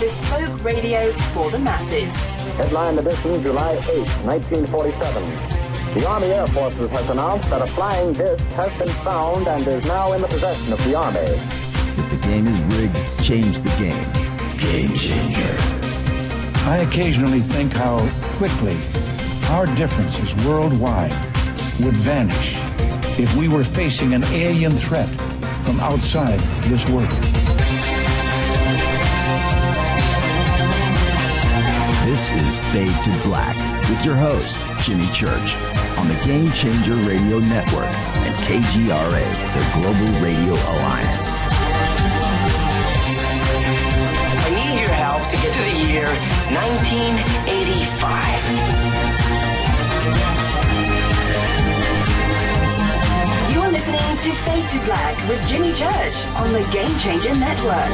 bespoke radio for the masses. Headline edition, July 8, 1947. The Army Air Forces has announced that a flying disc has been found and is now in the possession of the Army. If the game is rigged, change the game. Game changer. I occasionally think how quickly our differences worldwide would vanish if we were facing an alien threat from outside this world. This is Fade to Black with your host, Jimmy Church, on the Game Changer Radio Network and KGRA, the Global Radio Alliance. I need your help to get to the year 1985. You're listening to Fade to Black with Jimmy Church on the Game Changer Network.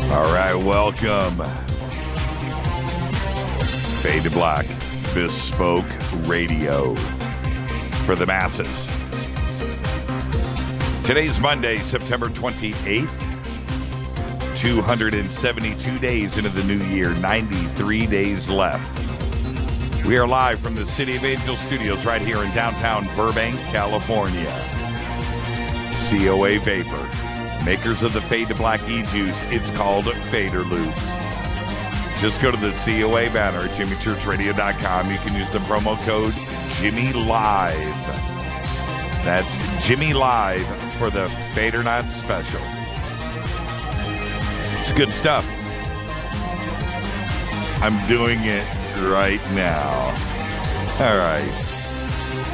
All right, welcome. Fade to Black, bespoke radio for the masses. Today's Monday, September 28th, 272 days into the new year, 93 days left. We are live from the City of Angels studios right here in downtown Burbank, California. COA Vapor, makers of the Fade to Black e-juice. It's called Fader Loops. Just go to the COA banner at jimmychurchradio.com. You can use the promo code JimmyLive. That's Jimmy Live for the Fader Not Special. It's good stuff. I'm doing it right now. All right.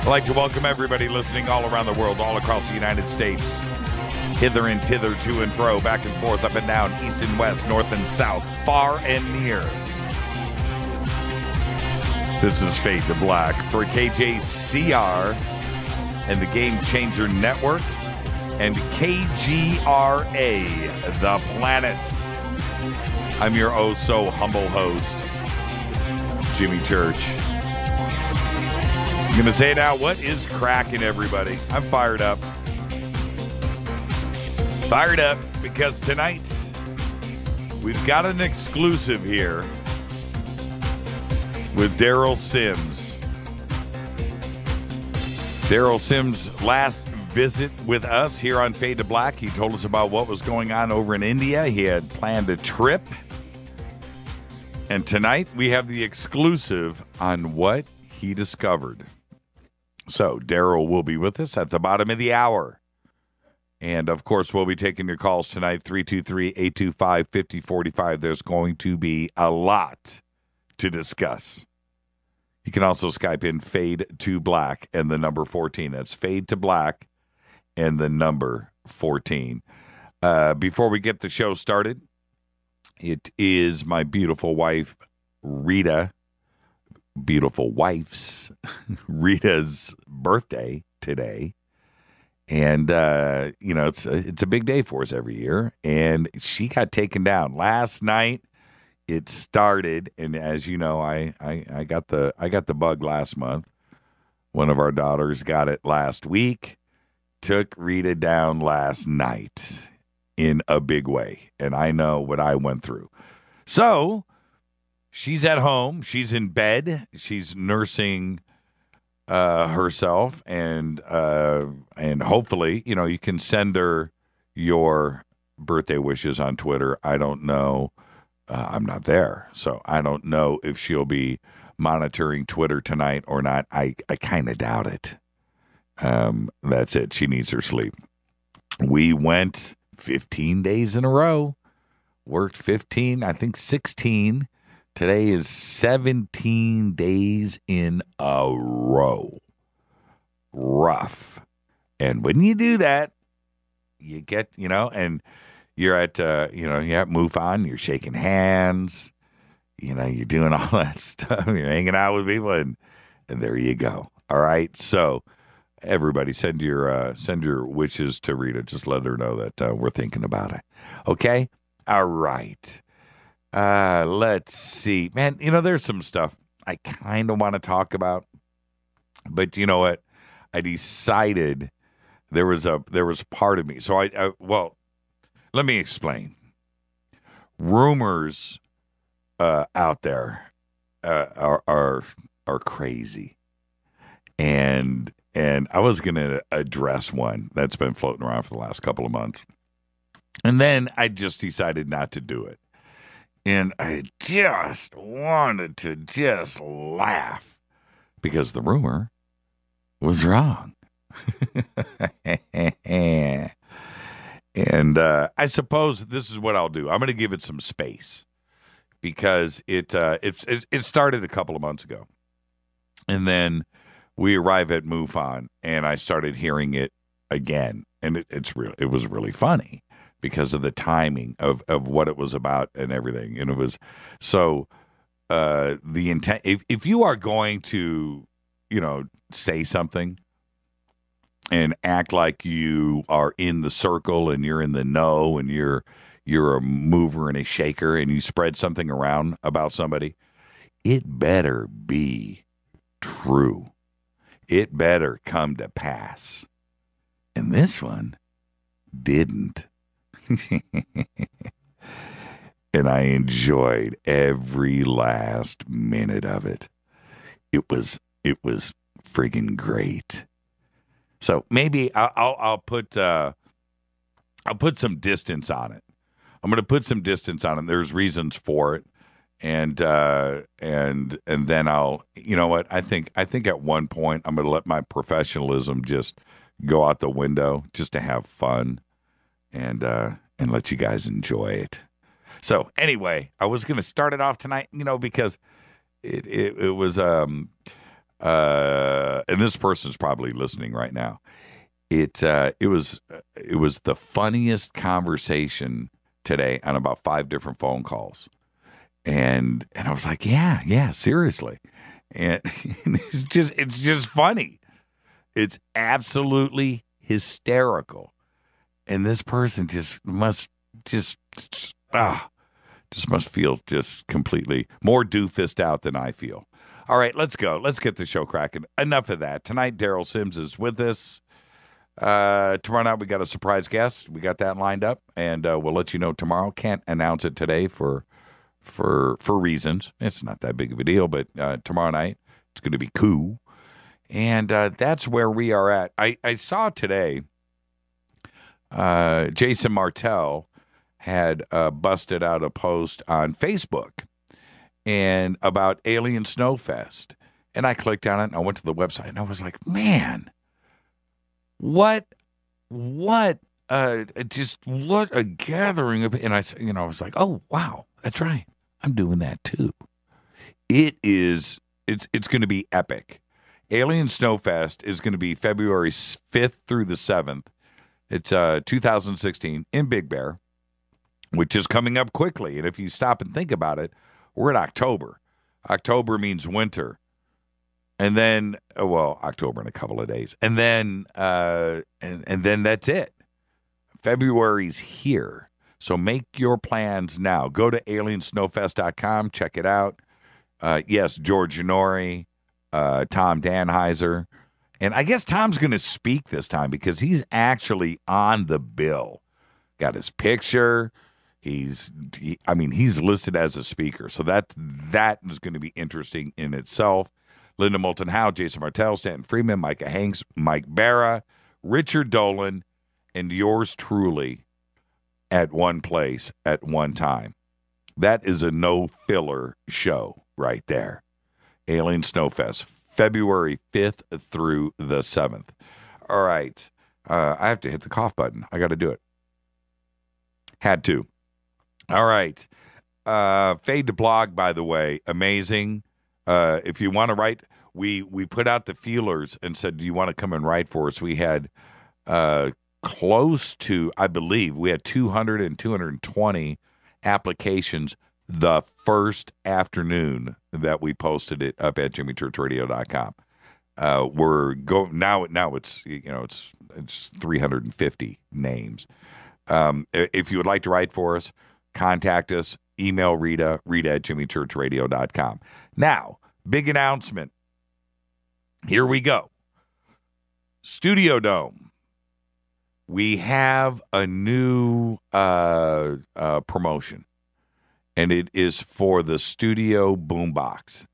I'd like to welcome everybody listening all around the world, all across the United States. Hither and thither, to and fro, back and forth, up and down, east and west, north and south, far and near. This is Fade to Black for KJCR and the Game Changer Network and KGRA, The Planet. I'm your oh-so-humble host, Jimmy Church. I'm going to say now, what is cracking, everybody? I'm fired up. Fired up because tonight we've got an exclusive here with Derrel Sims. Derrel Sims' last visit with us here on Fade to Black, he told us about what was going on over in India. He had planned a trip. And tonight we have the exclusive on what he discovered. So Derrel will be with us at the bottom of the hour. And, of course, we'll be taking your calls tonight, 323-825-5045. There's going to be a lot to discuss. You can also Skype in Fade to Black and the number 14. That's Fade to Black and the number 14. Before we get the show started, it is my beautiful wife, Rita, beautiful wife's, Rita's birthday today. And, it's a big day for us every year. And she got taken down. Last night it started. And as you know, I got the bug last month. One of our daughters got it last week. Took Rita down last night in a big way. And I know what I went through. So she's at home. She's in bed. She's nursing herself, and hopefully, you can send her your birthday wishes on Twitter. I don't know. I'm not there, so I don't know if she'll be monitoring Twitter tonight or not. I kind of doubt it. That's it. She needs her sleep. We went 15 days in a row, worked 15, I think 16. Today is 17 days in a row. Rough. And when you do that, you get, and you're at, you're at MUFON, you're shaking hands, you're doing all that stuff. You're hanging out with people, and there you go. All right. So everybody send your wishes to Rita. Just let her know that we're thinking about it. Okay. All right. Let's see, man, there's some stuff. I kind of want to talk about. But you know what? I decided there was part of me. So well, let me explain. Rumors out there are crazy, and I was going to address one that's been floating around for the last couple of months, and then I just decided not to do it, and I just wanted to just laugh because the rumor was wrong. And I suppose this is what I'll do. I'm going to give it some space because it started a couple of months ago. And then we arrive at MUFON and I started hearing it again. And it was really funny because of the timing of what it was about and everything. And it was so the intent, if you are going to, say something and act like you are in the circle and you're in the know and you're a mover and a shaker and you spread something around about somebody, it better be true. It better come to pass. And this one didn't. And I enjoyed every last minute of it. It was friggin' great. So maybe I'll put some distance on it. I'm going to put some distance on it. There's reasons for it, and then I'll. You know what? I think at one point I'm going to let my professionalism just go out the window, just to have fun, and let you guys enjoy it. So anyway, I was going to start it off tonight, because it was and this person's probably listening right now. It was the funniest conversation today on about 5 different phone calls, and I was like, yeah, seriously, and it's just funny. It's absolutely hysterical, and this person must feel just completely more doofused out than I feel. All right, let's go. Let's get the show cracking. Enough of that. Tonight, Derrel Sims is with us. Tomorrow night, we got a surprise guest. We got that lined up, and we'll let you know tomorrow. Can't announce it today for reasons. It's not that big of a deal, but tomorrow night, it's going to be cool. And that's where we are at. I saw today Jason Martell had busted out a post on Facebook and about Alien Snowfest. And I clicked on it and I went to the website and I was like, man, what a gathering of, and I was like, oh, wow, that's right. I'm doing that too. It's going to be epic. Alien Snowfest is going to be February 5th through the 7th. It's 2016 in Big Bear, which is coming up quickly. And if you stop and think about it, we're in October. October means winter. And then, October in a couple of days. And then, and then that's it. February's here. So make your plans now. Go to aliensnowfest.com. Check it out. Yes, George Janori, Tom Danheiser. And I guess Tom's going to speak this time because he's actually on the bill. Got his picture. He's listed as a speaker. So that is going to be interesting in itself. Linda Moulton Howe, Jason Martell, Stanton Friedman, Micah Hanks, Mike Barra, Richard Dolan, and yours truly at one place at one time. That is a no-filler show right there. Alien Snowfest, February 5th through the 7th. All right. I have to hit the cough button. I got to do it. Had to. All right. Fade to Blog, by the way, amazing. If you want to write, we put out the feelers and said, do you want to come and write for us? We had close to, I believe, we had 200 and 220 applications the first afternoon that we posted it up at jimmychurchradio.com. We're going now it's it's 350 names. If you would like to write for us, contact us, email Rita at jimmychurchradio.com. Now, big announcement. Here we go. Studio Dome. We have a new promotion, and it is for the Studio Boombox.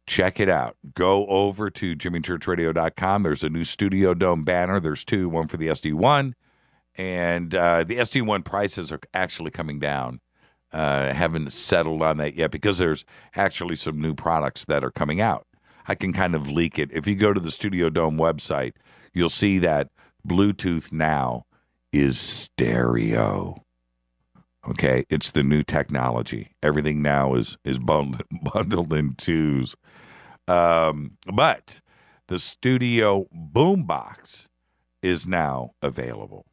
Check it out. Go over to jimmychurchradio.com. There's a new Studio Dome banner. There's two, one for the SD1, and the SD1 prices are actually coming down. Haven't settled on that yet because there's actually some new products that are coming out. I can kind of leak it. If you go to the Studio Dome website, you'll see that Bluetooth now is stereo. Okay, it's the new technology. Everything now is bundled in twos. But the Studio Boombox is now available.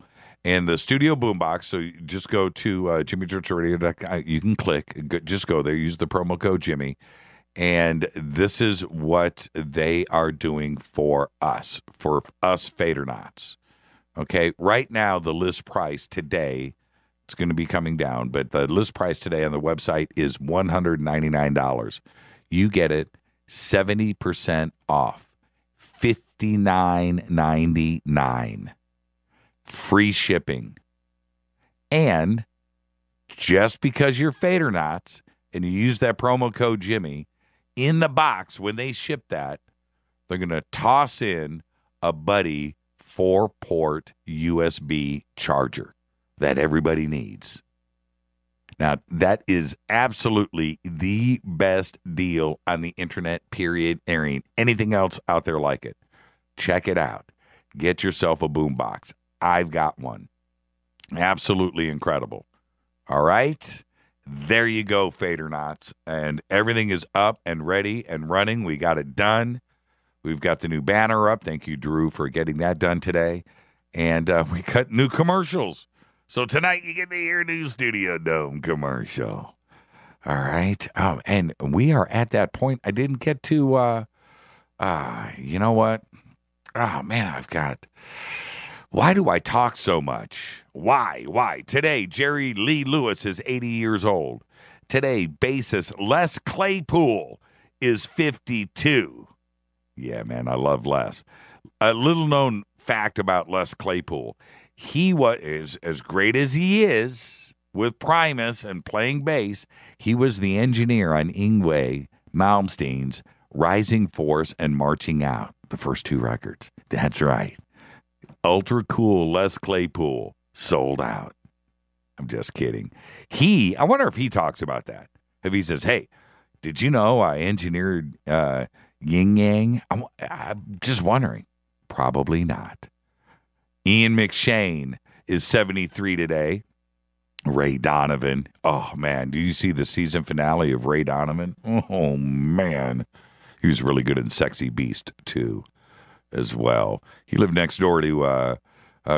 And the Studio Boombox, so you just go to jimmychurchradio.com. You can click, just go there, use the promo code Jimmy. And this is what they are doing for us Fadernauts. Okay, right now the list price today, it's going to be coming down, but the list price today on the website is $199. You get it 70% off, $59.99. Free shipping. And just because you're Fadernauts and you use that promo code Jimmy, in the box, when they ship that, they're going to toss in a Buddy 4-port USB charger that everybody needs. Now, that is absolutely the best deal on the internet, period. There ain't anything else out there like it. Check it out. Get yourself a boombox. I've got one. Absolutely incredible. All right? There you go, Fadernauts. And everything is up and ready and running. We got it done. We've got the new banner up. Thank you, Drew, for getting that done today. And we got new commercials. So tonight you get to hear a new Studio Dome commercial. All right. And we are at that point. I didn't get to, you know what? Oh, man, why do I talk so much? Why? Today, Jerry Lee Lewis is 80 years old. Today, bassist Les Claypool is 52. Yeah, man, I love Les. A little known fact about Les Claypool. He was, as great as he is with Primus and playing bass, he was the engineer on Yngwie Malmsteen's Rising Force and Marching Out, the first two records. That's right. Ultra cool Les Claypool sold out. I'm just kidding. I wonder if he talks about that. If he says, hey, did you know I engineered Yin Yang? I'm just wondering. Probably not. Ian McShane is 73 today. Ray Donovan. Oh, man. Do you see the season finale of Ray Donovan? Oh, man. He was really good in Sexy Beast, too, as well. He lived next door to a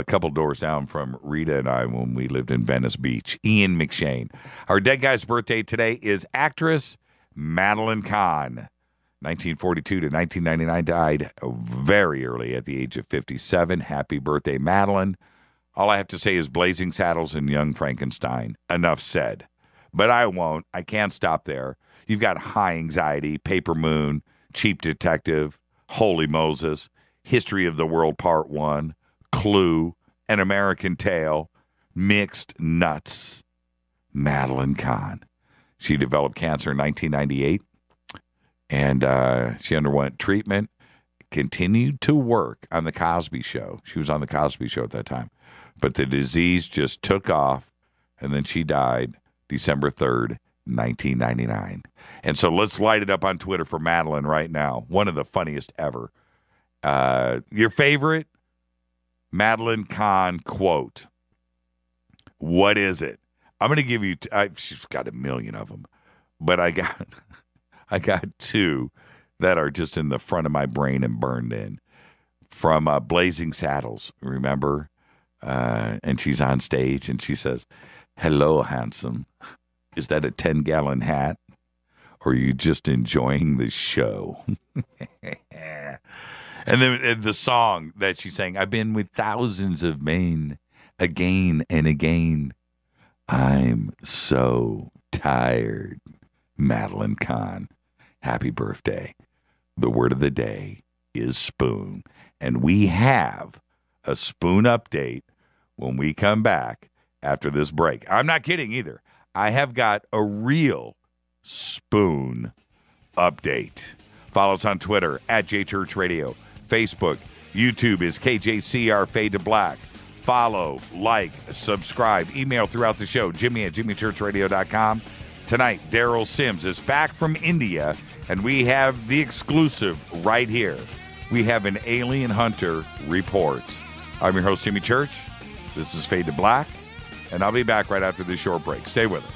couple doors down from Rita and I when we lived in Venice Beach. Ian McShane. Our dead guy's birthday today is actress Madeline Kahn. 1942 to 1999, died very early at the age of 57. Happy birthday, Madeline. All I have to say is Blazing Saddles and Young Frankenstein. Enough said. But I won't. I can't stop there. You've got High Anxiety, Paper Moon, Cheap Detective, Holy Moses, History of the World Part 1, Clue, An American Tale, Mixed Nuts. Madeline Kahn. She developed cancer in 1998. And she underwent treatment, continued to work on The Cosby Show. She was on The Cosby Show at that time. But the disease just took off, and then she died December 3rd, 1999. And so let's light it up on Twitter for Madeline right now. One of the funniest ever. Your favorite Madeline Kahn quote. What is it? I'm going to give you, she's got a million of them, but I got two that are just in the front of my brain and burned in. From Blazing Saddles, remember? And she's on stage and she says, hello, handsome. Is that a 10-gallon hat? Or are you just enjoying the show? And then the song that she sang, I've been with thousands of men again and again. I'm so tired. Madeline Kahn. happy birthday. The word of the day is spoon. And we have a spoon update when we come back after this break. I'm not kidding either. I have got a real spoon update. Follow us on Twitter at JChurchRadio. Facebook, YouTube is KJCR Fade to Black. Follow, like, subscribe, email throughout the show, Jimmy@JimmyChurchRadio.com. Tonight, Derrel Sims is back from India, and we have the exclusive right here. We have an alien hunter report. I'm your host, Jimmy Church. This is Fade to Black, and I'll be back right after this short break. Stay with us.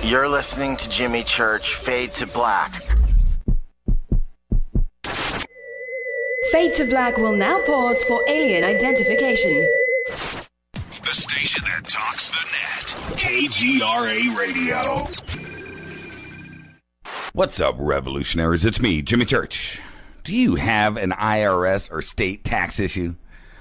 You're listening to Jimmy Church, Fade to Black. Fade to Black will now pause for alien identification. The station that talks the net. KGRA Radio. What's up, revolutionaries? It's me, Jimmy Church. Do you have an IRS or state tax issue?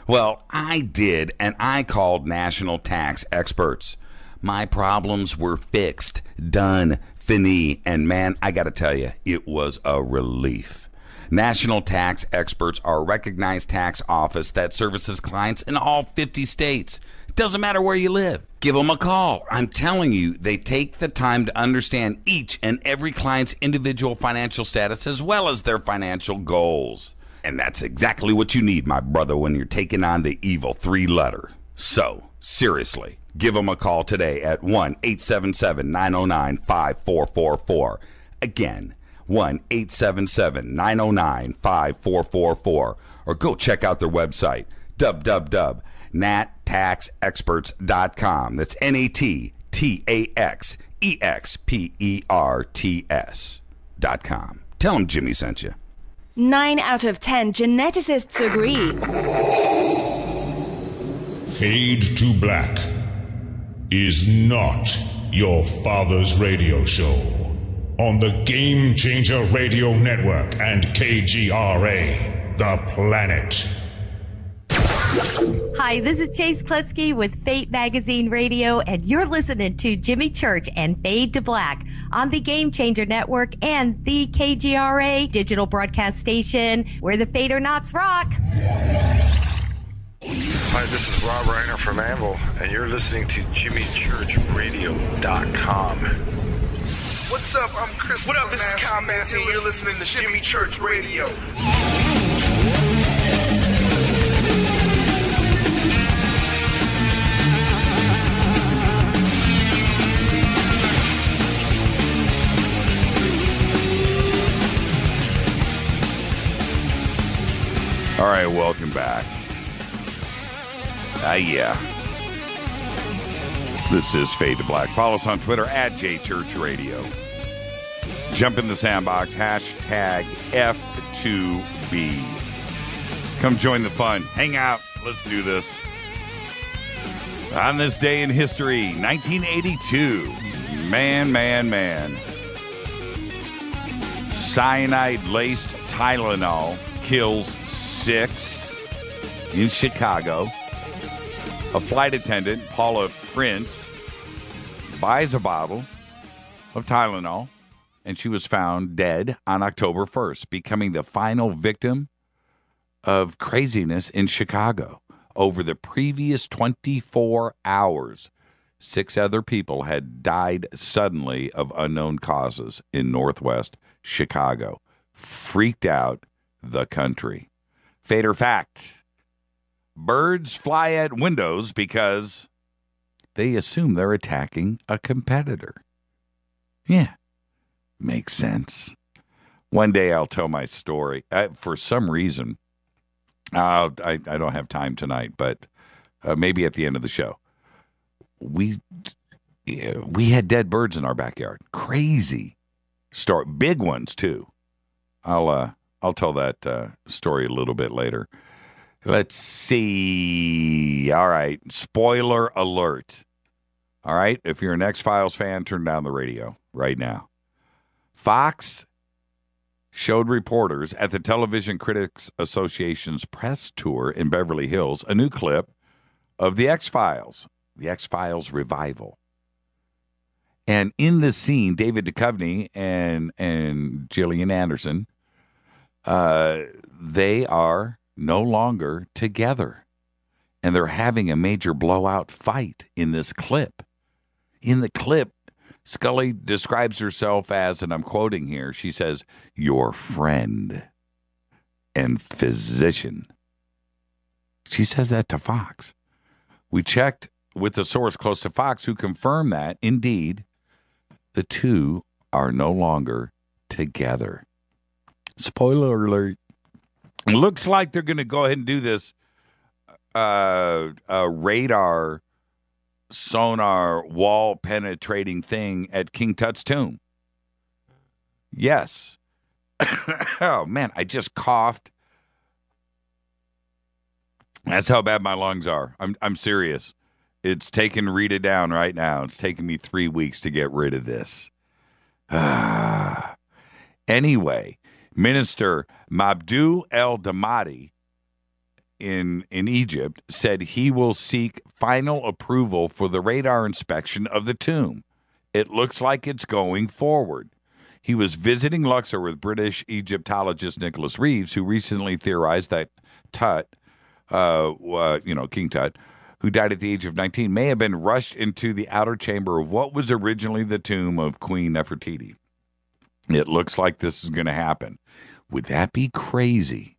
Well, I did, and I called national tax experts. My problems were fixed, done, fini, and man, I gotta tell you, it was a relief. National Tax Experts are a recognized tax office that services clients in all 50 states. It doesn't matter where you live. Give them a call. I'm telling you, they take the time to understand each and every client's individual financial status as well as their financial goals. And that's exactly what you need, my brother, when you're taking on the evil three-letter. So, seriously, give them a call today at 1-877-909-5444. Again, 1-877-909-5444. Or go check out their website, www.nattaxexperts.com. That's NATTAXEXPERTS.com. Tell them Jimmy sent you. 9 out of 10 geneticists agree. Fade to Black is not your father's radio show on the Game Changer Radio Network and KGRA, the planet. Hi, this is Chase Kletsky with Fate Magazine Radio, and you're listening to Jimmy Church and Fade to Black on the Game Changer Network and the KGRA digital broadcast station where the Fader-Knots rock. Hi, this is Rob Reiner from Anvil, and you're listening to JimmyChurchRadio.com. What's up? I'm Chris. What up? This is Kyle Massey, and you're listening to Jimmy Church Radio. All right, welcome back. Yeah. This is Fade to Black. Follow us on Twitter at JChurchRadio. Jump in the sandbox, hashtag F2B. Come join the fun. Hang out. Let's do this. On this day in history, 1982. Man. Cyanide-laced Tylenol kills 6 in Chicago. A flight attendant, Paula Prince, buys a bottle of Tylenol, and she was found dead on October 1st, becoming the final victim of craziness in Chicago. Over the previous 24 hours, 6 other people had died suddenly of unknown causes in Northwest Chicago. Freaked out the country. Fader fact. Birds fly at windows because they assume they're attacking a competitor. Yeah, makes sense. One day I'll tell my story. For some reason, I don't have time tonight, but maybe at the end of the show. We had dead birds in our backyard. Crazy story. Big ones, too. I'll tell that story a little bit later. Let's see. All right. Spoiler alert. All right. If you're an X-Files fan, turn down the radio right now. Fox showed reporters at the Television Critics Association's press tour in Beverly Hills a new clip of the X-Files revival. And in this scene, David Duchovny and Gillian Anderson, they are no longer together. And they're having a major blowout fight in this clip. In the clip, Scully describes herself as, and I'm quoting here, she says, your friend and physician. She says that to Fox. We checked with the source close to Fox who confirmed that, indeed, the two are no longer together. Spoiler alert. It looks like they're going to go ahead and do this radar sonar wall penetrating thing at King Tut's tomb. Yes. Oh, man, I just coughed. That's how bad my lungs are. I'm serious. It's taking Rita down right now. It's taking me 3 weeks to get rid of this. Anyway, Minister Mabdou El Damadi in Egypt said he will seek final approval for the radar inspection of the tomb. It looks like it's going forward. He was visiting Luxor with British Egyptologist Nicholas Reeves, who recently theorized that Tut, King Tut, who died at the age of 19, may have been rushed into the outer chamber of what was originally the tomb of Queen Nefertiti. It looks like this is going to happen. Would that be crazy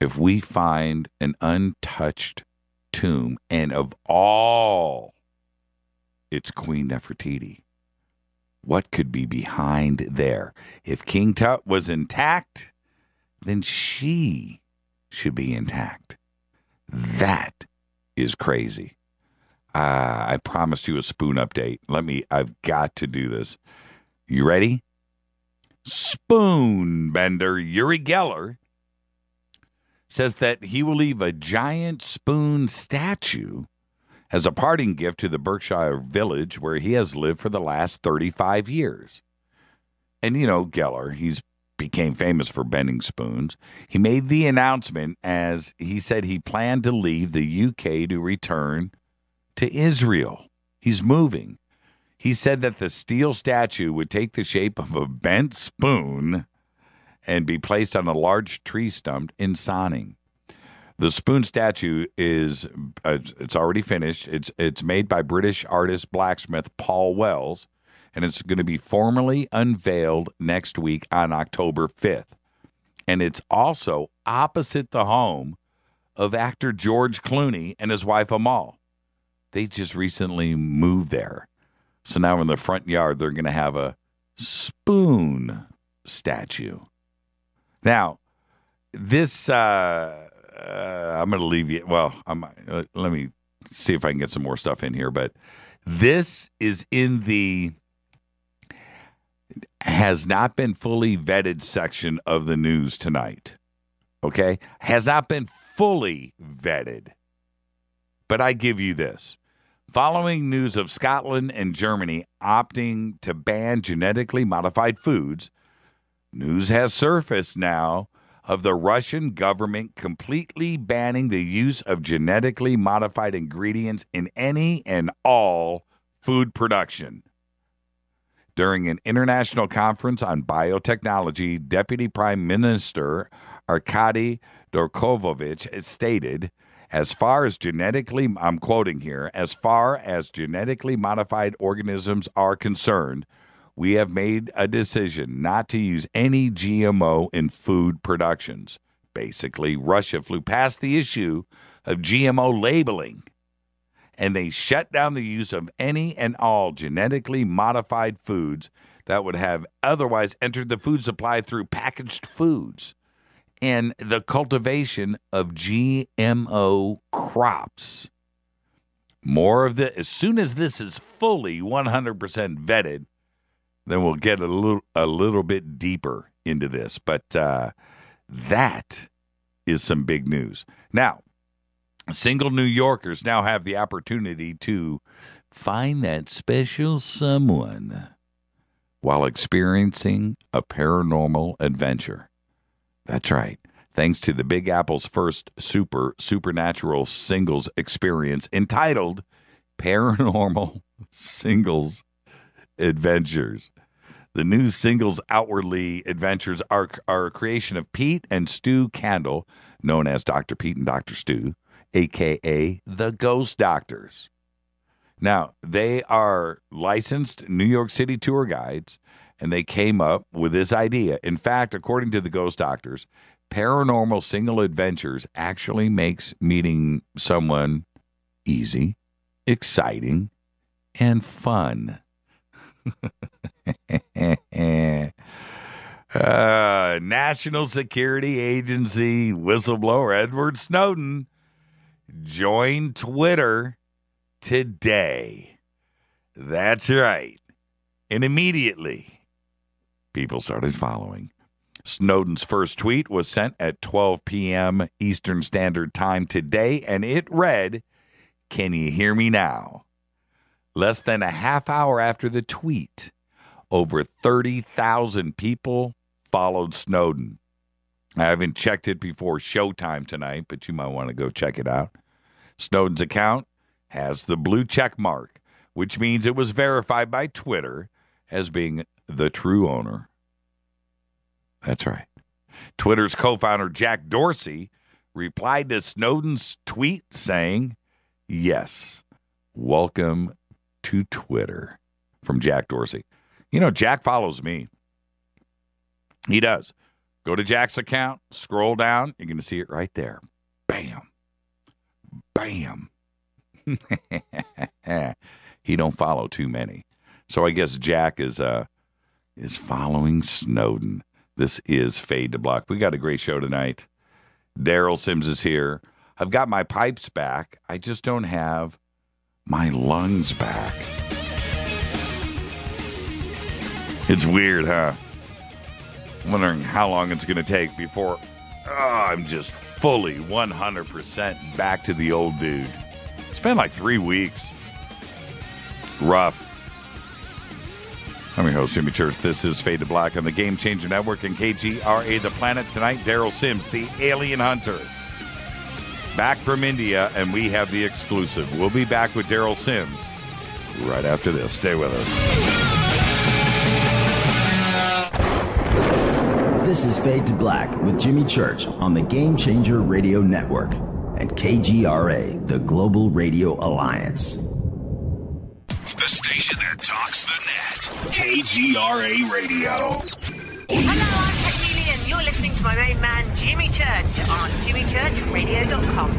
if we find an untouched tomb and of all, it's Queen Nefertiti? What could be behind there? If King Tut was intact, then she should be intact. That is crazy. I promised you a spoon update. I've got to do this. You ready? Spoon bender Uri Geller says that he will leave a giant spoon statue as a parting gift to the Berkshire village where he has lived for the last 35 years. And, Geller, he's became famous for bending spoons. He made the announcement as he said he planned to leave the UK to return to Israel. He's moving. He said that the steel statue would take the shape of a bent spoon and be placed on a large tree stump in Sonning. The spoon statue is it's already finished. It's made by British artist blacksmith Paul Wells, and it's going to be formally unveiled next week on October 5th. And it's also opposite the home of actor George Clooney and his wife Amal. They just recently moved there. So now in the front yard, they're going to have a spoon statue. Now, this, I'm going to leave you. Well, let me see if I can get some more stuff in here. But this is in the has not been fully vetted section of the news tonight. Okay? Has not been fully vetted. But I give you this. Following news of Scotland and Germany opting to ban genetically modified foods, news has surfaced now of the Russian government completely banning the use of genetically modified ingredients in any and all food production. During an international conference on biotechnology, Deputy Prime Minister Arkady Dorkovovich stated, I'm quoting here, as far as genetically modified organisms are concerned, we have made a decision not to use any GMO in food productions. Basically, Russia flew past the issue of GMO labeling, and they shut down the use of any and all genetically modified foods that would have otherwise entered the food supply through packaged foods and the cultivation of GMO crops. More of this, as soon as this is fully 100% vetted, then we'll get a little bit deeper into this. But that is some big news. Now, single New Yorkers now have the opportunity to find that special someone while experiencing a paranormal adventure. That's right. Thanks to the Big Apple's first supernatural singles experience entitled Paranormal Singles Adventures. The new singles outwardly adventures are a creation of Pete and Stu Candle, known as Dr. Pete and Dr. Stu, a.k.a. the Ghost Doctors. Now, they are licensed New York City tour guides, and they came up with this idea. In fact, according to the Ghost Doctors, paranormal single adventures actually makes meeting someone easy, exciting, and fun. National Security Agency whistleblower Edward Snowden joined Twitter today. That's right. And immediately, people started following. Snowden's first tweet was sent at 12 p.m. Eastern Standard Time today, and it read, "Can you hear me now?" Less than a half hour after the tweet, over 30,000 people followed Snowden. I haven't checked it before showtime tonight, but you might want to go check it out. Snowden's account has the blue check mark, which means it was verified by Twitter as being the true owner. That's right. Twitter's co-founder Jack Dorsey replied to Snowden's tweet saying, "Yes, welcome to Twitter," from Jack Dorsey. You know, Jack follows me. He does. Go to Jack's account, scroll down, you're going to see it right there. Bam. Bam. He don't follow too many. So I guess Jack is following Snowden. This is Fade to Black. We got a great show tonight. Derrel Sims is here. I've got my pipes back. I just don't have my lungs back. It's weird, huh? I'm wondering how long it's going to take before I'm just fully 100% back to the old dude. It's been like 3 weeks. Rough. I'm your host, Jimmy Church. This is Fade to Black on the Game Changer Network and KGRA The Planet. Tonight, Derrel Sims, the alien hunter, back from India, and we have the exclusive. We'll be back with Derrel Sims right after this. Stay with us. This is Fade to Black with Jimmy Church on the Game Changer Radio Network and KGRA, the Global Radio Alliance. The station that talks the net. KGRA Radio. Hello, I'm Katie, and you're listening to my main man, Jimmy Church, on jimmychurchradio.com.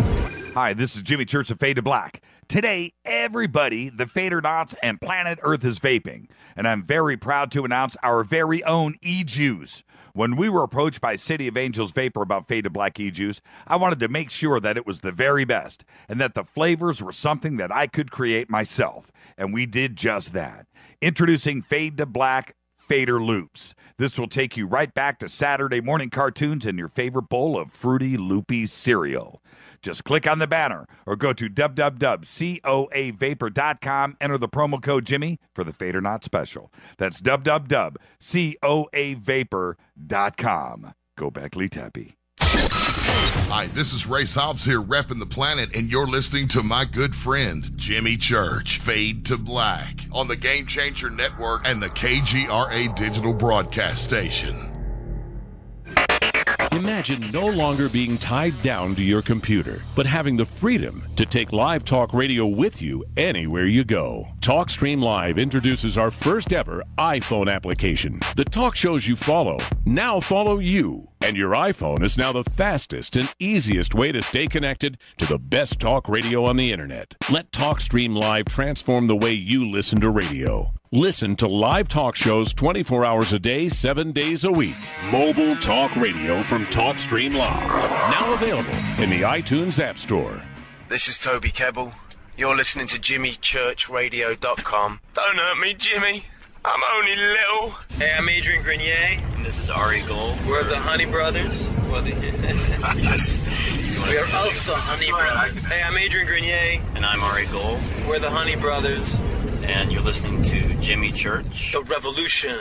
Hi, this is Jimmy Church of Fade to Black. Today, everybody, the Fadernauts and planet Earth is vaping, and I'm very proud to announce our very own e-juice. When we were approached by City of Angels Vapor about Fade to Black e-juice, I wanted to make sure that it was the very best and that the flavors were something that I could create myself, and we did just that. Introducing Fade to Black Fader Loops. This will take you right back to Saturday morning cartoons and your favorite bowl of fruity, loopy cereal. Just click on the banner or go to www.coavapor.com. Enter the promo code Jimmy for the Fader Not special. That's www.coavapor.com. Go back, Lee Tappy. Hi, this is Ray Hobbs here, repping the planet, and you're listening to my good friend, Jimmy Church, Fade to Black, on the Game Changer Network and the KGRA digital broadcast station. Imagine no longer being tied down to your computer, but having the freedom to take live talk radio with you anywhere you go. TalkStream Live introduces our first ever iPhone application. The talk shows you follow now follow you, and your iPhone is now the fastest and easiest way to stay connected to the best talk radio on the internet. Let TalkStream Live transform the way you listen to radio. Listen to live talk shows 24 hours a day, 7 days a week. Mobile talk radio from TalkStream Live. Now available in the iTunes App Store. This is Toby Kebbell. You're listening to JimmyChurchRadio.com. Don't hurt me, Jimmy. I'm only little. Hey, I'm Adrian Grenier. And this is Ari Gold. We're the Honey Brothers. Yes. We are of the Honey Brothers. Hey, I'm Adrian Grenier. And I'm Ari Gold. We're the Honey Brothers. And you're listening to Jimmy Church. The Revolution.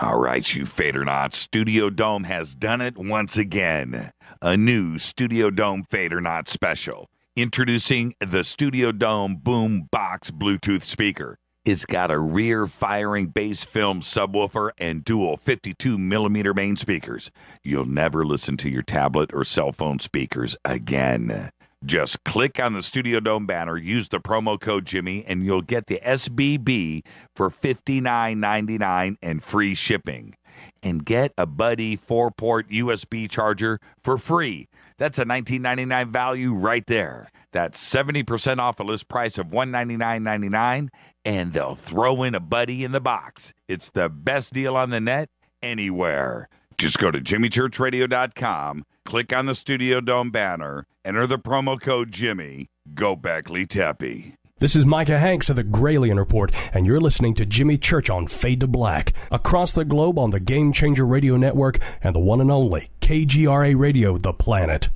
All right, you Fadernauts. Studio Dome has done it once again. A new Studio Dome Fadernaut special. Introducing the Studio Dome Boom Box Bluetooth speaker. It's got a rear-firing bass film subwoofer and dual 52mm main speakers. You'll never listen to your tablet or cell phone speakers again. Just click on the Studio Dome banner, use the promo code Jimmy, and you'll get the SBB for $59.99 and free shipping. And get a Buddy 4-port USB charger for free. That's a $19.99 value right there. That's 70% off a list price of $199.99, and they'll throw in a Buddy in the box. It's the best deal on the net anywhere. Just go to jimmychurchradio.com, click on the Studio Dome banner, enter the promo code Jimmy. Go Beckley Teppy. This is Micah Hanks of the Gralien Report, and you're listening to Jimmy Church on Fade to Black, across the globe on the Game Changer Radio Network and the one and only KGRA Radio, The Planet.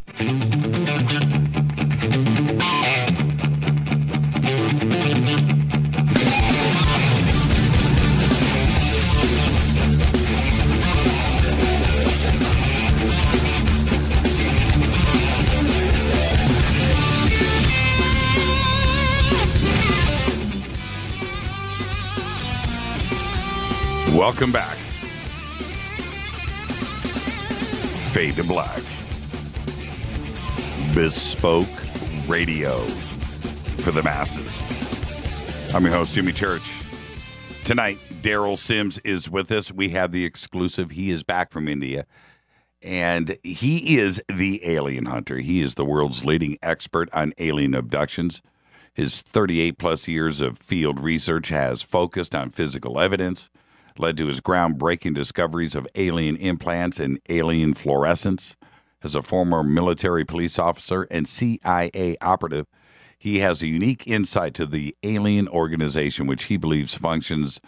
Welcome back. Fade to Black. Bespoke radio for the masses. I'm your host, Jimmy Church. Tonight, Derrel Sims is with us. We have the exclusive. He is back from India, and he is the alien hunter. He is the world's leading expert on alien abductions. His 38-plus years of field research has focused on physical evidence, led to his groundbreaking discoveries of alien implants and alien fluorescence. As a former military police officer and CIA operative, he has a unique insight to the alien organization, which he believes functions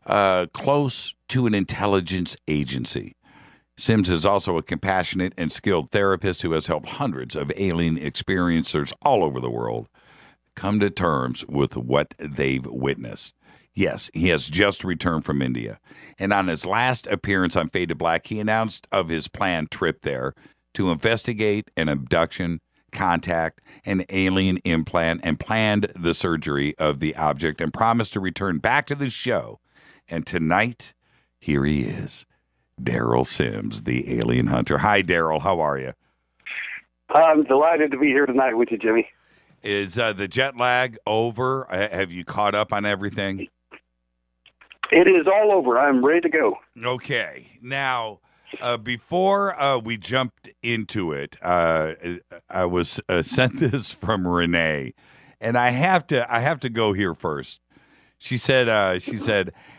close to an intelligence agency. Sims is also a compassionate and skilled therapist who has helped hundreds of alien experiencers all over the world come to terms with what they've witnessed. Yes, he has just returned from India. And on his last appearance on Fade to Black, he announced of his planned trip there to investigate an abduction, contact an alien implant, and planned the surgery of the object and promised to return back to the show. And tonight, here he is, Derrel Sims, the alien hunter. Hi, Derrel. How are you? I'm delighted to be here tonight with you, Jimmy. Is the jet lag over? Have you caught up on everything? It is all over. I'm ready to go. Okay. Now, before we jumped into it, I was sent this from Renee, and I have to go here first. She said,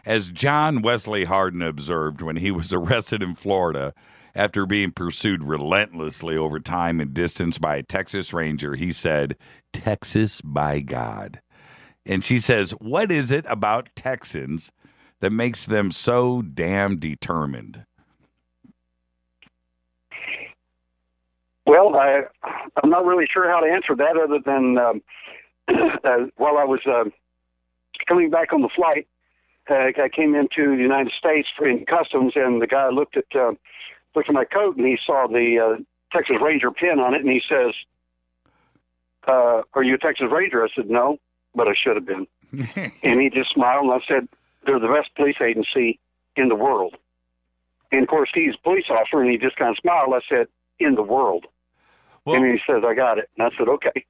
as John Wesley Hardin observed when he was arrested in Florida after being pursued relentlessly over time and distance by a Texas Ranger, he said, "Texas by God." And she says, what is it about Texans that makes them so damn determined? Well, I'm not really sure how to answer that other than while I was coming back on the flight, I came into the United States in customs, and the guy looked at my coat, and he saw the Texas Ranger pin on it, and he says, "Are you a Texas Ranger?" I said, "No, but I should have been." And he just smiled, and I said, "They're the best police agency in the world." And of course, he's a police officer, and he just kind of smiled. I said, "In the world." Well, and he says, "I got it." And I said, "Okay."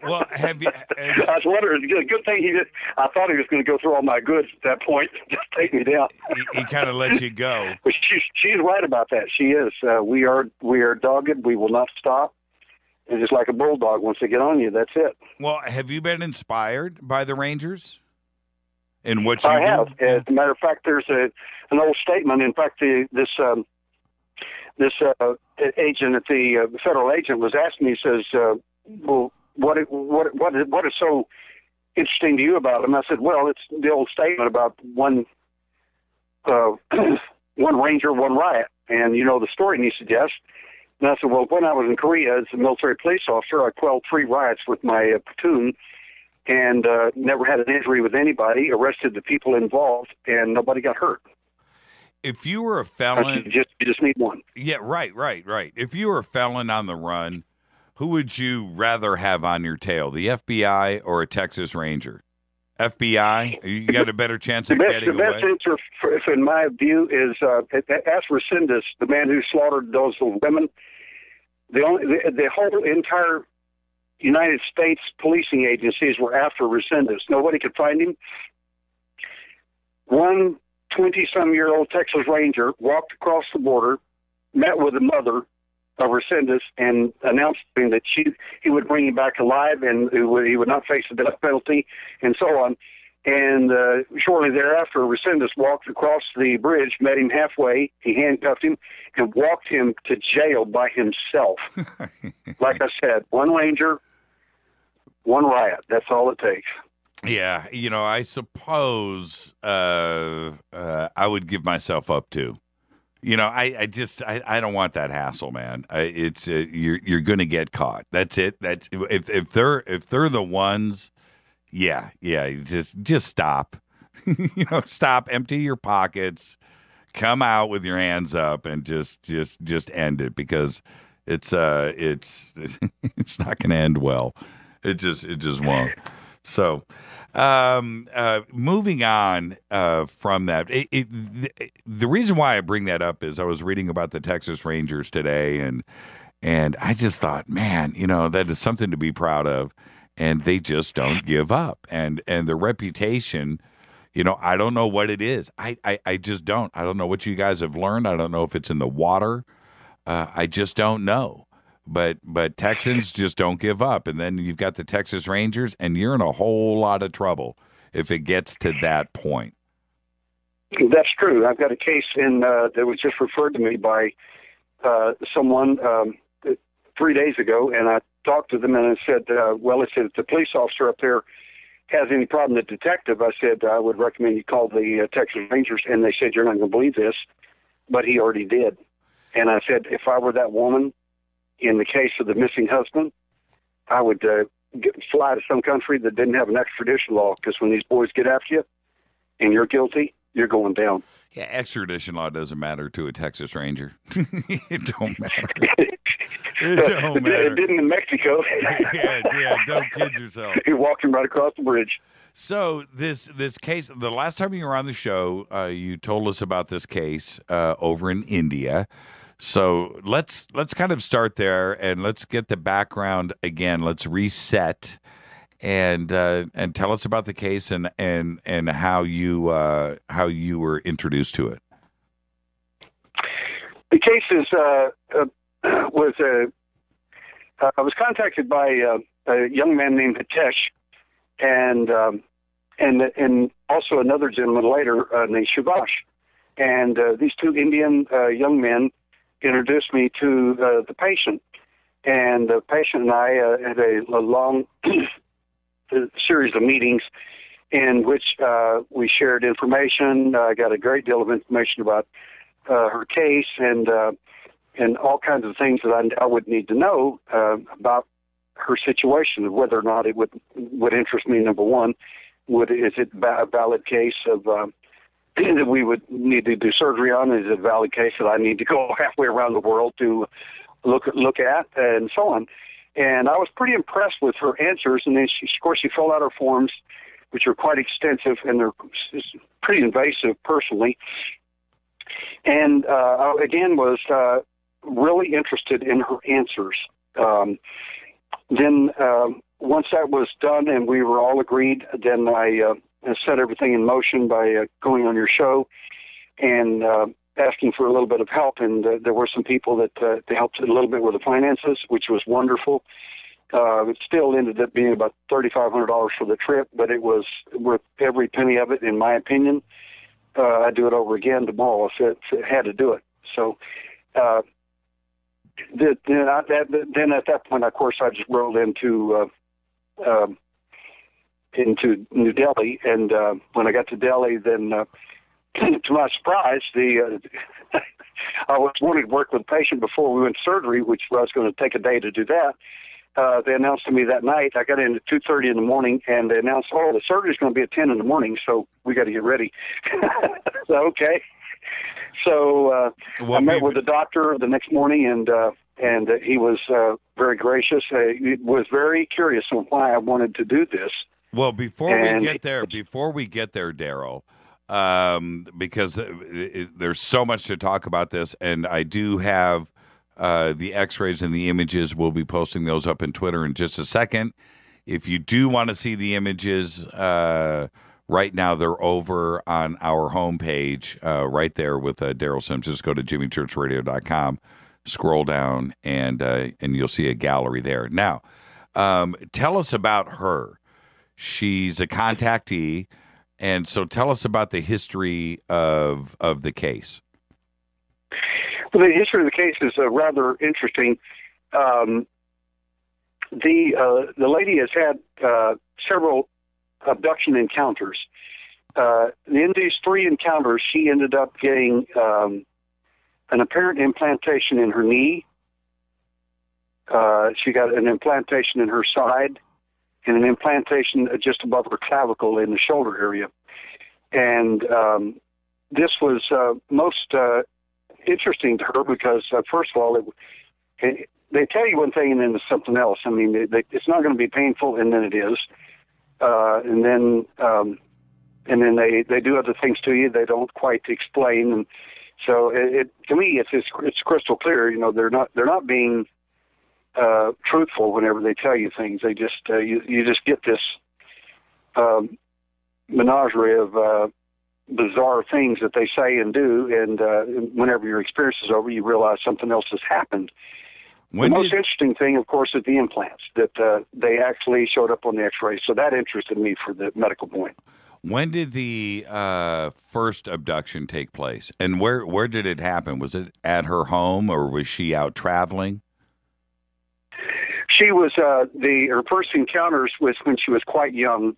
Well, have you? I was wondering. It's a good thing he did. I thought he was going to go through all my goods at that point, just take me down. He kind of let you go. But she's right about that. She is. We are dogged. We will not stop. And just like a bulldog, once they get on you, that's it. Well, have you been inspired by the Rangers? In what you I do? have. As a matter of fact, there's an old statement. In fact, this agent at the federal agent was asking me. He says, "Well, what is so interesting to you about him?" I said, "Well, it's the old statement about one ranger, one riot." And you know the story. And he said, "Yes." And I said, well, when I was in Korea as a military police officer, I quelled 3 riots with my platoon and never had an injury with anybody, arrested the people involved, and nobody got hurt. If you were a felon... You just need one. Yeah, right. If you were a felon on the run, who would you rather have on your tail, the FBI or a Texas Ranger? FBI? You got a better chance of getting away? The best answer, in my view, is ask Resendez, the man who slaughtered those women. The whole entire United States policing agencies were after Resendez. Nobody could find him. One 20-some-year-old Texas Ranger walked across the border, met with the mother of Resendez, and announced to him that he would bring him back alive and he would not face the death penalty, and so on. And shortly thereafter, Resendez walked across the bridge, met him halfway, he handcuffed him, and walked him to jail by himself. Like I said, one Ranger, one riot. That's all it takes. Yeah, I suppose I would give myself up to. I don't want that hassle, man. It's you're going to get caught. That's it. That's if they're the ones. Yeah. Just stop. Stop. Empty your pockets. Come out with your hands up and just end it, because it's it's not going to end well. It just won't. So, moving on from that, the reason why I bring that up is I was reading about the Texas Rangers today, and I just thought, man, that is something to be proud of, and they just don't give up, and their reputation, I don't know what it is. I just don't. I don't know what you guys have learned. I don't know if it's in the water. I just don't know. But Texans just don't give up. And then you've got the Texas Rangers, and you're in a whole lot of trouble if it gets to that point. That's true. I've got a case that was just referred to me by someone 3 days ago, and I talked to them, and I said, if the police officer up there has any problem, the detective, I said, I would recommend you call the Texas Rangers. And they said, you're not going to believe this, but he already did. And I said, if I were that woman, in the case of the missing husband, I would fly to some country that didn't have an extradition law, because when these boys get after you and you're guilty, you're going down. Yeah, extradition law doesn't matter to a Texas Ranger. It don't matter. It didn't in Mexico. yeah, don't kid yourself. You're walking right across the bridge. So this case, the last time you were on the show, you told us about this case over in India. So let's kind of start there, and let's get the background again. Let's reset and tell us about the case and how you were introduced to it. The case I was contacted by a young man named Hitesh, and also another gentleman later named Subhash, and these two Indian young men introduced me to the patient, and the patient and I had a long series of meetings in which we shared information. I got a great deal of information about her case and all kinds of things that I would need to know about her situation, whether or not it would interest me. Number one, is it a valid case of that we would need to do surgery on? Is it a valid case that I need to go halfway around the world to look at, and so on? And I was pretty impressed with her answers. And then she filled out her forms, which are quite extensive, and they're pretty invasive personally. And I, again, was really interested in her answers. Then once that was done and we were all agreed, then I set everything in motion by going on your show and asking for a little bit of help. And there were some people that they helped a little bit with the finances, which was wonderful. It still ended up being about $3,500 for the trip, but it was worth every penny of it, in my opinion. I'd do it over again tomorrow if it had to do it. So then at that point, of course, I just rolled into New Delhi, and when I got to Delhi, then to my surprise, I was wanting to work with a patient before we went to surgery, which I was going to take a day to do that. They announced to me that night. I got in at 2:30 in the morning, and they announced, the surgery's going to be at 10 in the morning, so we got to get ready. So, okay. So I met with the doctor the next morning, and he was very gracious. He was very curious on why I wanted to do this. Well, before we get there, Derrel, because there's so much to talk about this, and I do have the x-rays and the images. We'll be posting those up in Twitter in just a second. If you do want to see the images, right now they're over on our homepage right there with Derrel Sims. Just go to jimmychurchradio.com, scroll down, and you'll see a gallery there. Now, tell us about her. She's a contactee, and so tell us about the history of the case. Well, the history of the case is rather interesting. The lady has had several abduction encounters. In these 3 encounters, she ended up getting an apparent implantation in her knee. She got an implantation in her side, and an implantation just above her clavicle in the shoulder area. And this was most interesting to her because, first of all, they tell you one thing and then it's something else. I mean, it's not going to be painful, and then it is. And then they do other things to you they don't quite explain. And so to me, it's crystal clear. You know, they're not being truthful whenever they tell you things. They just you just get this menagerie of bizarre things that they say and do, and whenever your experience is over, you realize something else has happened. The most interesting thing, of course, is the implants, that they actually showed up on the x-ray. So that interested me for the medical point. When did the first abduction take place, and where did it happen? Was it at her home, or was she out traveling? She was her first encounters was when she was quite young,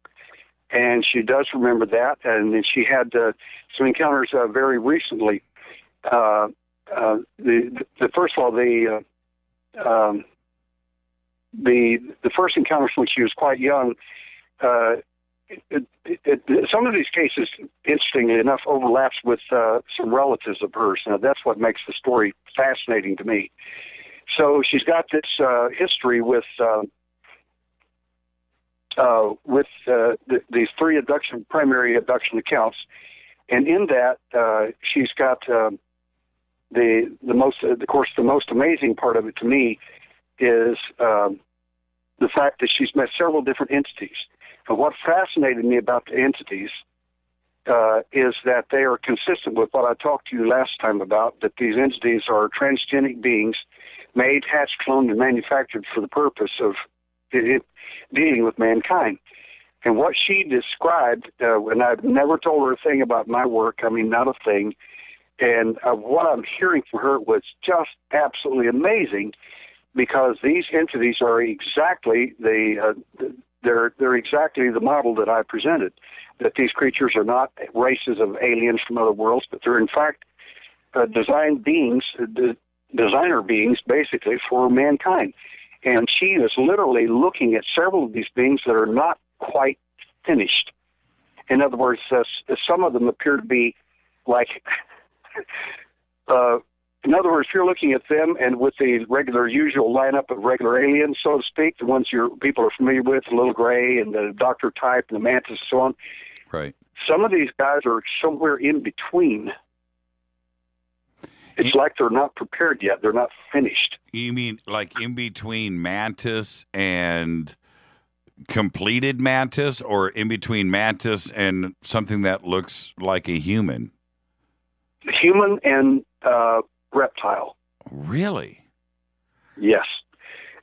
and she does remember that. And then she had some encounters very recently. The first of all, the first encounters when she was quite young. Some of these cases, interestingly enough, overlaps with some relatives of hers. Now, that's what makes the story fascinating to me. So she's got this history with these 3 primary abduction accounts, and in that she's got the most amazing part of it to me is the fact that she's met several different entities. And what fascinated me about the entities is that they are consistent with what I talked to you last time about, that these entities are transgenic beings made, hatched, cloned, and manufactured for the purpose of dealing with mankind. And what she described, and I've never told her a thing about my work, I mean, not a thing, and what I'm hearing from her was just absolutely amazing, because these entities are exactly they're exactly the model that I presented, that these creatures are not races of aliens from other worlds, but they're in fact designer beings, basically, for mankind. And she is literally looking at several of these beings that are not quite finished. In other words, some of them appear to be like, in other words, if you're looking at them and with the usual lineup of regular aliens, so to speak, the ones people are familiar with, the little gray and the doctor type and the mantis and so on. Right. Some of these guys are somewhere in between. It's like they're not prepared yet. They're not finished. You mean like in between mantis and completed mantis, or in between mantis and something that looks like a human? Human and reptile. Really? Yes.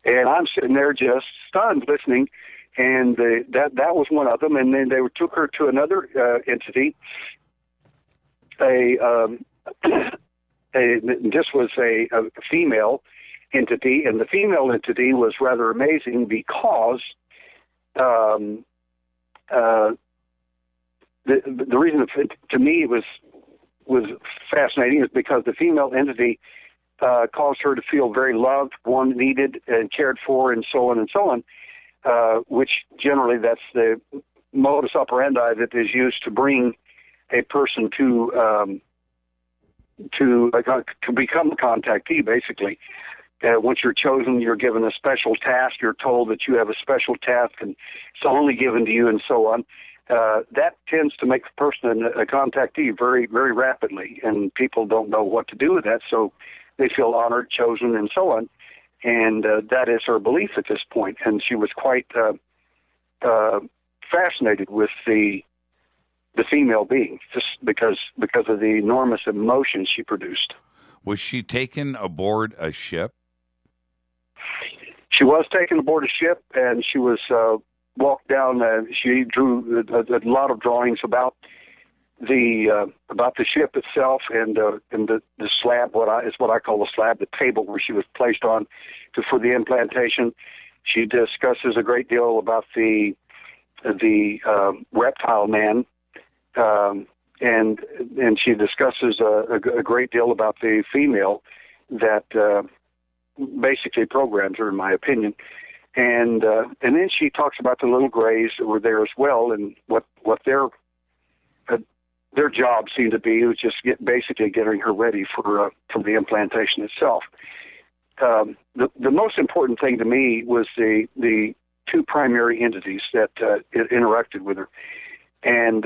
And I'm sitting there just stunned listening, and that was one of them. And then they took her to another entity, this was a female entity, and the female entity was rather amazing because the reason to me it was was fascinating is because the female entity caused her to feel very loved, warm, needed, and cared for, and so on and so on, which generally that's the modus operandi that is used to bring a person to become a contactee, basically. Once you're chosen, you're given a special task. You're told that you have a special task and it's only given to you, and so on. That tends to make the person a contactee very, very rapidly, and people don't know what to do with that, so they feel honored, chosen, and so on. And that is her belief at this point. And she was quite fascinated with the female being, just because of the enormous emotions she produced. Was she taken aboard a ship? She was taken aboard a ship, and she was walked down. She drew a lot of drawings about the ship itself and the slab. What I call the slab, the table where she was placed on for the implantation. She discusses a great deal about the reptile man, and she discusses a great deal about the female that basically programs her, in my opinion. And then she talks about the little grays that were there as well, and what their job seemed to be was just basically getting her ready for the implantation itself. The most important thing to me was the two primary entities that interacted with her, and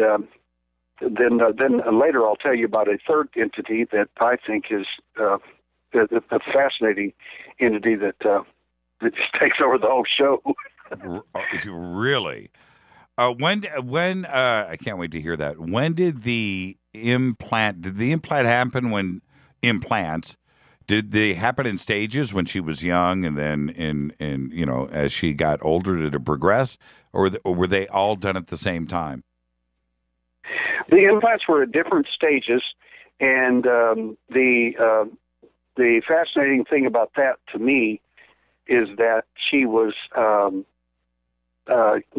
then later I'll tell you about a third entity that I think is a fascinating entity that just takes over the whole show. Really? When I can't wait to hear that. When did the implant happen? When implants, did they happen in stages when she was young, and then in as she got older, did it progress, or were they all done at the same time? The implants were at different stages, and the fascinating thing about that to me is that she was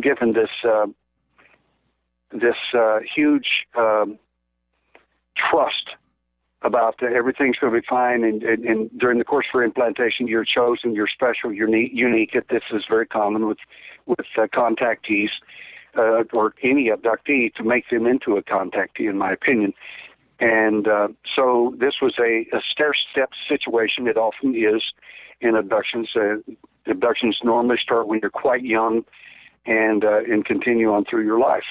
given this huge trust about everything's going to be fine, and during the course of her implantation, you're chosen, you're special, you're unique. This is very common with contactees or any abductee, to make them into a contactee, in my opinion. And so this was a stair-step situation. It often is in abductions. Abductions normally start when you're quite young and continue on through your life.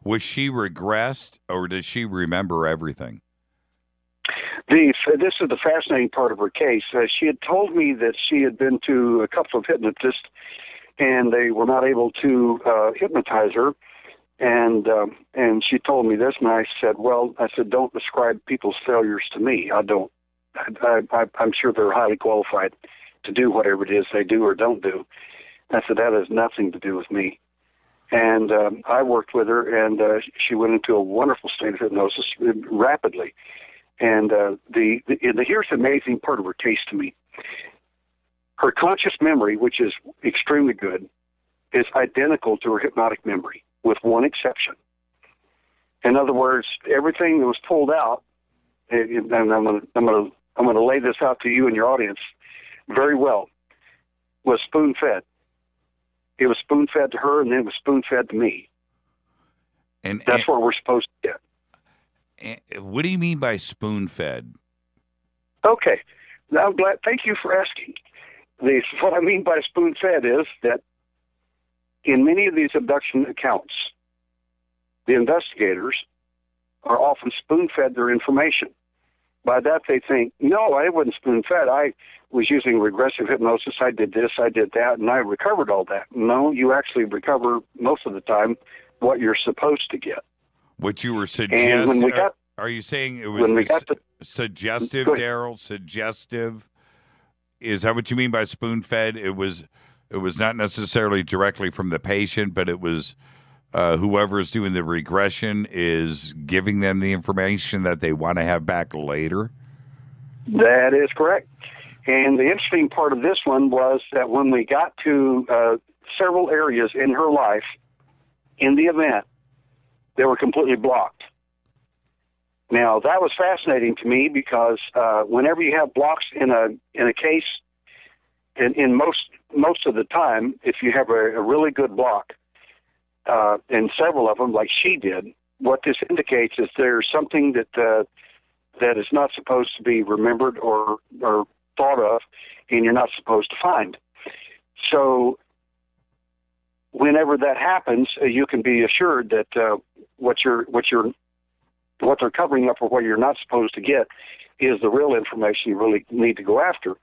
Was she regressed, or did she remember everything? This is the fascinating part of her case. She had told me that she had been to a couple of hypnotists, and they were not able to hypnotize her. And she told me this, and I said, don't describe people's failures to me. I don't. I'm sure they're highly qualified to do whatever it is they do or don't do. I said, that has nothing to do with me. And I worked with her, and she went into a wonderful state of hypnosis rapidly. And here's the amazing part of her case to me. Her conscious memory, which is extremely good, is identical to her hypnotic memory, with one exception. In other words, everything that was pulled out, and I'm going to lay this out to you and your audience very well, was spoon-fed. It was spoon-fed to her, and then it was spoon-fed to me. And that's what we're supposed to get. What do you mean by spoon-fed? Okay. Now, I'm glad. Thank you for asking. What I mean by spoon-fed is that in many of these abduction accounts, the investigators are often spoon-fed their information. By that, they think, no, I wasn't spoon-fed. I was using regressive hypnosis. I did this, I did that, and I recovered all that. No, you actually recover most of the time what you're supposed to get. What you were suggesting? Are you saying it was suggestive, Derrel? Suggestive? Is that what you mean by spoon-fed? It was not necessarily directly from the patient, but it was whoever is doing the regression is giving them the information that they want to have back later? That is correct. And the interesting part of this one was that when we got to several areas in her life, in the event, they were completely blocked. Now, that was fascinating to me because whenever you have blocks in a case, in most of the time, if you have a really good block, and several of them, like she did, what this indicates is there's something that is not supposed to be remembered or thought of, and you're not supposed to find. So whenever that happens, you can be assured that what they're covering up or what you're not supposed to get is the real information you really need to go after.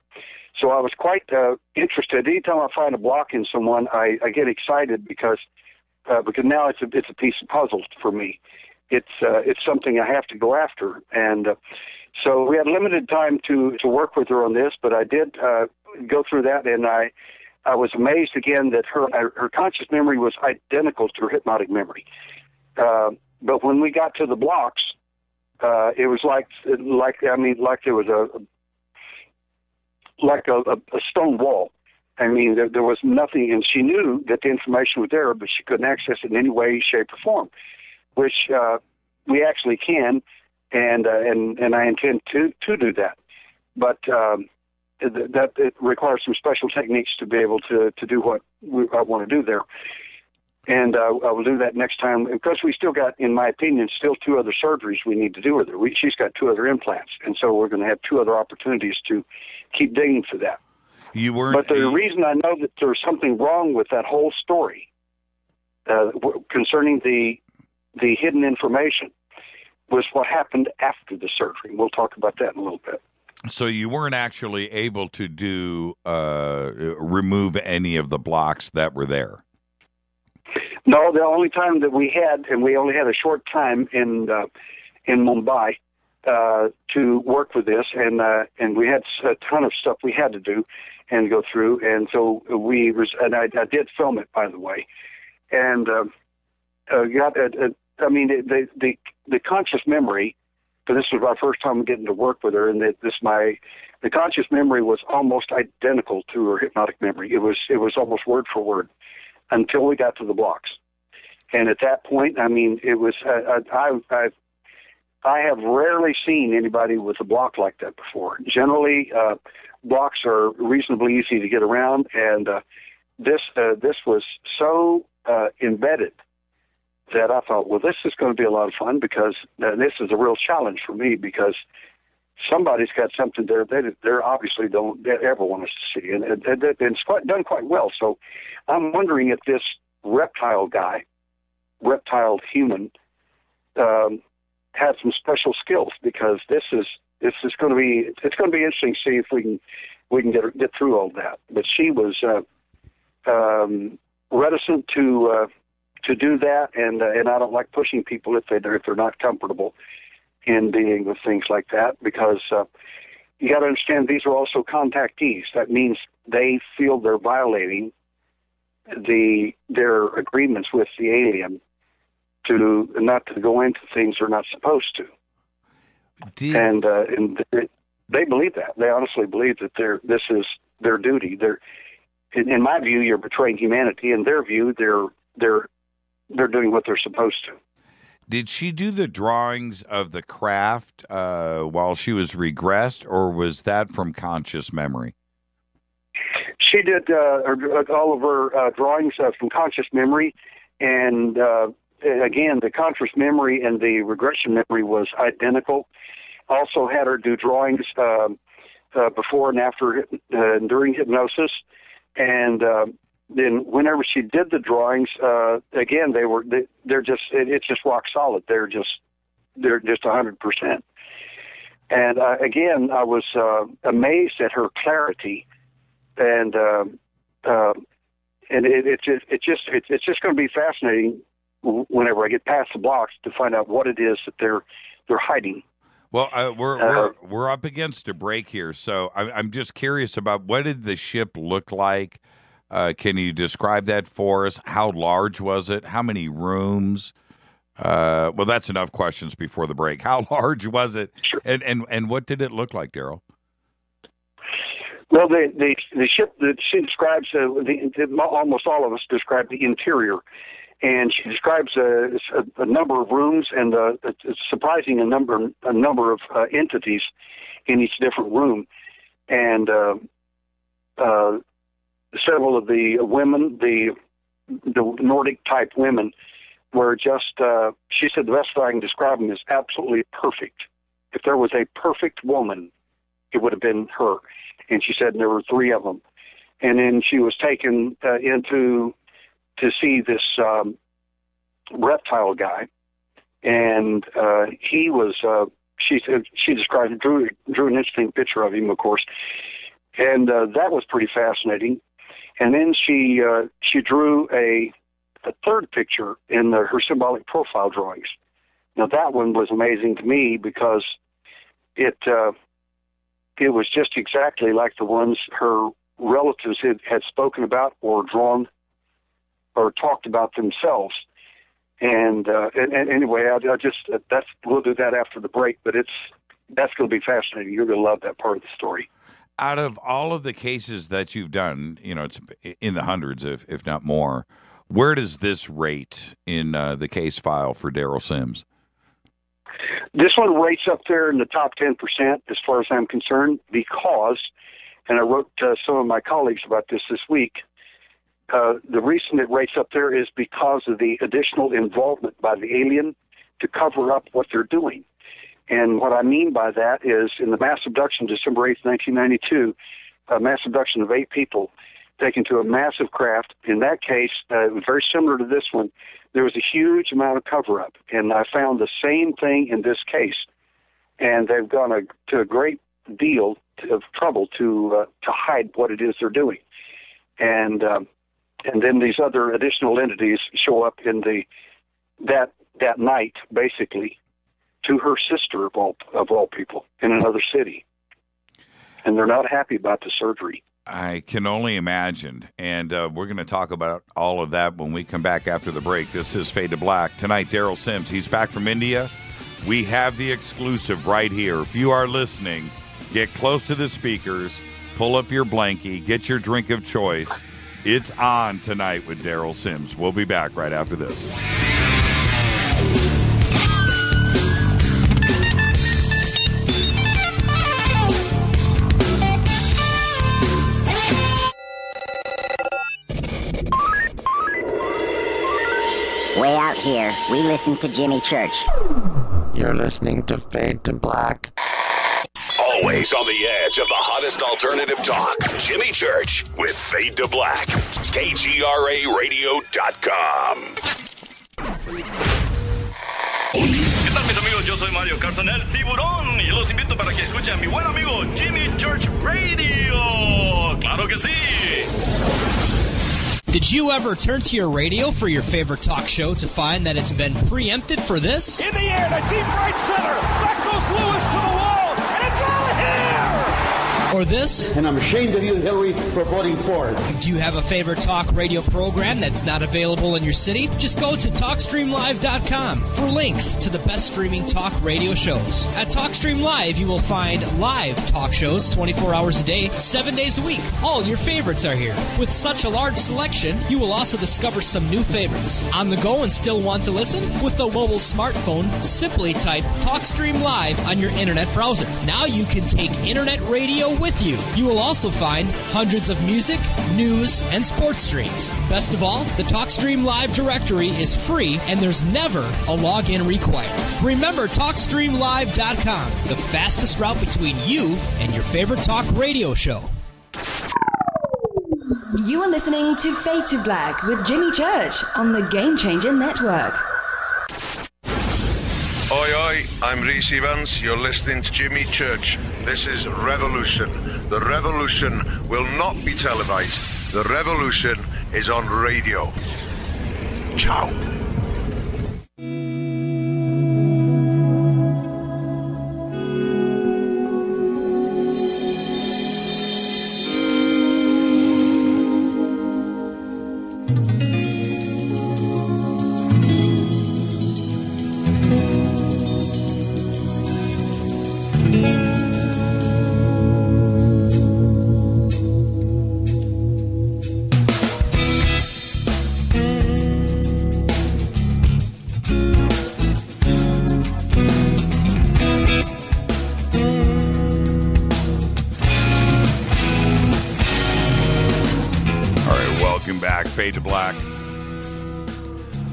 So I was quite interested. Anytime I find a block in someone, I get excited because now it's a piece of puzzle for me. It's something I have to go after, and so we had limited time to work with her on this, but I did go through that, and I was amazed again that her conscious memory was identical to her hypnotic memory. But when we got to the blocks, it was like there was a stone wall. I mean, there was nothing, and she knew that the information was there, but she couldn't access it in any way, shape, or form, which we actually can, and I intend to do that. But that it requires some special techniques to be able to do what I want to do there. And I will do that next time, because we still got, in my opinion, still 2 other surgeries we need to do with her. She's got 2 other implants, and so we're going to have 2 other opportunities to keep digging for that. But the reason I know that there's something wrong with that whole story concerning the hidden information was what happened after the surgery. We'll talk about that in a little bit. So you weren't actually able to remove any of the blocks that were there? No, the only time that we had, and we only had a short time in Mumbai to work with this, and we had a ton of stuff we had to do and go through, and so I did film it, by the way, and the conscious memory. So this was our first time getting to work with her, and the conscious memory was almost identical to her hypnotic memory. It was almost word for word until we got to the blocks. And at that point, I mean, it was I have rarely seen anybody with a block like that before. Generally, blocks are reasonably easy to get around, and this was so embedded that I thought, well, this is going to be a lot of fun, because this is a real challenge for me, because somebody's got something there they obviously don't ever want us to see, and it's done quite well. So I'm wondering if this reptile human, had some special skills, because this is going to be interesting to see if we can get through all that. But she was reticent to do that, and I don't like pushing people if they're not comfortable in dealing with things like that, because you got to understand, these are also contactees. That means they feel they're violating their agreements with the alien to not to go into things they're not supposed to. And they believe that. They honestly believe that this is their duty. In my view, you're betraying humanity. In their view, they're doing what they're supposed to. Did she do the drawings of the craft while she was regressed, or was that from conscious memory? She did all of her drawings from conscious memory, and again, the conscious memory and the regression memory was identical. Also had her do drawings before and after, during hypnosis, and then whenever she did the drawings, again, it's just rock solid. They're just 100%. And again, I was amazed at her clarity, and it's just going to be fascinating whenever I get past the blocks to find out what it is that they're hiding. Well, we're up against a break here, so I'm just curious about, what did the ship look like? Can you describe that for us? How large was it? How many rooms? Well, that's enough questions before the break. How large was it? Sure. And what did it look like, Derrel? Well, the ship that she describes, almost all of us describe the interior, And she describes a number of rooms and a surprising number of entities in each different room. And several of the women, the Nordic type women, were just, she said the best way I can describe them is absolutely perfect. If there was a perfect woman, it would have been her. And she said there were 3 of them. And then she was taken to see this reptile guy, and he was. She described, drew an interesting picture of him, of course, and that was pretty fascinating. And then she drew a third picture in her symbolic profile drawings. Now that one was amazing to me because it was just exactly like the ones her relatives had spoken about or drawn or talked about themselves. And anyway, we'll do that after the break, but that's going to be fascinating. You're going to love that part of the story. Out of all of the cases that you've done, it's in the hundreds, if not more, where does this rate in the case file for Derrel Sims? This one rates up there in the top 10% as far as I'm concerned because, and I wrote to some of my colleagues about this week, the reason it rates up there is because of the additional involvement by the alien to cover up what they're doing. And what I mean by that is in the mass abduction, December 8th, 1992, a mass abduction of 8 people taken to a massive craft. In that case, it was very similar to this one. There was a huge amount of cover-up, and I found the same thing in this case. And they've gone to a great deal of trouble to hide what it is they're doing. And then these other additional entities show up in that night, basically, to her sister of all people in another city, and they're not happy about the surgery. I can only imagine, and we're going to talk about all of that when we come back after the break. This is Fade to Black. Tonight, Derrel Sims, he's back from India. We have the exclusive right here. If you are listening, get close to the speakers, pull up your blankie, get your drink of choice. It's on tonight with Derrel Sims. We'll be back right after this. Way out here, we listen to Jimmy Church. You're listening to Fade to Black. Always on the edge of the hottest alternative talk. Jimmy Church with Fade to Black. KGRARadio.com. ¿Qué tal, mis amigos? Yo soy Mario Carson, el tiburón, y los invito para que escuchen a mi buen amigo Jimmy Church Radio. ¡Claro que sí! Did you ever turn to your radio for your favorite talk show to find that it's been preempted for this? In the air, to deep right center. Back goes Lewis to the wall, and it's out of here! Or this? And I'm ashamed of you, Hillary, for voting for it. Do you have a favorite talk radio program that's not available in your city? Just go to TalkStreamLive.com for links to the best streaming talk radio shows. At TalkStream Live, you will find live talk shows 24 hours a day, 7 days a week. All your favorites are here. With such a large selection, you will also discover some new favorites. On the go and still want to listen? With a mobile smartphone, simply type TalkStream Live on your internet browser. Now you can take internet radio with you. You will also find hundreds of music, news, and sports streams. Best of all, the TalkStream Live directory is free and there's never a login required. Remember TalkStreamLive.com, the fastest route between you and your favorite talk radio show. You are listening to Fade to Black with Jimmy Church on the Game Changer Network. Oi, oi, I'm Reese Evans. You're listening to Jimmy Church. This is Revolution. The revolution will not be televised. The revolution is on radio. Ciao. Fade to Black.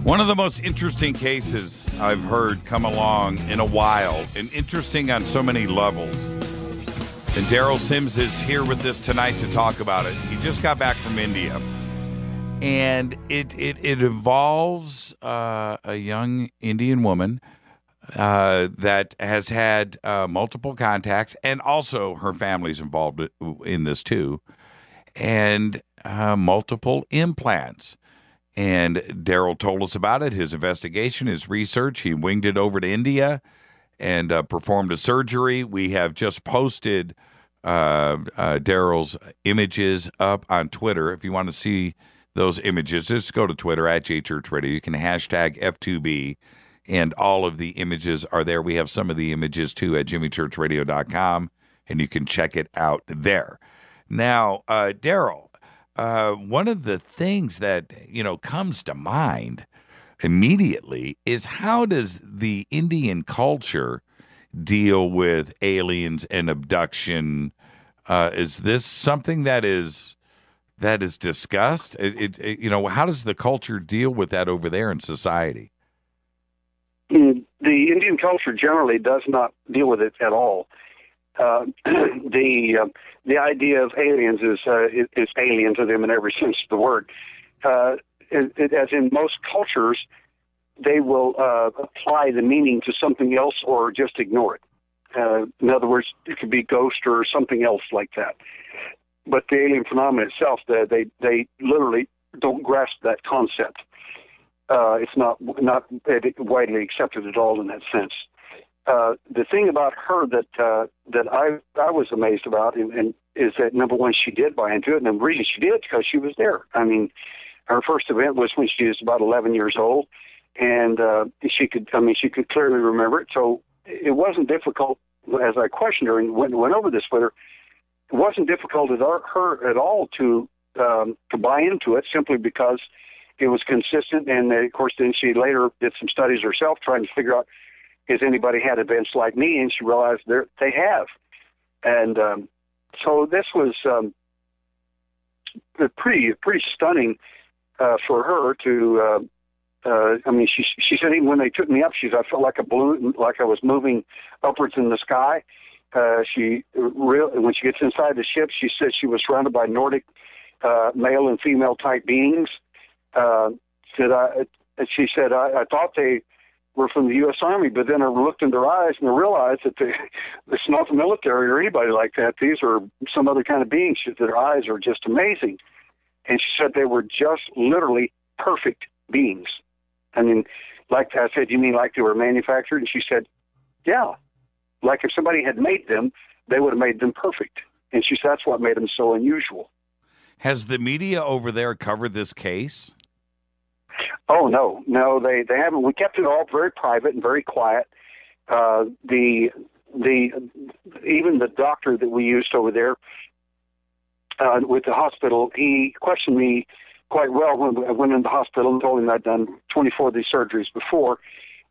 One of the most interesting cases I've heard come along in a while, and interesting on so many levels. And Derrel Sims is here with us tonight to talk about it. He just got back from India. And it involves a young Indian woman that has had multiple contacts, and also her family's involved in this too, and multiple implants. And Derrel told us about it, his investigation, his research. He winged it over to India and performed a surgery. We have just posted Derrel's images up on Twitter. If you want to see those images, just go to Twitter at JChurchRadio. You can hashtag F2B, and all of the images are there. We have some of the images, too, at jimmychurchradio.com, and you can check it out there. Now, Derrel, one of the things that, comes to mind immediately is, how does the Indian culture deal with aliens and abduction? Is this something that is discussed? How does the culture deal with that over there in society? The Indian culture generally does not deal with it at all. The idea of aliens is alien to them in every sense of the word. As in most cultures, they will apply the meaning to something else or just ignore it. In other words, it could be ghost or something else like that. But the alien phenomenon itself, they literally don't grasp that concept. It's not widely accepted at all in that sense. The thing about her that I was amazed about and is that, number one, she did buy into it, and the reason she did because she was there. I mean, her first event was when she was about 11 years old, and she could clearly remember it. So it wasn't difficult, as I questioned her and went over this with her. It wasn't difficult at her at all to buy into it, simply because it was consistent. And of course, then she later did some studies herself, trying to figure out, has anybody had events like me? And she realized they have. And so this was pretty stunning for her to. She said even when they took me up, I felt like a balloon, like I was moving upwards in the sky. When she gets inside the ship, she said she was surrounded by Nordic male and female type beings. She said I thought they were from the U.S. Army, but then I looked in their eyes and I realized that it's not the military or anybody like that. These are some other kind of beings. Their eyes are just amazing. And she said they were just literally perfect beings. I mean, like I said, you mean like they were manufactured? And she said, yeah. Like if somebody had made them, they would have made them perfect. And she said that's what made them so unusual. Has the media over there covered this case? Oh, no, they haven't. We kept it all very private and very quiet. Even the doctor that we used over there with the hospital, he questioned me quite well when I went into the hospital and told him I'd done 24 of these surgeries before,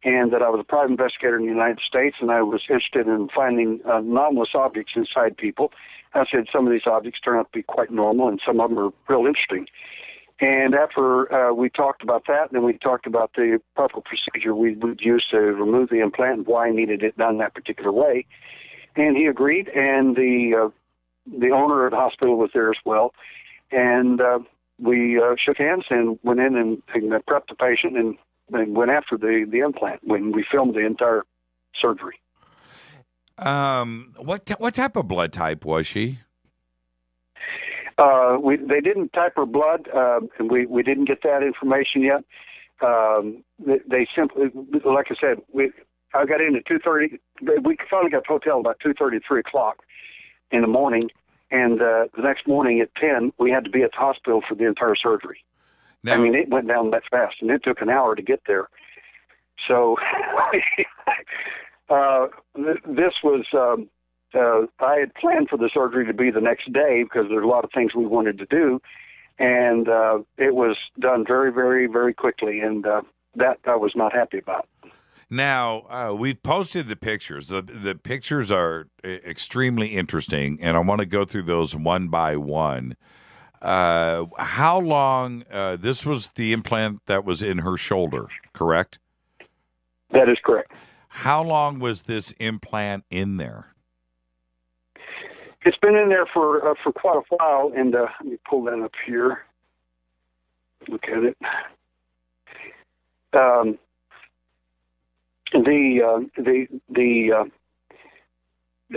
and that I was a private investigator in the United States, and I was interested in finding anomalous objects inside people. I said some of these objects turn out to be quite normal, and some of them are real interesting. And after we talked about that, then we talked about the proper procedure we would use to remove the implant and why I needed it done that particular way. And he agreed, and the owner of the hospital was there as well. And we shook hands and went in and prepped the patient and went after the implant when we filmed the entire surgery. What type of blood type was she? They didn't type her blood, and we didn't get that information yet. They simply, like I said, I got in at 2:30. We finally got to the hotel about 2:30, 3 o'clock in the morning, and the next morning at 10, we had to be at the hospital for the entire surgery. Now, I mean, it went down that fast, and it took an hour to get there. So this was, I had planned for the surgery to be the next day because there's a lot of things we wanted to do, and it was done very, very, very quickly, and that I was not happy about. Now, we've posted the pictures. The pictures are extremely interesting, and I want to go through those one by one. How long? This was the implant that was in her shoulder, correct? That is correct. How long was this implant in there? It's been in there for quite a while, and let me pull that up here. Look at it.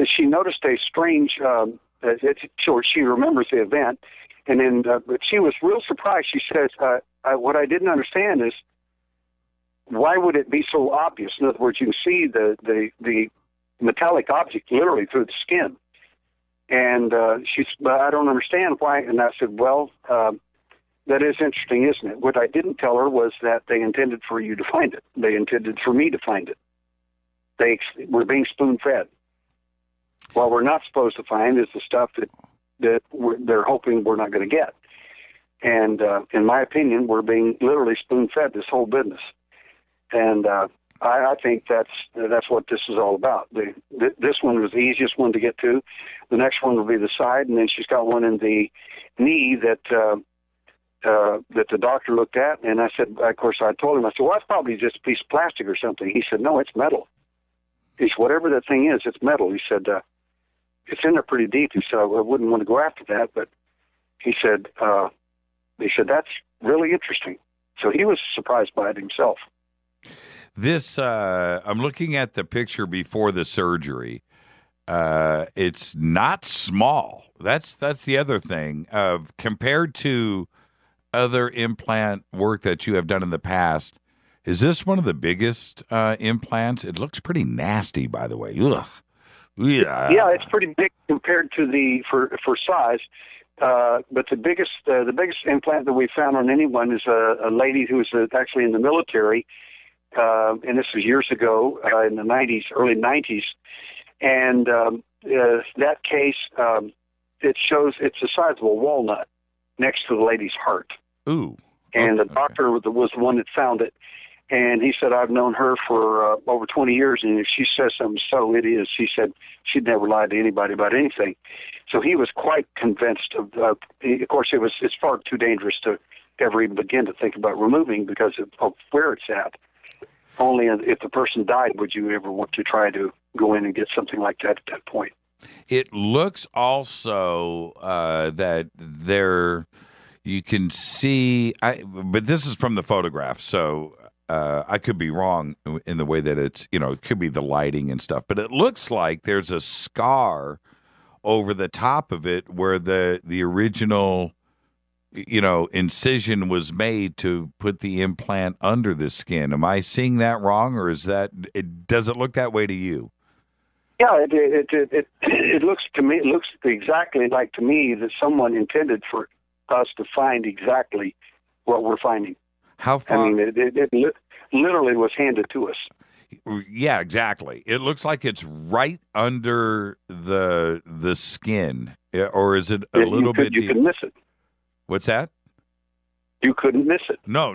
She noticed a strange. She remembers the event, and then but she was real surprised. She says, "What I didn't understand is why would it be so obvious? In other words, you can see the metallic object literally through the skin." And I don't understand why. And I said, well, that is interesting, isn't it? What I didn't tell her was that they intended for you to find it. They intended for me to find it. They were being spoon-fed. What we're not supposed to find is the stuff that they're hoping we're not going to get. And in my opinion, we're being literally spoon-fed this whole business. And I think that's what this is all about. This one was the easiest one to get to. The next one will be the side, and then she's got one in the knee that the doctor looked at. And I said, of course, I told him, I said, well, that's probably just a piece of plastic or something. He said, no, it's metal. He said, whatever that thing is, it's metal. He said, it's in there pretty deep. He said, I wouldn't want to go after that, but he said, that's really interesting. So he was surprised by it himself. This, I'm looking at the picture before the surgery. It's not small. That's the other thing. Compared to other implant work that you have done in the past, is this one of the biggest implants? It looks pretty nasty, by the way. Ugh. Yeah, it's pretty big compared to for size. But the biggest implant that we found on anyone is a lady who was actually in the military. And this was years ago in the 90s, early 90s. And that case, it shows it's the size of a walnut next to the lady's heart. Ooh. And the doctor was the one that found it. And he said, I've known her for over 20 years, and if she says something, so it is. She said she'd never lied to anybody about anything. So he was quite convinced of course, it's far too dangerous to ever even begin to think about removing because of where it's at. Only if the person died would you ever want to try to go in and get something like that at that point. It looks also that there you can see, but this is from the photograph, so I could be wrong in the way that it's, it could be the lighting and stuff, but it looks like there's a scar over the top of it where the original incision was made to put the implant under the skin. Am I seeing that wrong, or does it look that way to you? Yeah, it looks to me, it looks exactly like to me that someone intended for us to find exactly what we're finding. How far? I mean, it literally was handed to us. Yeah, exactly. It looks like it's right under the skin, or is it a little bit deep? You can miss it. What's that? You couldn't miss it. No,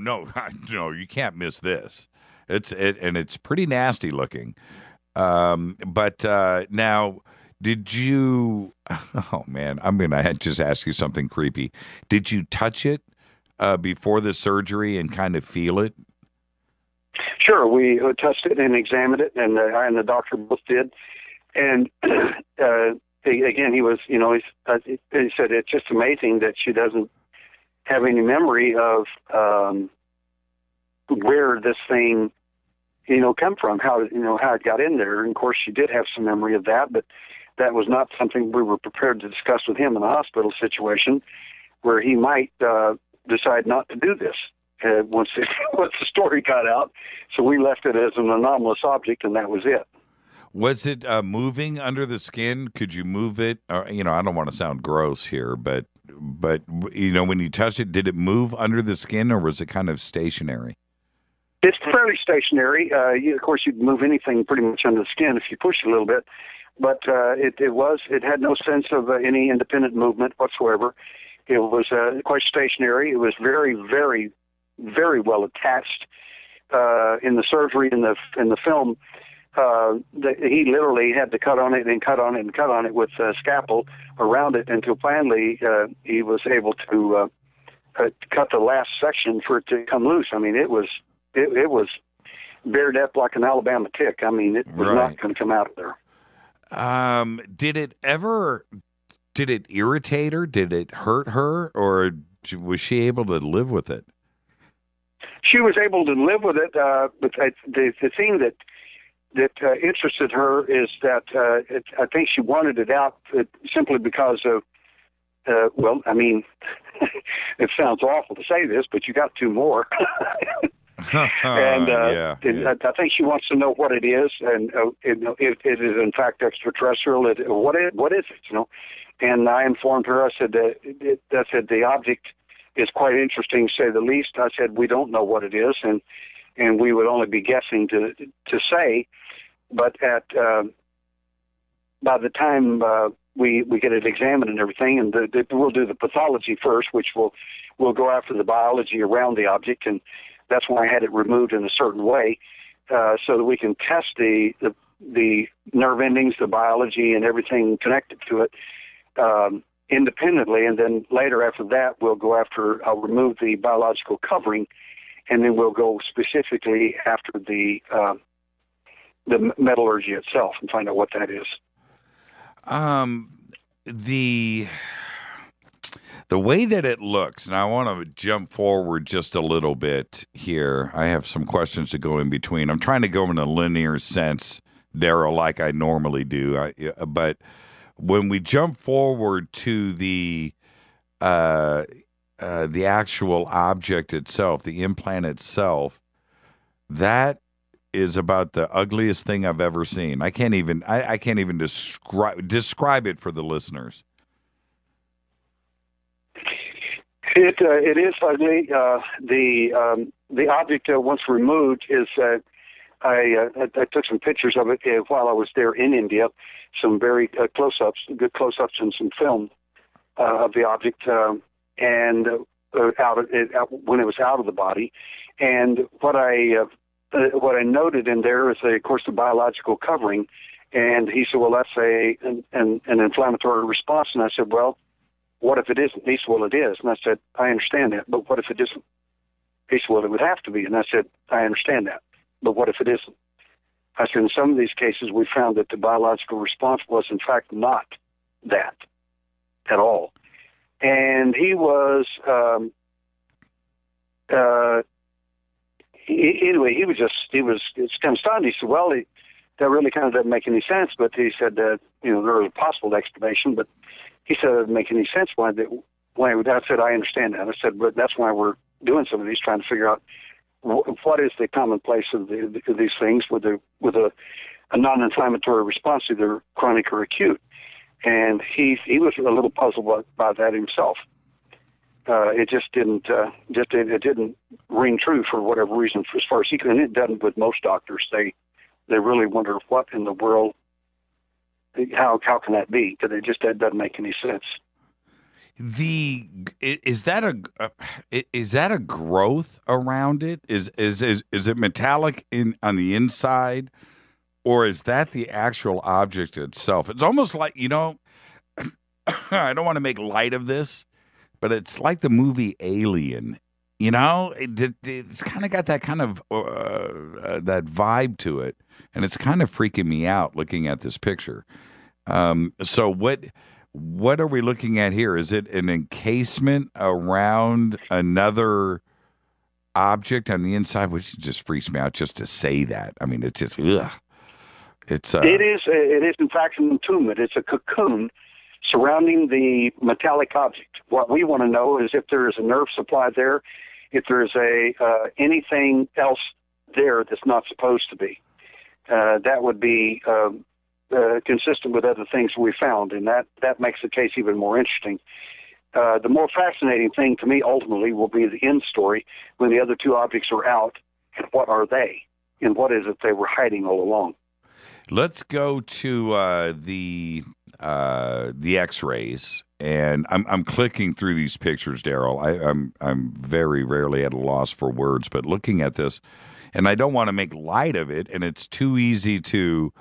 you can't miss this. And it's pretty nasty looking. But now, did you? Oh man, I'm gonna just ask you something creepy. Did you touch it before the surgery and kind of feel it? Sure, we touched it and examined it, and I and the doctor both did. And again, he was, he said it's just amazing that she doesn't have any memory of where this thing, come from, how it got in there. And of course, she did have some memory of that, but that was not something we were prepared to discuss with him in a hospital situation where he might decide not to do this once the story got out. So we left it as an anomalous object, and that was it. Was it moving under the skin? Could you move it? Or, I don't want to sound gross here, but when you touched it, did it move under the skin, or was it kind of stationary? It's fairly stationary. Of course, you can move anything pretty much under the skin if you push it a little bit, but it had no sense of any independent movement whatsoever. It was quite stationary. It was very, very, very well attached. In the surgery, in the film, he literally had to cut on it and cut on it and cut on it with a scalpel around it until finally he was able to cut the last section for it to come loose. I mean, it was bared up like an Alabama tick. I mean, it was not going to come out of there. Did it irritate her? Did it hurt her? Or was she able to live with it? She was able to live with it, but the thing that interested her is that I think she wanted it out simply because of, well, I mean, it sounds awful to say this, but you got two more. And I think she wants to know what it is, and if it is in fact extraterrestrial. What is it? You know, and I informed her. I said the object is quite interesting, to say the least. I said we don't know what it is, and we would only be guessing to say. But by the time we get it examined and everything, and we'll do the pathology first, which we'll go after the biology around the object, and that's why I had it removed in a certain way, so that we can test the nerve endings, the biology, and everything connected to it independently. And then later after that, I'll remove the biological covering, and then we'll go specifically after the metallurgy itself and find out what that is. The way that it looks, and I want to jump forward just a little bit here. I have some questions to go in between. I'm trying to go in a linear sense, Derrel, like I normally do. But when we jump forward to the actual object itself, the implant itself, that is about the ugliest thing I've ever seen. I can't even describe it for the listeners. It is ugly. The object once removed is. I took some pictures of it while I was there in India. Some very good close-ups, and some film of the object, and when it was out of the body. And what I noted in there is, of course, the biological covering. And he said, "Well, that's an inflammatory response." And I said, "Well, what if it isn't?" He said, "Well, it is." And I said, "I understand that, but what if it isn't?" He said, "Well, it would have to be." And I said, "I understand that, but what if it isn't?" I said, "In some of these cases, we found that the biological response was, in fact, not that at all." And he was, anyway, it's kind of stunned. He said, "Well, that really kind of doesn't make any sense." But he said that, there was a possible explanation, but he said it doesn't make any sense why I said, "I understand that." I said, "But that's why we're doing some of these, trying to figure out what is the commonplace of these things with a non-inflammatory response, either chronic or acute." And he was a little puzzled by that himself. It just didn't ring true for whatever reason, as far as he could. And it doesn't with most doctors. They really wonder what in the world, how can that be? Because that doesn't make any sense. Is that a growth around it? Is it metallic on the inside, or is that the actual object itself? It's almost like, I don't want to make light of this, but it's like the movie Alien. It's kind of got that kind of that vibe to it, and it's kind of freaking me out looking at this picture. So what are we looking at here? Is it an encasement around another object on the inside, which just freaks me out just to say that? I mean, it's just, ugh. It is in fact an entombment. It's a cocoon surrounding the metallic object. What we want to know is if there is a nerve supply there, if there is anything else there that's not supposed to be. That would be consistent with other things we found, and that makes the case even more interesting. The more fascinating thing to me ultimately will be the end story when the other two objects are out, and what are they, and what is it they were hiding all along. Let's go to the X-rays, and I'm clicking through these pictures, Derrel. I'm very rarely at a loss for words, but looking at this, and I don't want to make light of it, and it's too easy to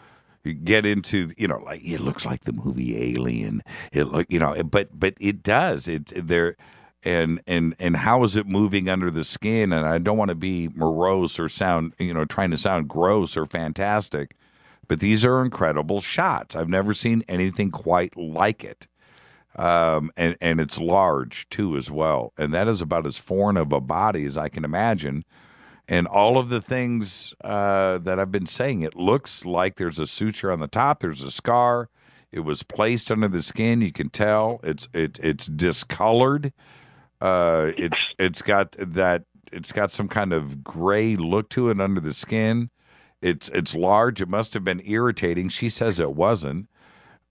get into, like it looks like the movie Alien. It look, but it does. It's there, and how is it moving under the skin? And I don't want to be morose or sound, trying to sound gross or fantastic, but these are incredible shots. I've never seen anything quite like it. And it's large too as well, and that is about as foreign of a body as I can imagine. And all of the things that I've been saying, it looks like there's a suture on the top. There's a scar. It was placed under the skin. You can tell it's discolored. It's got some kind of gray look to it under the skin. It's large. It must have been irritating. She says it wasn't.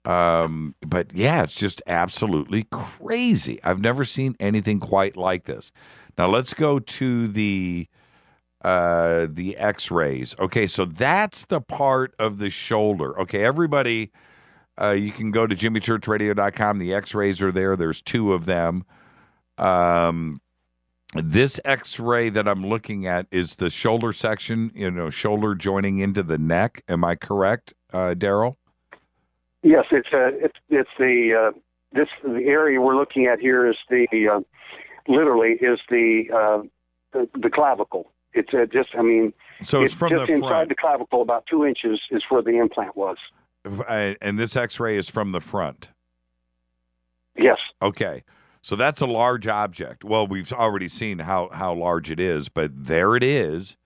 But yeah, it's just absolutely crazy. I've never seen anything quite like this. Now let's go to the X-rays. Okay, so that's the part of the shoulder. Okay, everybody, you can go to jimmychurchradio.com. The X-rays are there. There's 2 of them. This X-ray that I'm looking at is the shoulder section, shoulder joining into the neck. Am I correct, Derrel? Yes, it's the area we're looking at here is literally the clavicle. It's so it's from the front. Inside the clavicle, about 2 inches is where the implant was. And this X-ray is from the front. Yes. Okay. So that's a large object. Well, we've already seen how large it is, but there it is,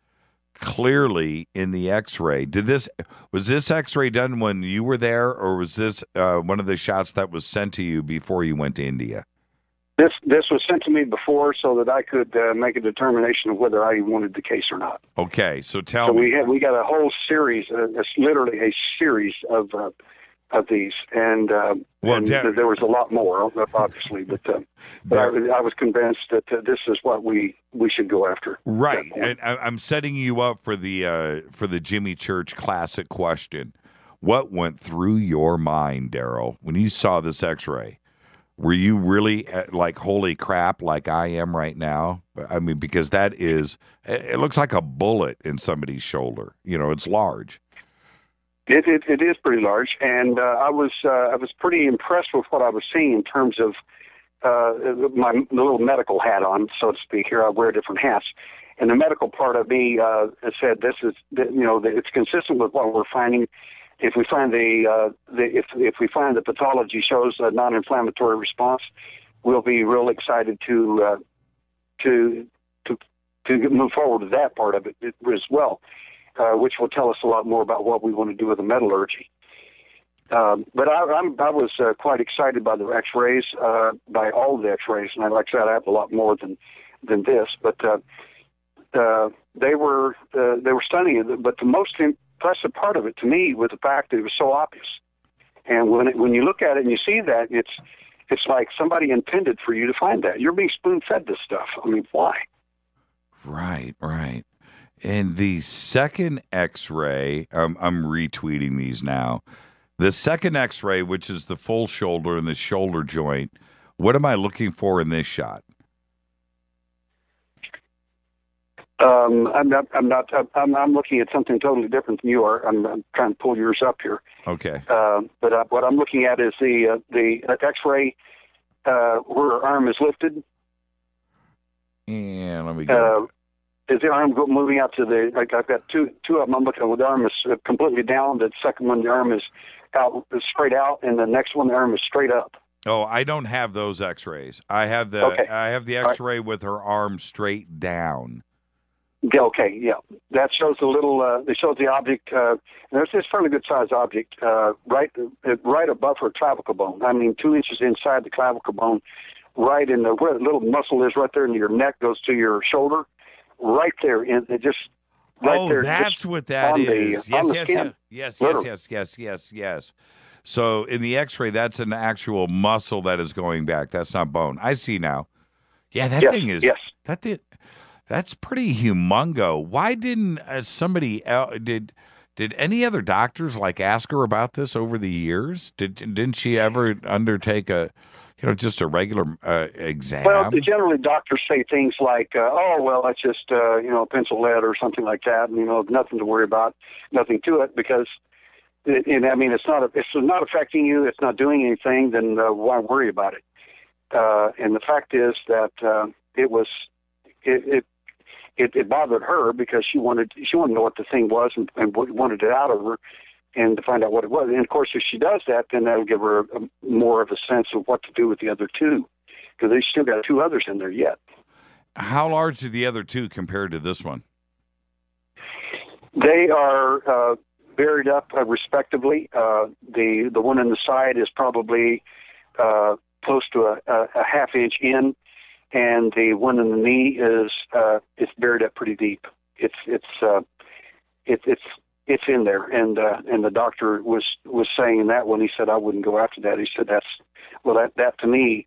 clearly in the X-ray. Was this X-ray done when you were there, or was this one of the shots that was sent to you before you went to India? This was sent to me before so that I could make a determination of whether I wanted the case or not. Okay, so tell me. We got a whole series. It's literally a series of these, and there was a lot more, obviously, but I was convinced that this is what we should go after. Right, and I'm setting you up for the Jimmy Church classic question. What went through your mind, Derrel, when you saw this X-ray? Were you really like, holy crap, like I am right now? I mean, because it looks like a bullet in somebody's shoulder. It's large. It is pretty large, and I was pretty impressed with what I was seeing in terms of my little medical hat on, so to speak. Here I wear different hats, and the medical part of me said it's consistent with what we're finding. If we find if we find the pathology shows a non-inflammatory response, we'll be real excited to move forward with that part of it as well, which will tell us a lot more about what we want to do with the metallurgy. But I was quite excited by the X-rays, by all of the X-rays, and like I said, I have a lot more than this, but they were stunning. But the most impressive part of it to me was the fact that it was so obvious. And when you look at it and you see that, it's like somebody intended for you to find that. You're being spoon-fed this stuff. I mean, why? Right. And the second X-ray, I'm retweeting these now. The second X-ray, which is the full shoulder and the shoulder joint, what am I looking for in this shot? I'm looking at something totally different than you are. I'm trying to pull yours up here. Okay. But what I'm looking at is the X-ray where her arm is lifted. And let me go. Is the arm moving out to the? Like I've got two of them. I'm looking at the arm is completely down. The second one, the arm is out, straight out, and the next one, the arm is straight up. Oh, I don't have those X-rays. I have the X-ray with her arm straight down. Okay, yeah, that shows a little. It shows the object. It's a fairly good sized object, right above her clavicle bone. I mean, 2 inches inside the clavicle bone, right in where the little muscle is, right there in your neck, goes to your shoulder. Right there, and it just right there. That's what that is. Yes. So in the X-ray, that's an actual muscle that is going back. That's not bone. I see now. Yeah, thing is. Yes. That's pretty humongo. Why didn't somebody else, did any other doctors ask her about this over the years? Didn't she ever undertake just a regular exam? Well, generally doctors say things like, "Oh, well, that's just pencil lead or something like that, and nothing to worry about, nothing to it," because it's not affecting you, it's not doing anything. Then why worry about it? And the fact is that it bothered her because she wanted to know what the thing was and wanted it out of her, and to find out what it was. And of course, if she does that, then that'll give her more of a sense of what to do with the other two, because they still got two others in there yet. How large are the other two compared to this one? They are buried up respectively. The one in the side is probably close to a half-inch in, and the one in the knee is it's buried up pretty deep. It's in there, and the doctor was saying that when he said I wouldn't go after that. He said that to me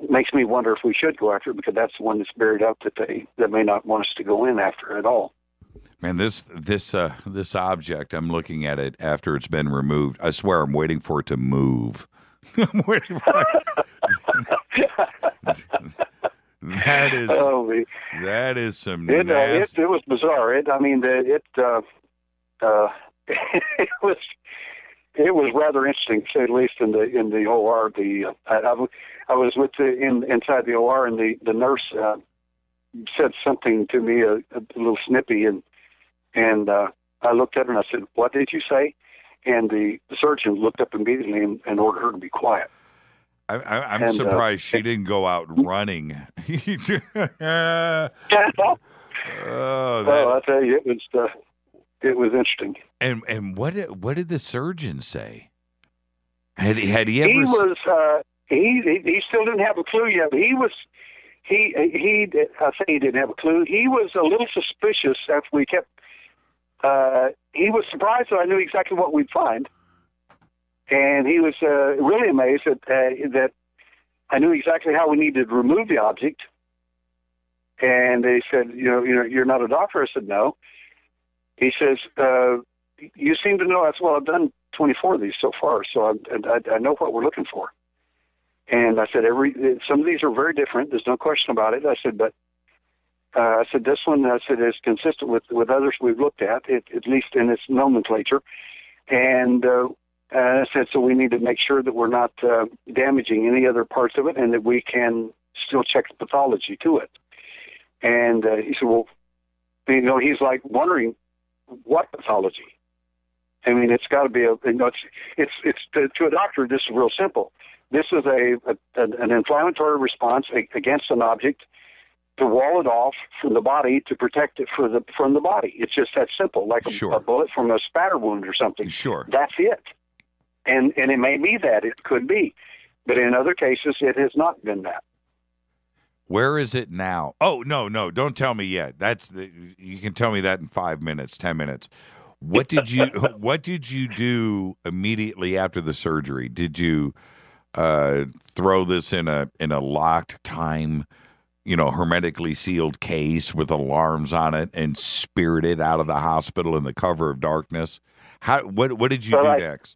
makes me wonder if we should go after it, because that's the one that's buried up that may not want us to go in after at all. Man, this object, I'm looking at it after it's been removed. I swear I'm waiting for it to move. I'm waiting for it. That is some nasty. It was bizarre. It was rather interesting, to say the least, in the OR. I was inside the OR, and the nurse said something to me a little snippy, and I looked at her and I said, "What did you say?" And the surgeon looked up immediately and ordered her to be quiet. I'm surprised she didn't go out running. I tell you, it was interesting. And what did the surgeon say? Had he ever? He was he still didn't have a clue yet. But I say he didn't have a clue. He was a little suspicious after we kept. He was surprised that I knew exactly what we'd find. And he was really amazed that I knew exactly how we needed to remove the object. And they said, you're not a doctor. I said, no. He says, you seem to know. I said, well, I've done 24 of these so far, so I know what we're looking for. And I said, some of these are very different. There's no question about it. I said, but this one, is consistent with others we've looked at least in its nomenclature. And I said, so we need to make sure that we're not damaging any other parts of it, and that we can still check the pathology to it. And he said, well, he's like wondering what pathology. I mean, it's got to be it's to a doctor, this is real simple. This is an inflammatory response against an object to wall it off from the body, to protect it from the body. It's just that simple, like a bullet from a spatter wound or something. Sure. That's it. And it may be that, it could be. But in other cases, it has not been that. Where is it now? Oh, no, don't tell me yet. You can tell me that in 5 minutes, 10 minutes. What did you do immediately after the surgery? Did you throw this in a locked time, hermetically sealed case with alarms on it, and spirit it out of the hospital in the cover of darkness? What did you do next?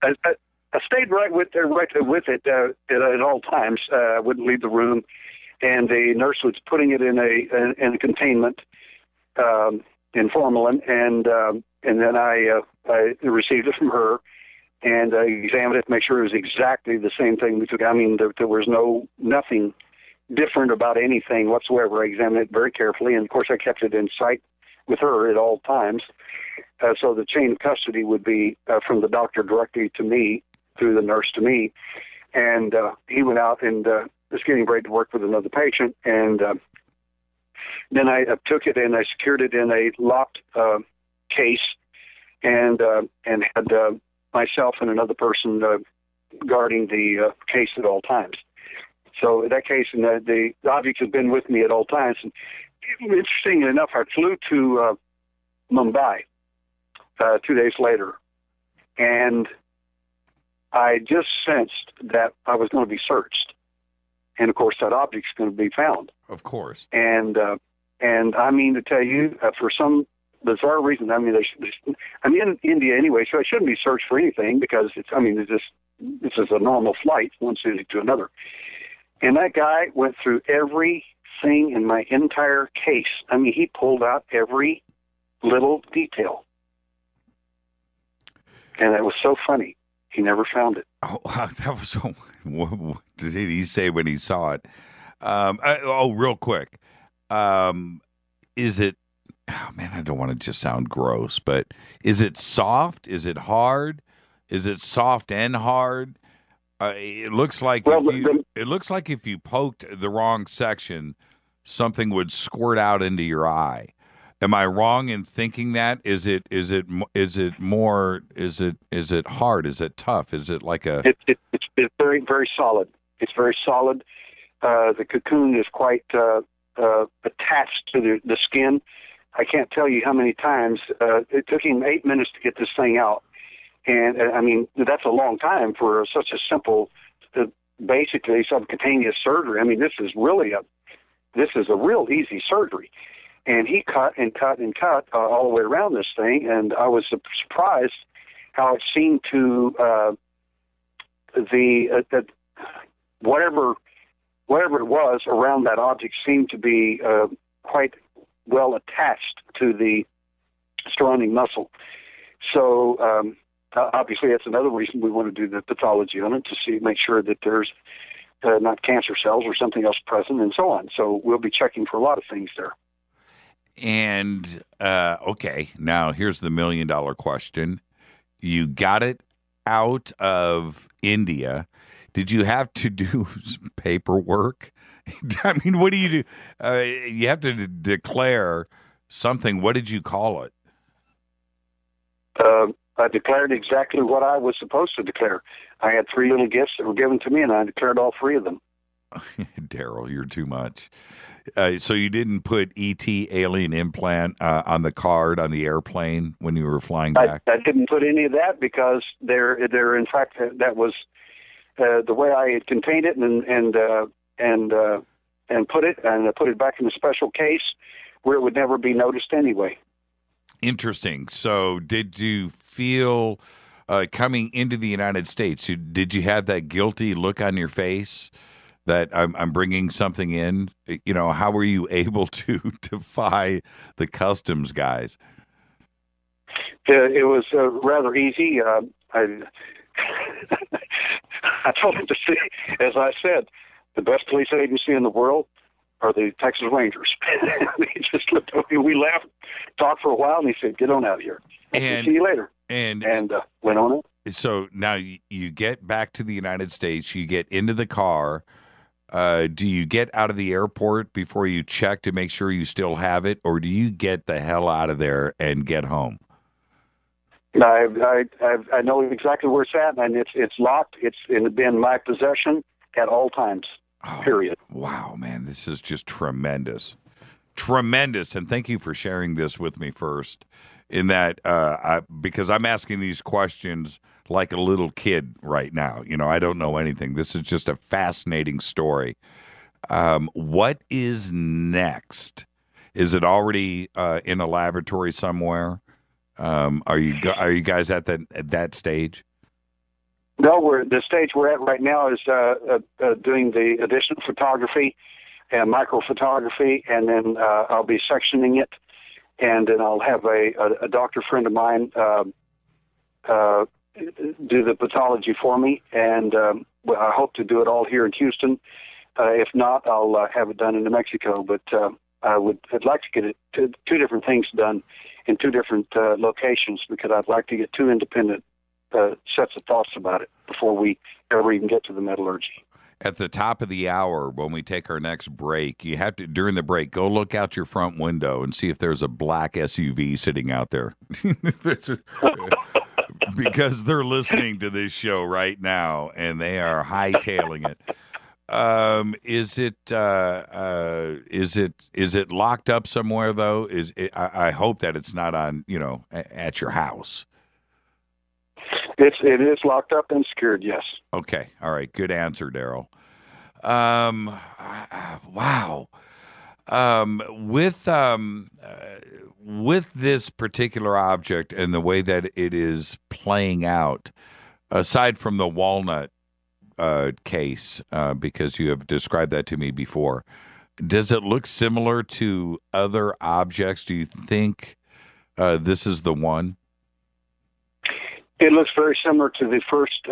I stayed right with it at all times. I wouldn't leave the room, and the nurse was putting it in a containment in formalin, and then I received it from her, and I examined it to make sure it was exactly the same thing we took. I mean, there was nothing different about anything whatsoever. I examined it very carefully, and of course I kept it in sight with her at all times. So the chain of custody would be from the doctor directly to me, through the nurse to me. And he went out and was getting ready to work with another patient. And then I took it and I secured it in a locked case, and had myself and another person guarding the case at all times. So in that case, and the object has been with me at all times. And interestingly enough, I flew to Mumbai 2 days later, and I just sensed that I was going to be searched, and of course that object's going to be found. Of course. And I mean to tell you, for some bizarre reason. I mean, I'm in India anyway, so I shouldn't be searched for anything because this is a normal flight, one city to another. And that guy went through everything in my entire case. I mean, he pulled out every little detail. And it was so funny. He never found it. Oh, that was so. What did he say when he saw it? Real quick. Is it? Oh man, I don't want to just sound gross, but is it soft? Is it hard? Is it soft and hard? It looks like if you poked the wrong section, something would squirt out into your eye. Am I wrong in thinking that? Is it hard? Is it tough? Is it like a? It's very, very solid. It's very solid. The cocoon is quite attached to the skin. I can't tell you how many times it took him 8 minutes to get this thing out, and I mean that's a long time for such a simple, basically subcutaneous surgery. I mean this is a real easy surgery. And he cut and cut and cut all the way around this thing, and I was surprised how it seemed to whatever it was around that object seemed to be quite well attached to the surrounding muscle. So obviously that's another reason we want to do the pathology on it to make sure that there's not cancer cells or something else present, and so on. So we'll be checking for a lot of things there. And, okay, now here's the $1 million question. You got it out of India. Did you have to do paperwork? I mean, what do you do? You have to declare something. What did you call it? I declared exactly what I was supposed to declare. I had 3 little gifts that were given to me, and I declared all 3 of them. Derrel, you're too much. So you didn't put ET alien implant on the card on the airplane when you were flying back? I didn't put any of that because there in fact that was the way I had contained it and put it, and I put it back in a special case where it would never be noticed anyway. Interesting. So did you feel coming into the United States, did you have that guilty look on your face that I'm bringing something in? You know, how were you able to defy the customs guys? It was rather easy. I told him to see, as I said, the best police agency in the world are the Texas Rangers. He just looked at me. We laughed, talked for a while, and he said, "Get on out of here. I'll see you later." And went on it. So now you get back to the United States. You get into the car. Do you get out of the airport before you check to make sure you still have it, or do you get the hell out of there and get home? I know exactly where it's at, and it's locked. It's in my possession at all times. Period. Wow, man, this is just tremendous, tremendous, and thank you for sharing this with me first. In that, because I'm asking these questions like a little kid right now. You know, I don't know anything. This is just a fascinating story. What is next? Is it already in a laboratory somewhere? Are you guys at that stage? No, the stage we're at right now is doing the additional photography and microphotography, and then I'll be sectioning it, and then I'll have a doctor friend of mine do the pathology for me, and I hope to do it all here in Houston. If not, I'll have it done in New Mexico. But I'd like to get it two different things done in 2 different locations, because I'd like to get 2 independent sets of thoughts about it before we ever even get to the metallurgy. At the top of the hour, when we take our next break, you have to, during the break, go look out your front window and see if there's a black SUV sitting out there. Because they're listening to this show right now, and they are hightailing it. Is it locked up somewhere though? I hope that it's not on, at your house. It is locked up and secured, yes. Okay. All right. Good answer, Derrel. Wow. With this particular object and the way that it is playing out, aside from the walnut case, because you have described that to me before, does it look similar to other objects? Do you think this is the one? It looks very similar to the first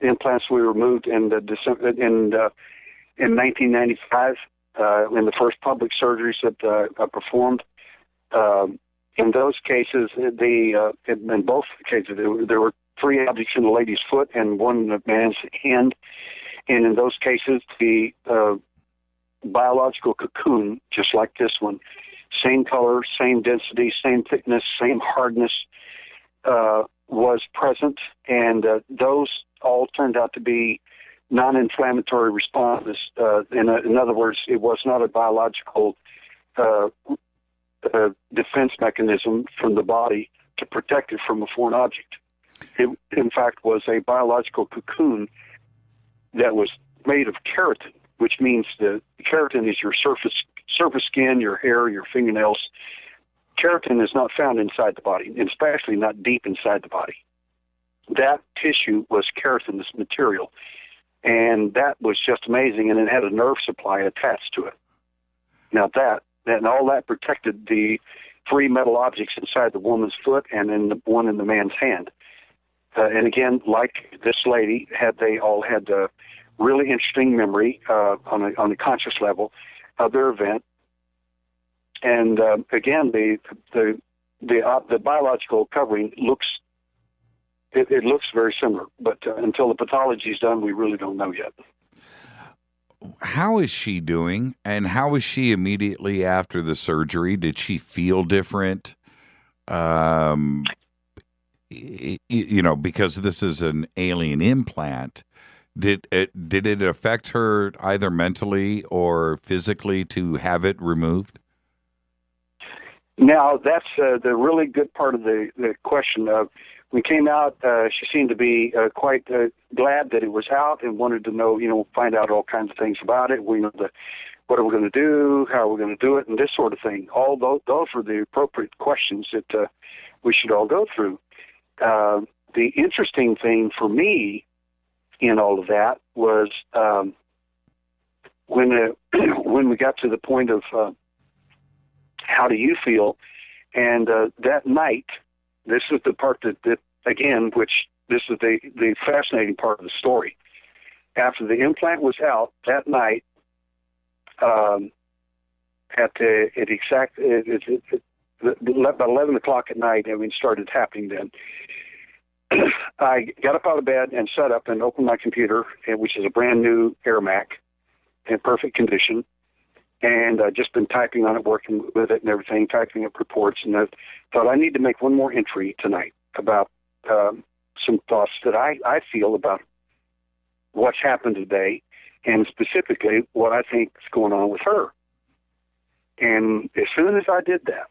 implants we removed in 1995. In the first public surgeries that I performed. In those cases, in both cases, there were 3 objects in the lady's foot and 1 in the man's hand. And in those cases, the biological cocoon, just like this one, same color, same density, same thickness, same hardness, was present. And those all turned out to be non-inflammatory responses. In other words, it was not a biological defense mechanism from the body to protect it from a foreign object. It, in fact, was a biological cocoon that was made of keratin, which means the keratin is your surface skin, your hair, your fingernails. Keratin is not found inside the body, and especially not deep inside the body. That tissue was keratinous material. And that was just amazing, and it had a nerve supply attached to it. Now and all that protected the 3 metal objects inside the woman's foot and then the one in the man's hand. And again, like this lady, they all had a really interesting memory on a conscious level of their event. And again, the biological covering looks. It looks very similar, but until the pathology is done, we really don't know yet. How is she doing, and how was she immediately after the surgery? Did she feel different? Because this is an alien implant, did it affect her either mentally or physically to have it removed? Now, that's the really good part of the question. We came out, she seemed to be quite glad that it was out and wanted to know, find out all kinds of things about it. What are we going to do? How are we going to do it? And this sort of thing. All those were the appropriate questions that we should all go through. The interesting thing for me in all of that was when we got to the point of how do you feel? And that night, this is the part that again, which this is the fascinating part of the story. After the implant was out that night, about 11 o'clock at night, started happening then. I got up out of bed and sat up and opened my computer, which is a brand new AirMac in perfect condition. And I've just been typing on it, working with it and everything, typing up reports. And I thought I need to make one more entry tonight about some thoughts that I feel about what's happened today, and specifically what I think is going on with her. And as soon as I did that,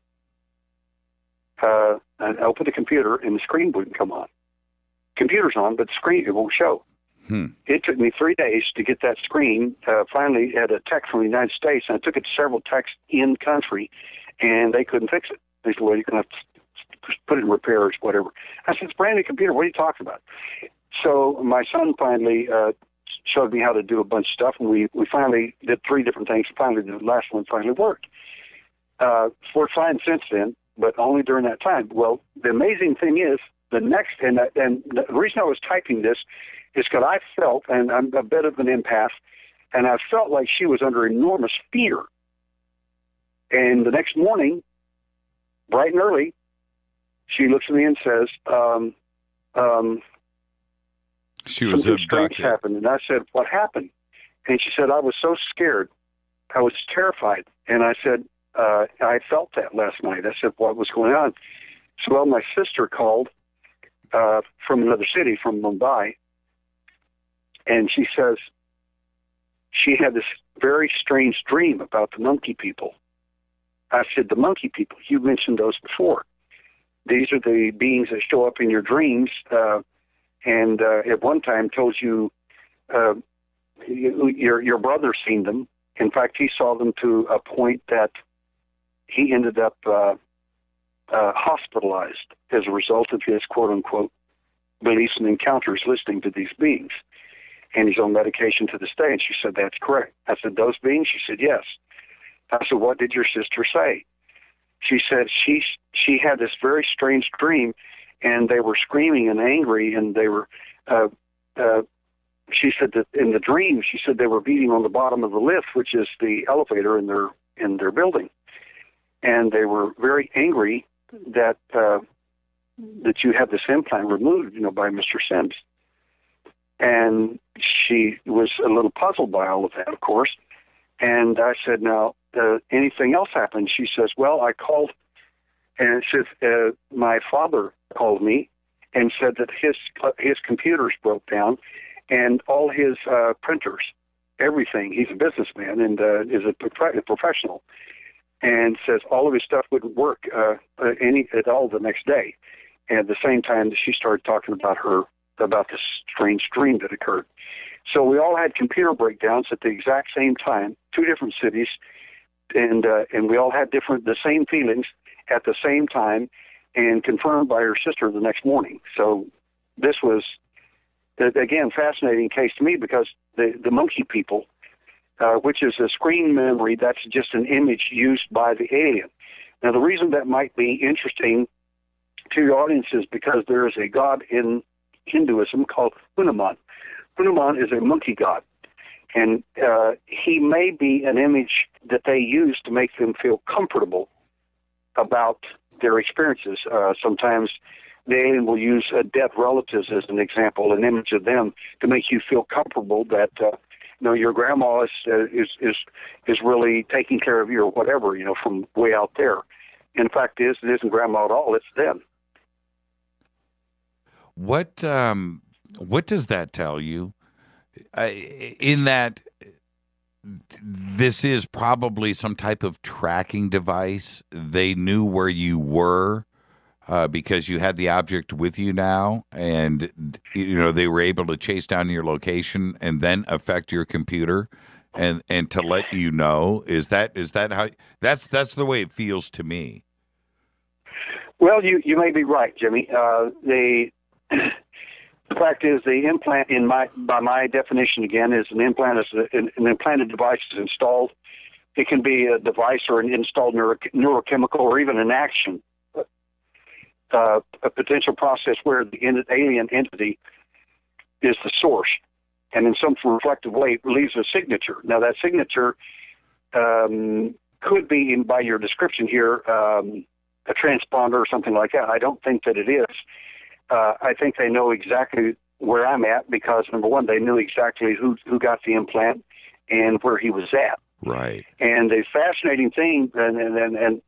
I opened the computer and the screen wouldn't come on. Computer's on, but the screen, it won't show. It took me 3 days to get that screen. Finally, had a tech from the United States, and I took it to several techs in country, and they couldn't fix it. They said, well, you're going to have to put it in repairs, whatever. I said, it's a brand new computer. What are you talking about? So my son finally showed me how to do a bunch of stuff, and we finally did 3 different things. Finally, the last one finally worked. We're fine since then, but only during that time. Well, the amazing thing is, the next, and the reason I was typing this is because I felt, and I'm a bit of an empath, and I felt like she was under enormous fear. And the next morning, bright and early, she looks at me and says, she was something abducted. strange happened. And I said, what happened? And she said, I was so scared. I was terrified. And I said, I felt that last night. I said, what was going on? So, well, my sister called from another city, from Mumbai, and she says she had this very strange dream about the monkey people. I said, the monkey people, you mentioned those before. These are the beings that show up in your dreams, and at one time told you your brother seen them, In fact, he saw them to a point that he ended up hospitalized as a result of his quote-unquote beliefs and encounters listening to these beings. And he's on medication to this day. And she said, that's correct. I said, those beings? She said, yes. I said, what did your sister say? She said she had this very strange dream, and they were screaming and angry, and they were, she said that in the dream, she said they were beating on the bottom of the lift, which is the elevator in their building. And they were very angry that you had this implant removed, by Mr. Sims. And she was a little puzzled by all of that, of course. And I said, now, anything else happened? She says, well, I called, and she says, my father called me and said that his computers broke down and all his printers, everything. He's a businessman and is a professional. And says all of his stuff wouldn't work at all the next day. And at the same time, she started talking about this strange dream that occurred. So we all had computer breakdowns at the exact same time, 2 different cities, and we all had the same feelings at the same time, and confirmed by her sister the next morning. So this was, again, fascinating case to me, because the monkey people, which is a screen memory, that's just an image used by the alien. Now, the reason that might be interesting to your audience is because there is a god in Hinduism called Hanuman. Hanuman is a monkey god, and he may be an image that they use to make them feel comfortable about their experiences. Sometimes the alien will use dead relatives as an example, an image of them, to make you feel comfortable that your grandma is really taking care of you or whatever, from way out there. And the fact is, it isn't grandma at all; it's them. What does that tell you? In that this is probably some type of tracking device. They knew where you were because you had the object with you now, and they were able to chase down your location and then affect your computer and to let you know. Is that how? That's the way it feels to me. Well, you may be right, Jimmy. The fact is, the implant, by my definition again, is an implant. An implanted device is installed. It can be a device or an installed neurochemical or even an action, a potential process where the alien entity is the source, and in some reflective way leaves a signature. Now, that signature could be, by your description here, a transponder or something like that. I don't think that it is. I think they know exactly where I'm at because, number one, they knew exactly who got the implant and where he was at. Right. And the fascinating thing, and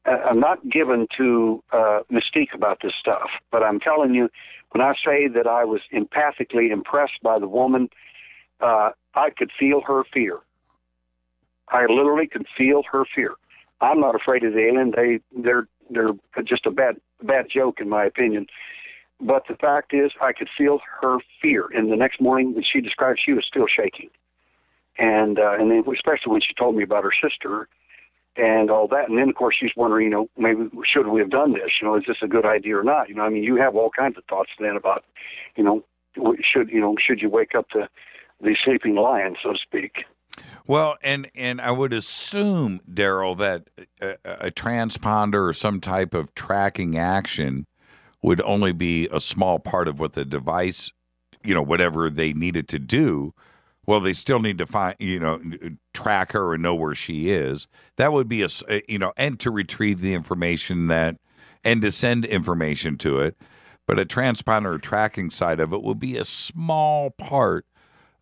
I'm not given to mystique about this stuff, but I'm telling you, when I say that I was empathically impressed by the woman, I could feel her fear. I literally could feel her fear. I'm not afraid of the alien. They're just a bad joke, in my opinion. But the fact is, I could feel her fear. And the next morning, when she described, she was still shaking. And then especially when she told me about her sister and all that. And then, of course, she's wondering, maybe should we have done this? Is this a good idea or not? You have all kinds of thoughts then about, should you wake up the sleeping lion, so to speak. Well, and I would assume, Derrel, that a transponder or some type of tracking action would only be a small part of what the device, whatever they needed to do. Well, they still need to find, track her and know where she is. That would be and to retrieve the information and to send information to it. But a transponder or tracking side of it will be a small part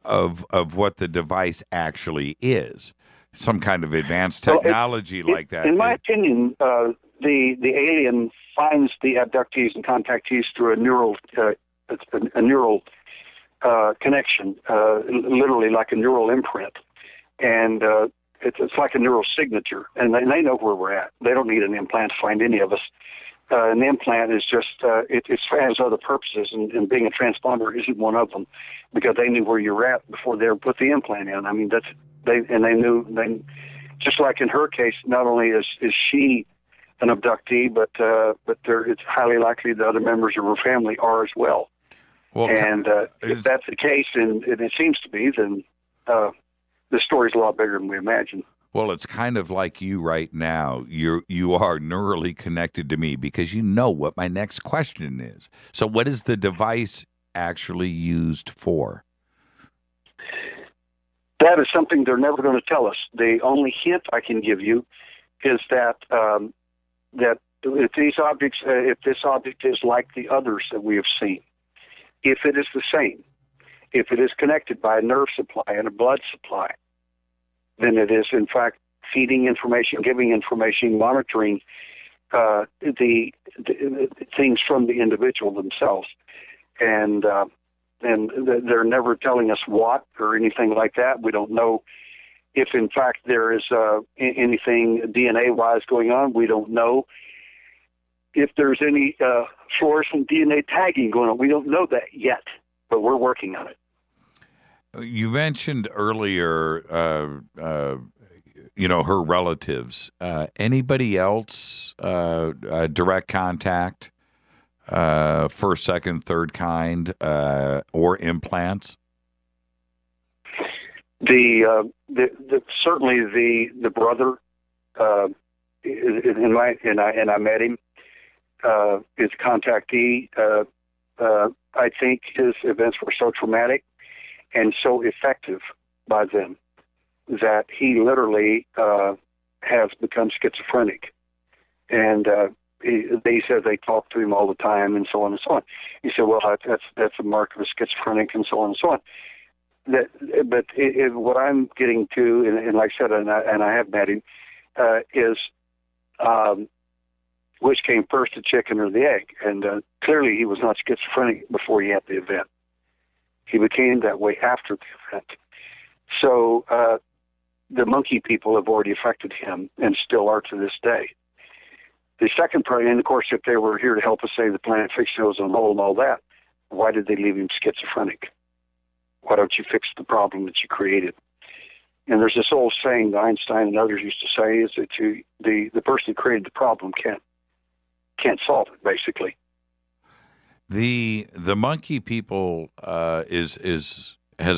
of what the device actually is. Some kind of advanced technology like that. In my opinion, the alien finds the abductees and contactees through a neural connection, literally like a neural imprint, and it's like a neural signature, and they know where we're at. They don't need an implant to find any of us. An implant is just it has other purposes, and being a transponder isn't one of them, because they knew where you were at before they ever put the implant in. I mean, they knew. Just like in her case, not only is she an abductee, but it's highly likely the other members of her family are as well. Well, and if that's the case, and it seems to be, then the story's a lot bigger than we imagine. Well, it's kind of like you right now. You are neurally connected to me because you know what my next question is. So what is the device actually used for? That is something they're never going to tell us. The only hint I can give you is that that if these objects, if this object is like the others that we have seen, if it is the same, if it is connected by a nerve supply and a blood supply, then it is, in fact, feeding information, giving information, monitoring the things from the individual themselves. And they're never telling us what or anything like that. We don't know if, in fact, there is anything DNA-wise going on. We don't know if there's any fluorescent DNA tagging going on. We don't know that yet, but we're working on it. You mentioned earlier, her relatives. Anybody else direct contact, first, second, third kind, or implants? Certainly the brother, I met him, is a contactee. I think his events were so traumatic and so effective by them that he literally has become schizophrenic. And they said they talk to him all the time and so on and so on. He said, well, that's a mark of a schizophrenic and so on and so on. But what I'm getting to, and like I said, and I have met him, is which came first, the chicken or the egg? And clearly he was not schizophrenic before he had the event. He became that way after the event. So the monkey people have already affected him and still are to this day. The second part, and of course, if they were here to help us save the planet, fix the ozone hole and all that, why did they leave him schizophrenic? Why don't you fix the problem that you created? And there's this old saying that Einstein and others used to say, is that the person who created the problem can't solve it, basically. The monkey people has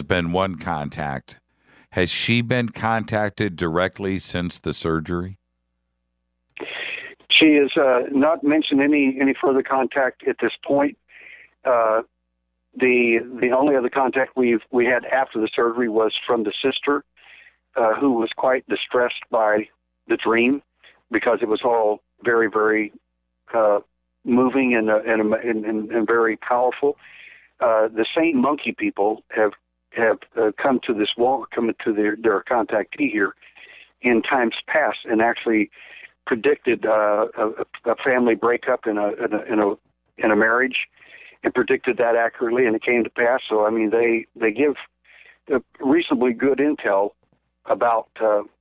been one contact. Has she been contacted directly since the surgery? She has not mentioned any further contact at this point. The only other contact we had after the surgery was from the sister, who was quite distressed by the dream because it was all very, very moving and very powerful. The same monkey people have come to their contactee here in times past and actually predicted a family breakup in a marriage, and predicted that accurately, and it came to pass. So I mean, they give reasonably good intel about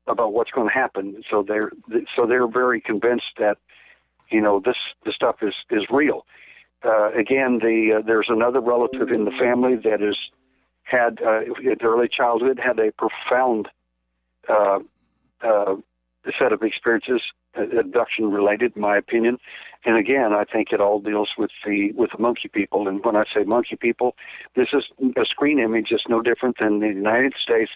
what's going to happen. So they're very convinced that this stuff is real. Again, there's another relative in the family that has had in early childhood had a profound set of experiences, abduction related, in my opinion. And again, I think it all deals with the monkey people. And when I say monkey people, this is a screen image that's no different than the United States,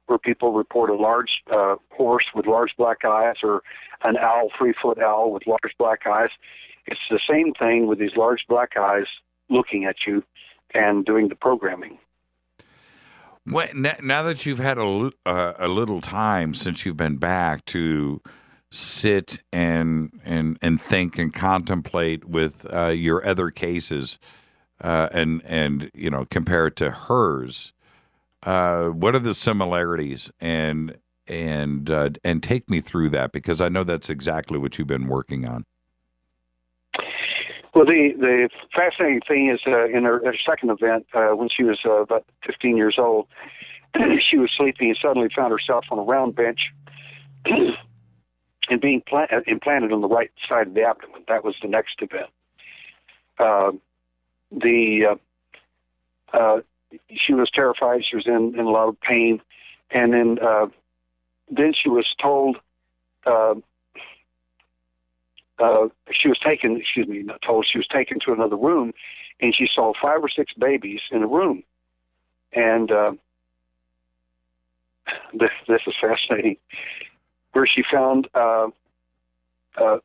where people report a large horse with large black eyes, or an owl, 3-foot owl with large black eyes. It's the same thing with these large black eyes looking at you and doing the programming. Well, now that you've had a little time since you've been back to sit and think and contemplate with your other cases, and compare it to hers, what are the similarities? And take me through that, because I know that's exactly what you've been working on. Well, the fascinating thing is in her second event, when she was about 15 years old, she was sleeping and suddenly found herself on a round bench in and being implanted on the right side of the abdomen. That was the next event. She was terrified. She was in a lot of pain, and then she was told. She was taken. Excuse me, not told. She was taken to another room, and she saw 5 or 6 babies in a room, and this is fascinating. Where she found her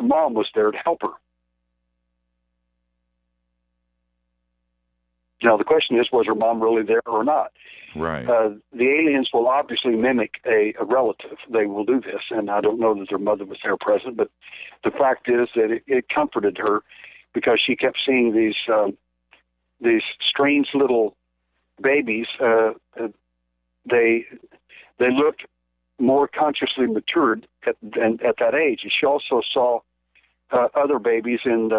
mom was there to help her. Now, the question is, was her mom really there or not? Right. The aliens will obviously mimic a relative. They will do this, and I don't know that their mother was there present, but the fact is that it comforted her because she kept seeing these strange little babies. They looked more consciously matured at that age. And she also saw other babies in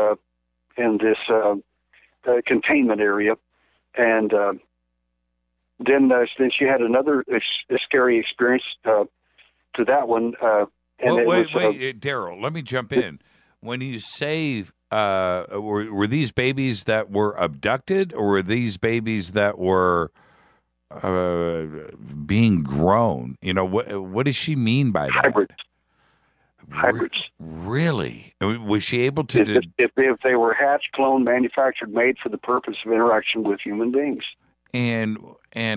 this containment area. And then she had another scary experience to that one. Wait, Derrel, let me jump in. When you say, were these babies that were abducted, or were these babies that were being grown? You know, what does she mean by that? Hybrids. Really? Was she able to? If they were hatched, cloned, manufactured, made for the purpose of interaction with human beings. And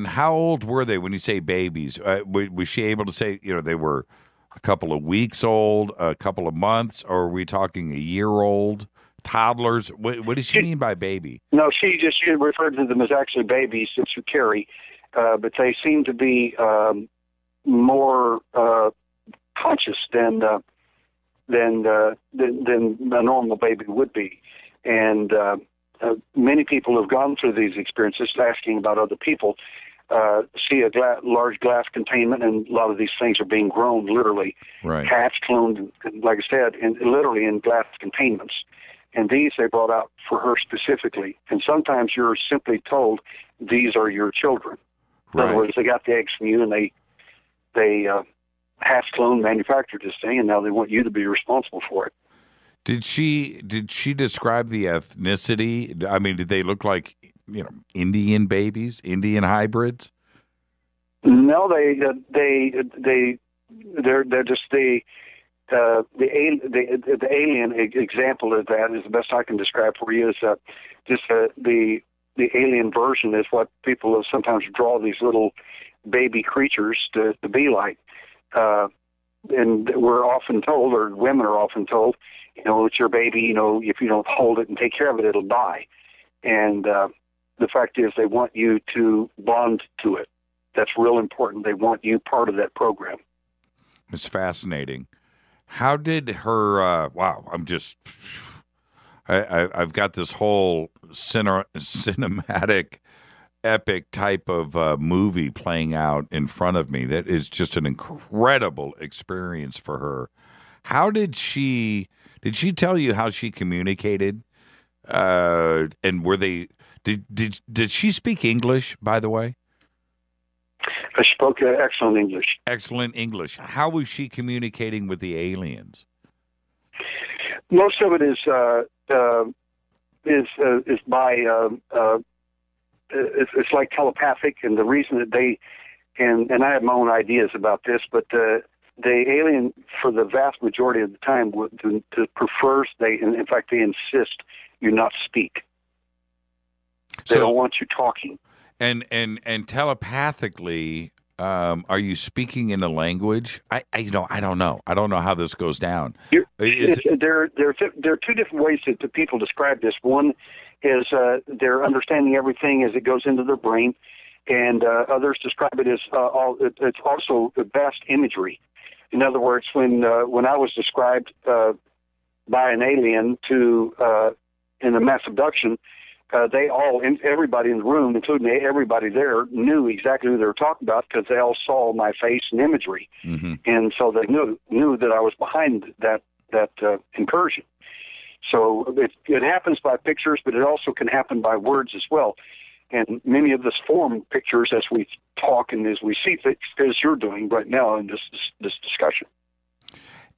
how old were they when you say babies? Was she able to say, they were a couple of weeks old, a couple of months, or are we talking a year old? Toddlers? What does she mean by baby? No, she referred to them as actually babies that you carry, but they seem to be more conscious than a normal baby would be. And many people have gone through these experiences, asking about other people, see a large glass containment, and a lot of these things are being grown literally, right, hatched, cloned, like I said, literally in glass containments. And these they brought out for her specifically. And sometimes you're simply told, these are your children. In other words, they got the eggs from you, and they hatched, cloned, manufactured this thing, and now they want you to be responsible for it. Did she describe the ethnicity? I mean, did they look like, Indian babies, Indian hybrids? No, they're just the alien example of that is the best I can describe for you. Is just the alien version is what people have sometimes draw these little baby creatures to be like. And we're often told, or women are often told, it's your baby, if you don't hold it and take care of it, it'll die. And the fact is they want you to bond to it. That's real important. They want you part of that program. It's fascinating. How did her, wow, I've got this whole cinematic epic type of movie playing out in front of me that is just an incredible experience for her. How did she tell you how she communicated? And were they, did she speak English, by the way? She spoke excellent English. Excellent English. How was she communicating with the aliens? Most of it is by it's like telepathic, and the reason that they and I have my own ideas about this, but the alien, for the vast majority of the time, prefers in fact they insist you not speak. They don't want you talking. And telepathically, are you speaking in a language? I don't know. I don't know how this goes down. There are two different ways that people describe this. One is they're understanding everything as it goes into their brain, and others describe it as it's also vast imagery. In other words, when I was described by an alien in a mass abduction, everybody in the room, including everybody there, knew exactly who they were talking about because they all saw my face and imagery, and so they knew that I was behind that incursion. So it happens by pictures, but it also can happen by words as well. And many of us form pictures as we talk and as we see things, as you're doing right now in this discussion.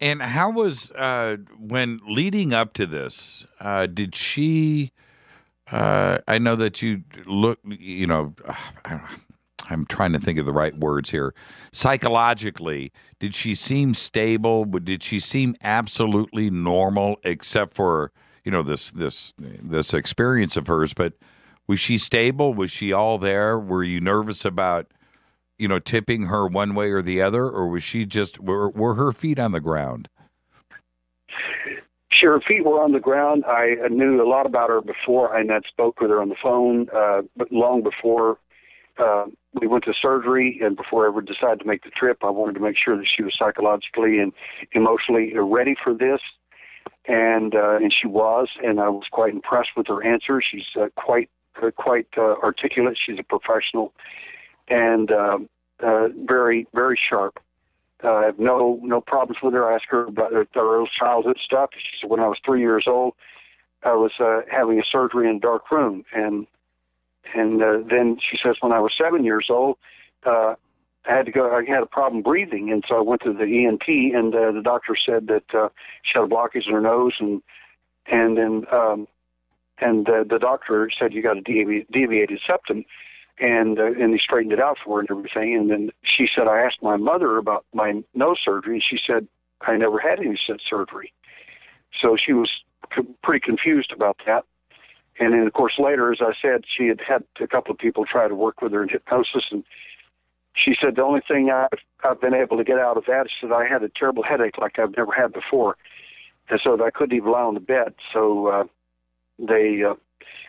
And how was, when leading up to this, did she, I know that you look, I'm trying to think of the right words here. Psychologically, did she seem stable? Did she seem absolutely normal, except for this experience of hers? But was she stable? Was she all there? Were you nervous about tipping her one way or the other, or was she just were her feet on the ground? Sure, her feet were on the ground. I knew a lot about her before, and I'd spoke with her on the phone, but long before we went to surgery and before I ever decided to make the trip, I wanted to make sure that she was psychologically and emotionally ready for this. And she was, and I was quite impressed with her answers. She's quite articulate. She's a professional and very, very sharp. I have no problems with her. I asked her about her early childhood stuff. She said, when I was 3 years old, I was having a surgery in a dark room, and then she says, when I was 7 years old, I had to go. I had a problem breathing, and so I went to the ENT, and the doctor said that she had a blockage in her nose, and then the doctor said you got a deviated septum, and he straightened it out for her and everything. And then she said, I asked my mother about my nose surgery, and she said I never had any such surgery. So she was pretty confused about that. And then, of course, later, as I said, she had a couple of people try to work with her in hypnosis, and she said the only thing I've been able to get out of that is that I had a terrible headache like I've never had before, and so that I couldn't even lie on the bed. So they,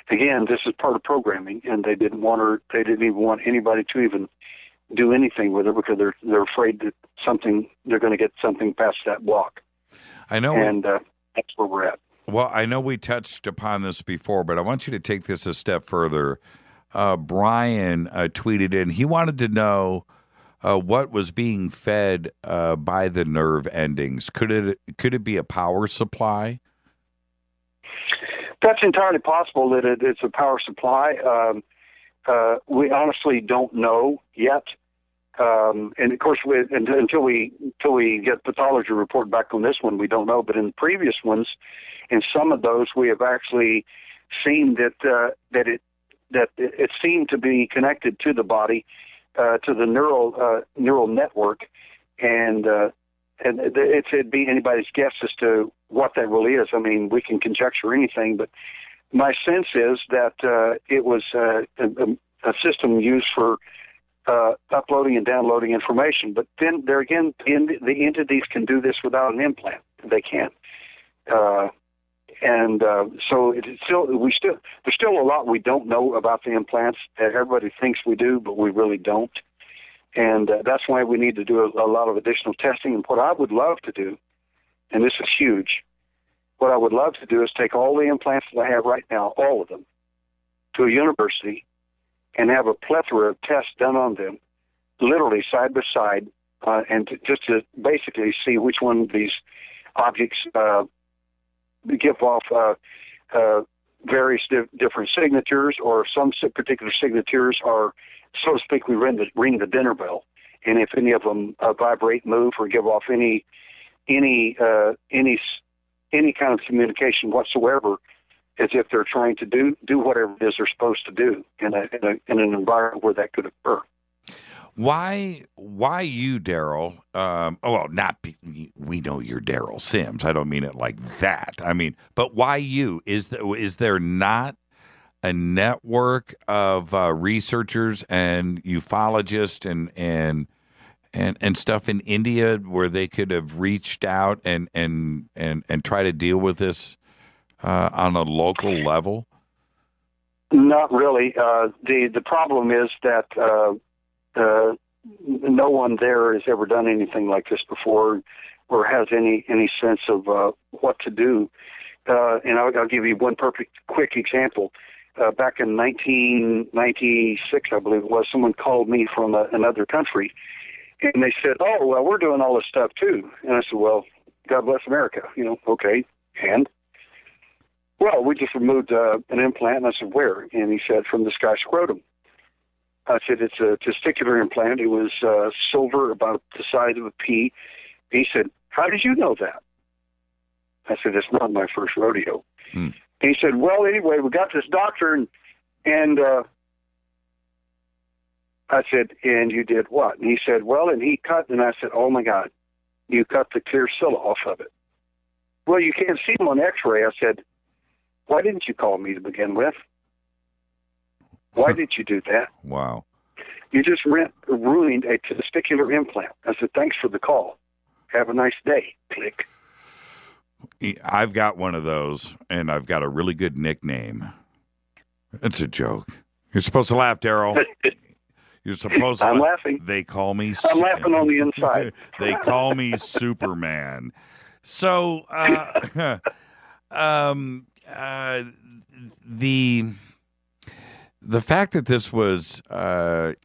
again, this is part of programming, and they didn't want her. They didn't even want anybody to even do anything with her because they're afraid that they're going to get something past that block. I know, and that's where we're at. Well, I know we touched upon this before, but I want you to take this a step further. Brian tweeted in. He wanted to know what was being fed by the nerve endings. Could it be a power supply? That's entirely possible that it's a power supply. We honestly don't know yet. And of course, until we get pathology report back on this one, we don't know. But in the previous ones, in some of those, we have actually seen that it seemed to be connected to the body, to the neural network, and it'd be anybody's guess as to what that really is. I mean, we can conjecture anything, but my sense is that it was a system used for uploading and downloading information. But then there again, the entities can do this without an implant. They can. So there's still a lot we don't know about the implants. Everybody thinks we do, but we really don't. And that's why we need to do a lot of additional testing. And what I would love to do, and this is huge, what I would love to do is take all the implants that I have right now, all of them, to a university and have a plethora of tests done on them, literally side by side, and just to basically see which one of these objects give off various different signatures, or some particular signatures are, so to speak, we ring the dinner bell. And if any of them vibrate, move, or give off any kind of communication whatsoever, as if they're trying to do whatever it is they're supposed to do in an environment where that could occur. Why you, Derrel? We know you're Derrel Sims. I don't mean it like that. I mean, but why you? Is there not a network of researchers and ufologists and stuff in India where they could have reached out and try to deal with this on a local level? Not really. The problem is that no one there has ever done anything like this before, or has any sense of what to do. And I'll give you one quick example. Back in 1996, I believe it was, someone called me from another country, and they said, "Oh, well, we're doing all this stuff too." And I said, "Well, God bless America, okay." And well, we just removed an implant. And I said, "Where?" And he said, "From this guy's scrotum." I said, "It's a testicular implant. It was silver, about the size of a pea." He said, How did you know that? I said, it's not my first rodeo. And he said, well, anyway, we got this doctor, and I said, and you did what? And he said, well, and he cut, and I said, oh, my God, you cut the clear cilia off of it. Well, you can't see them on x-ray. I said, why didn't you call me to begin with? Why did you do that? Wow. You just ruined a testicular implant. I said, thanks for the call. Have a nice day. Click. I've got one of those, and I've got a really good nickname. It's a joke. You're supposed to laugh, Derrel. You're supposed to. I'm laughing. They call me. I'm laughing on the inside. They call me Superman. So, the fact that this was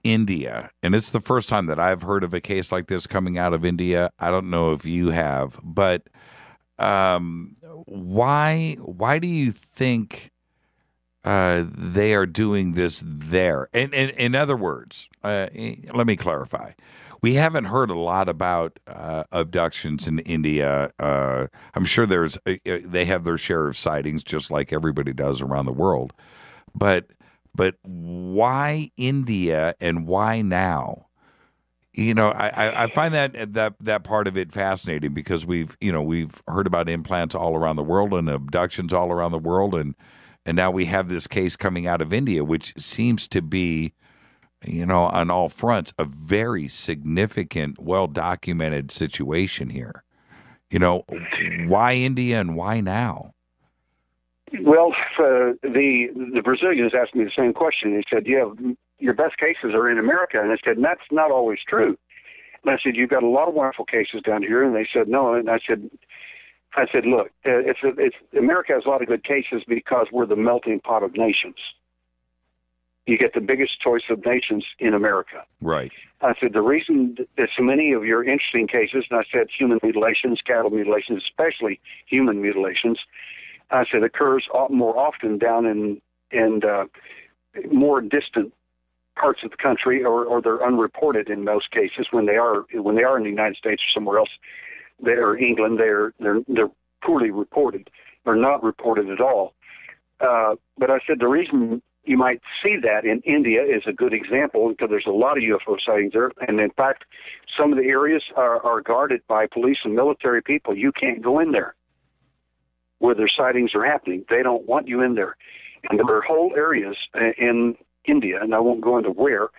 India, and it's the first time that I've heard of a case like this coming out of India. I don't know if you have, but why do you think they are doing this there? And in other words, let me clarify. We haven't heard a lot about abductions in India. I'm sure they have their share of sightings, just like everybody does around the world. But why India and why now? You know, I find that part of it fascinating because we've heard about implants all around the world and abductions all around the world, and now we have this case coming out of India, which seems to be, on all fronts, a very significant, well-documented situation here. Why India and why now? Well, the Brazilians asked me the same question. They said, your best cases are in America. And I said, and that's not always true. And I said, you've got a lot of wonderful cases down here. And they said, no. And I said, look, it's America has a lot of good cases because we're the melting pot of nations. You get the biggest choice of nations in America. Right. I said, the reason that so many of your interesting cases, and I said human mutilations, cattle mutilations, especially human mutilations, I said occurs more often down in more distant parts of the country, or they're unreported in most cases. When they are in the United States or somewhere else, or England, they're poorly reported or not reported at all. But I said the reason you might see that in India is a good example because there's a lot of UFO sightings there, and in fact, some of the areas are guarded by police and military people. You can't go in there where their sightings are happening. They don't want you in there. And there are whole areas in India, and I won't go into where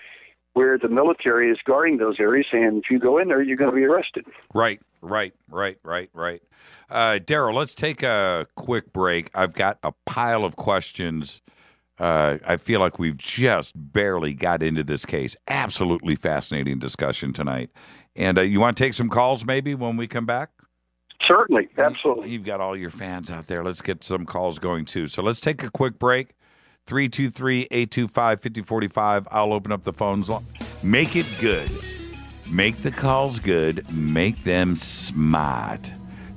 the military is guarding those areas, and if you go in there, you're going to be arrested. Right. Derrel, let's take a quick break. I've got a pile of questions. I feel like we've just barely got into this case. Absolutely fascinating discussion tonight. And you want to take some calls maybe when we come back? Certainly, absolutely. You've got all your fans out there. Let's get some calls going, too. So let's take a quick break. 323-825-5045. I'll open up the phones. Make it good. Make the calls good. Make them smart.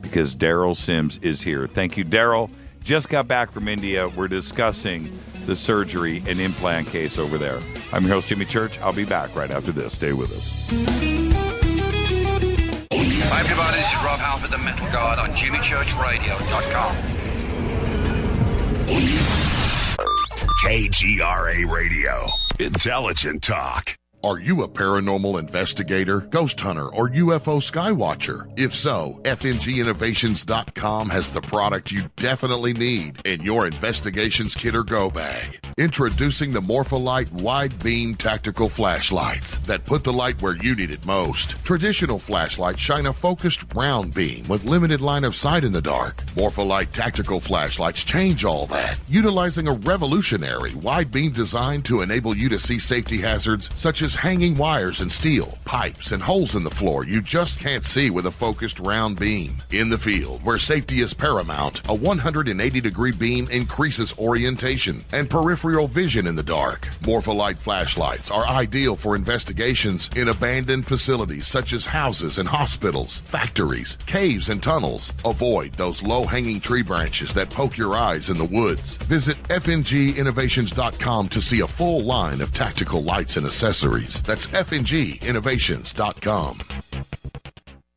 Because Derrel Sims is here. Thank you, Derrel. Just got back from India. We're discussing the surgery and implant case over there. I'm your host, Jimmy Church. I'll be back right after this. Stay with us. Hi everybody, this is Rob Halford, the Metal Guard on JimmyChurchRadio.com. KGRA Radio. Intelligent talk. Are you a paranormal investigator, ghost hunter, or UFO skywatcher? If so, FNGinnovations.com has the product you definitely need in your investigations kit or go bag. Introducing the Morpholite Wide Beam Tactical Flashlights that put the light where you need it most. Traditional flashlights shine a focused round beam with limited line of sight in the dark. Morpholite Tactical Flashlights change all that, utilizing a revolutionary wide beam design to enable you to see safety hazards such as hanging wires and steel, pipes, and holes in the floor you just can't see with a focused round beam. In the field, where safety is paramount, a 180-degree beam increases orientation and peripheral vision in the dark. Morpholite flashlights are ideal for investigations in abandoned facilities such as houses and hospitals, factories, caves, and tunnels. Avoid those low-hanging tree branches that poke your eyes in the woods. Visit FNGinnovations.com to see a full line of tactical lights and accessories. That's FNGinnovations.com.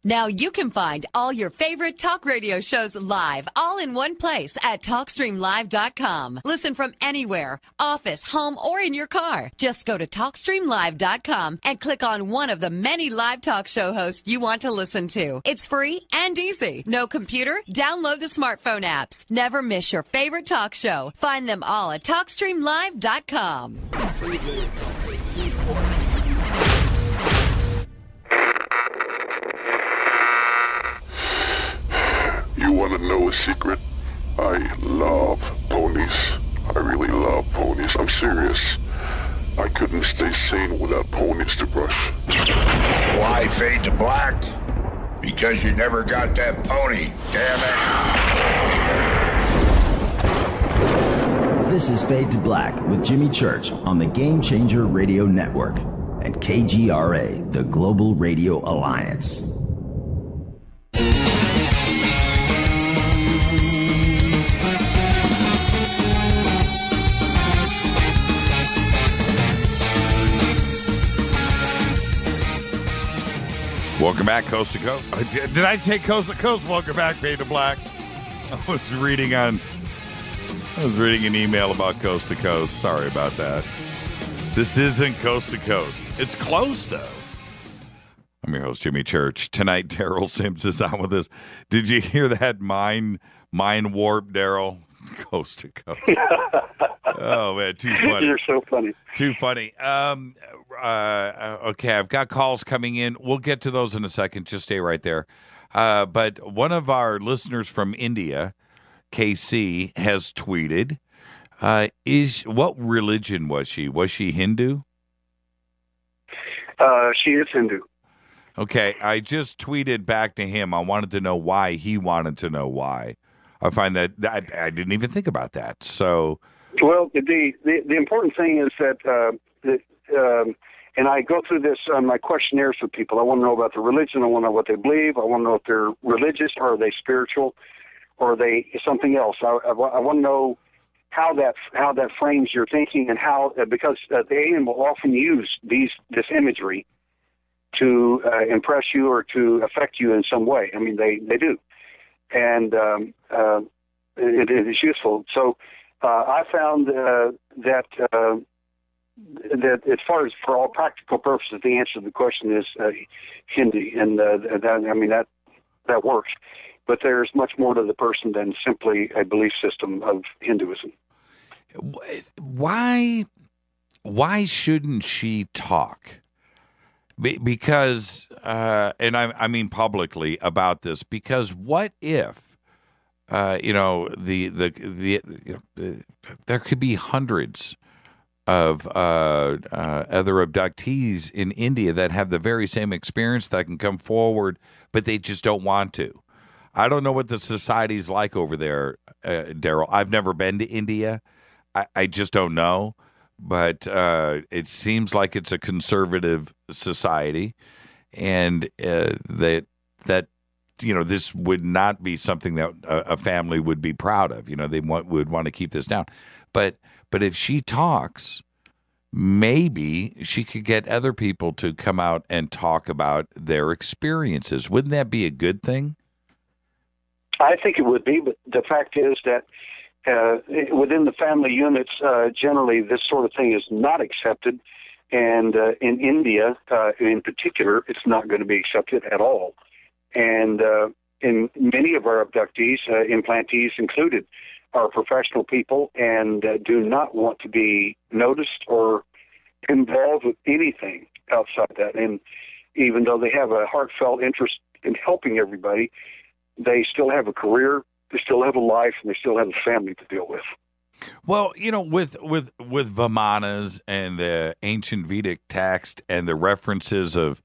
Now you can find all your favorite talk radio shows live, all in one place at TalkStreamLive.com. Listen from anywhere, office, home, or in your car. Just go to TalkStreamLive.com and click on one of the many live talk show hosts you want to listen to. It's free and easy. No computer? Download the smartphone apps. Never miss your favorite talk show. Find them all at TalkStreamLive.com. You want to know a secret? I love ponies. I really love ponies. I'm serious. I couldn't stay sane without ponies to brush. Why fade to black? Because you never got that pony. Damn This is Fade to Black with Jimmy Church on the Game Changer Radio Network and KGRA, the Global Radio Alliance. Welcome back, Coast to Coast. Did I say Coast to Coast? Welcome back, Fade to Black. I was reading an email about Coast to Coast. Sorry about that. This isn't Coast to Coast. It's close, though. I'm your host, Jimmy Church. Tonight, Derrel Sims is on with us. Did you hear that mind warp, Derrel? Coast to Coast. Oh, man, too funny. You're so funny. Too funny. Okay, I've got calls coming in. We'll get to those in a second. Just stay right there. But one of our listeners from India, KC, has tweeted, what religion was she? Was she Hindu? She is Hindu. Okay, I just tweeted back to him. I wanted to know why. He wanted to know why. I find that I didn't even think about that. So, well, the important thing is that, and I go through this on my questionnaires with people. I want to know about their religion. I want to know what they believe. I want to know if they're religious, or are they spiritual, or are they something else. I want to know how that frames your thinking, and how because the alien will often use this imagery to impress you or to affect you in some way. I mean, they do. And it is useful. So I found that as far as for all practical purposes, the answer to the question is Hindi, and that works. But there's much more to the person than simply a belief system of Hinduism. Why shouldn't she talk? Because, and I mean publicly about this, because what if, there could be hundreds of other abductees in India that have the very same experience that can come forward, but they just don't want to. I don't know what the society's like over there, Derrel. I've never been to India. I just don't know. But it seems like it's a conservative society, and that this would not be something that a family would be proud of. They would want to keep this down. But if she talks, maybe she could get other people to come out and talk about their experiences. Wouldn't that be a good thing? I think it would be, but the fact is that within the family units, generally this sort of thing is not accepted. And in India, in particular, it's not going to be accepted at all. And in many of our abductees, implantees included, are professional people and do not want to be noticed or involved with anything outside that. And even though they have a heartfelt interest in helping everybody, they still have a career, they still have a life, and they still have a family to deal with. Well, with Vimanas and the ancient Vedic text and the references of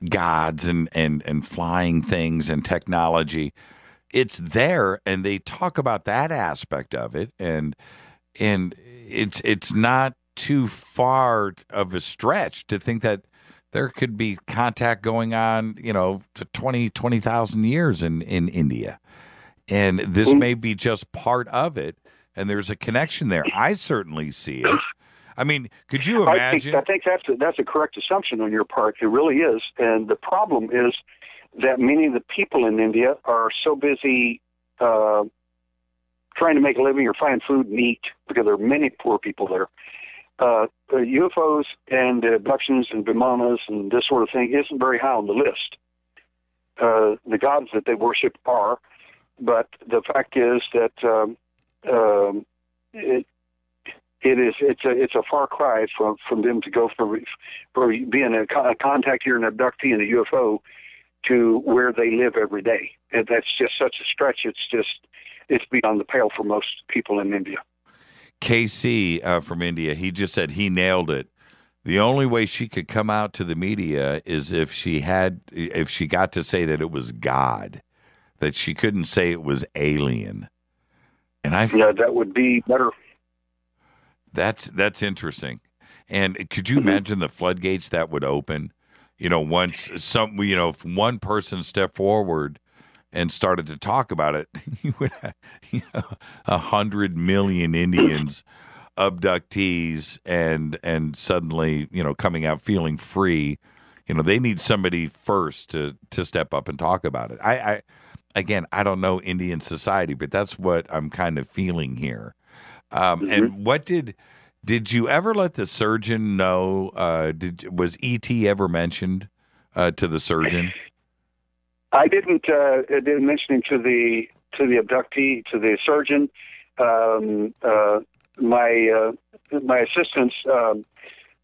gods and flying things and technology, it's there, and they talk about that aspect of it, and it's not too far of a stretch to think that there could be contact going on, to 20,000 years in India. And this may be just part of it, and there's a connection there. I certainly see it. I mean, could you imagine? I think that's a correct assumption on your part. It really is. And the problem is that many of the people in India are so busy trying to make a living or find food and eat, because there are many poor people there. UFOs and abductions and vimanas and this sort of thing isn't very high on the list. The gods that they worship are, but the fact is that it's a far cry from them to go from being a contactee or an abductee in a UFO to where they live every day. And that's just such a stretch. It's beyond the pale for most people in India. KC from India, he just said he nailed it. The only way she could come out to the media is if she got to say that it was God, that she couldn't say it was alien. And that would be better. That's interesting. And could you imagine the floodgates that would open? Once if one person stepped forward and started to talk about it, you would have 100 million Indians, abductees, and suddenly, coming out feeling free. They need somebody first to step up and talk about it. I don't know Indian society, but that's what I'm kind of feeling here. And what did you ever let the surgeon know? Was E.T. ever mentioned to the surgeon? I didn't mention him to the abductee, to the surgeon. My assistants,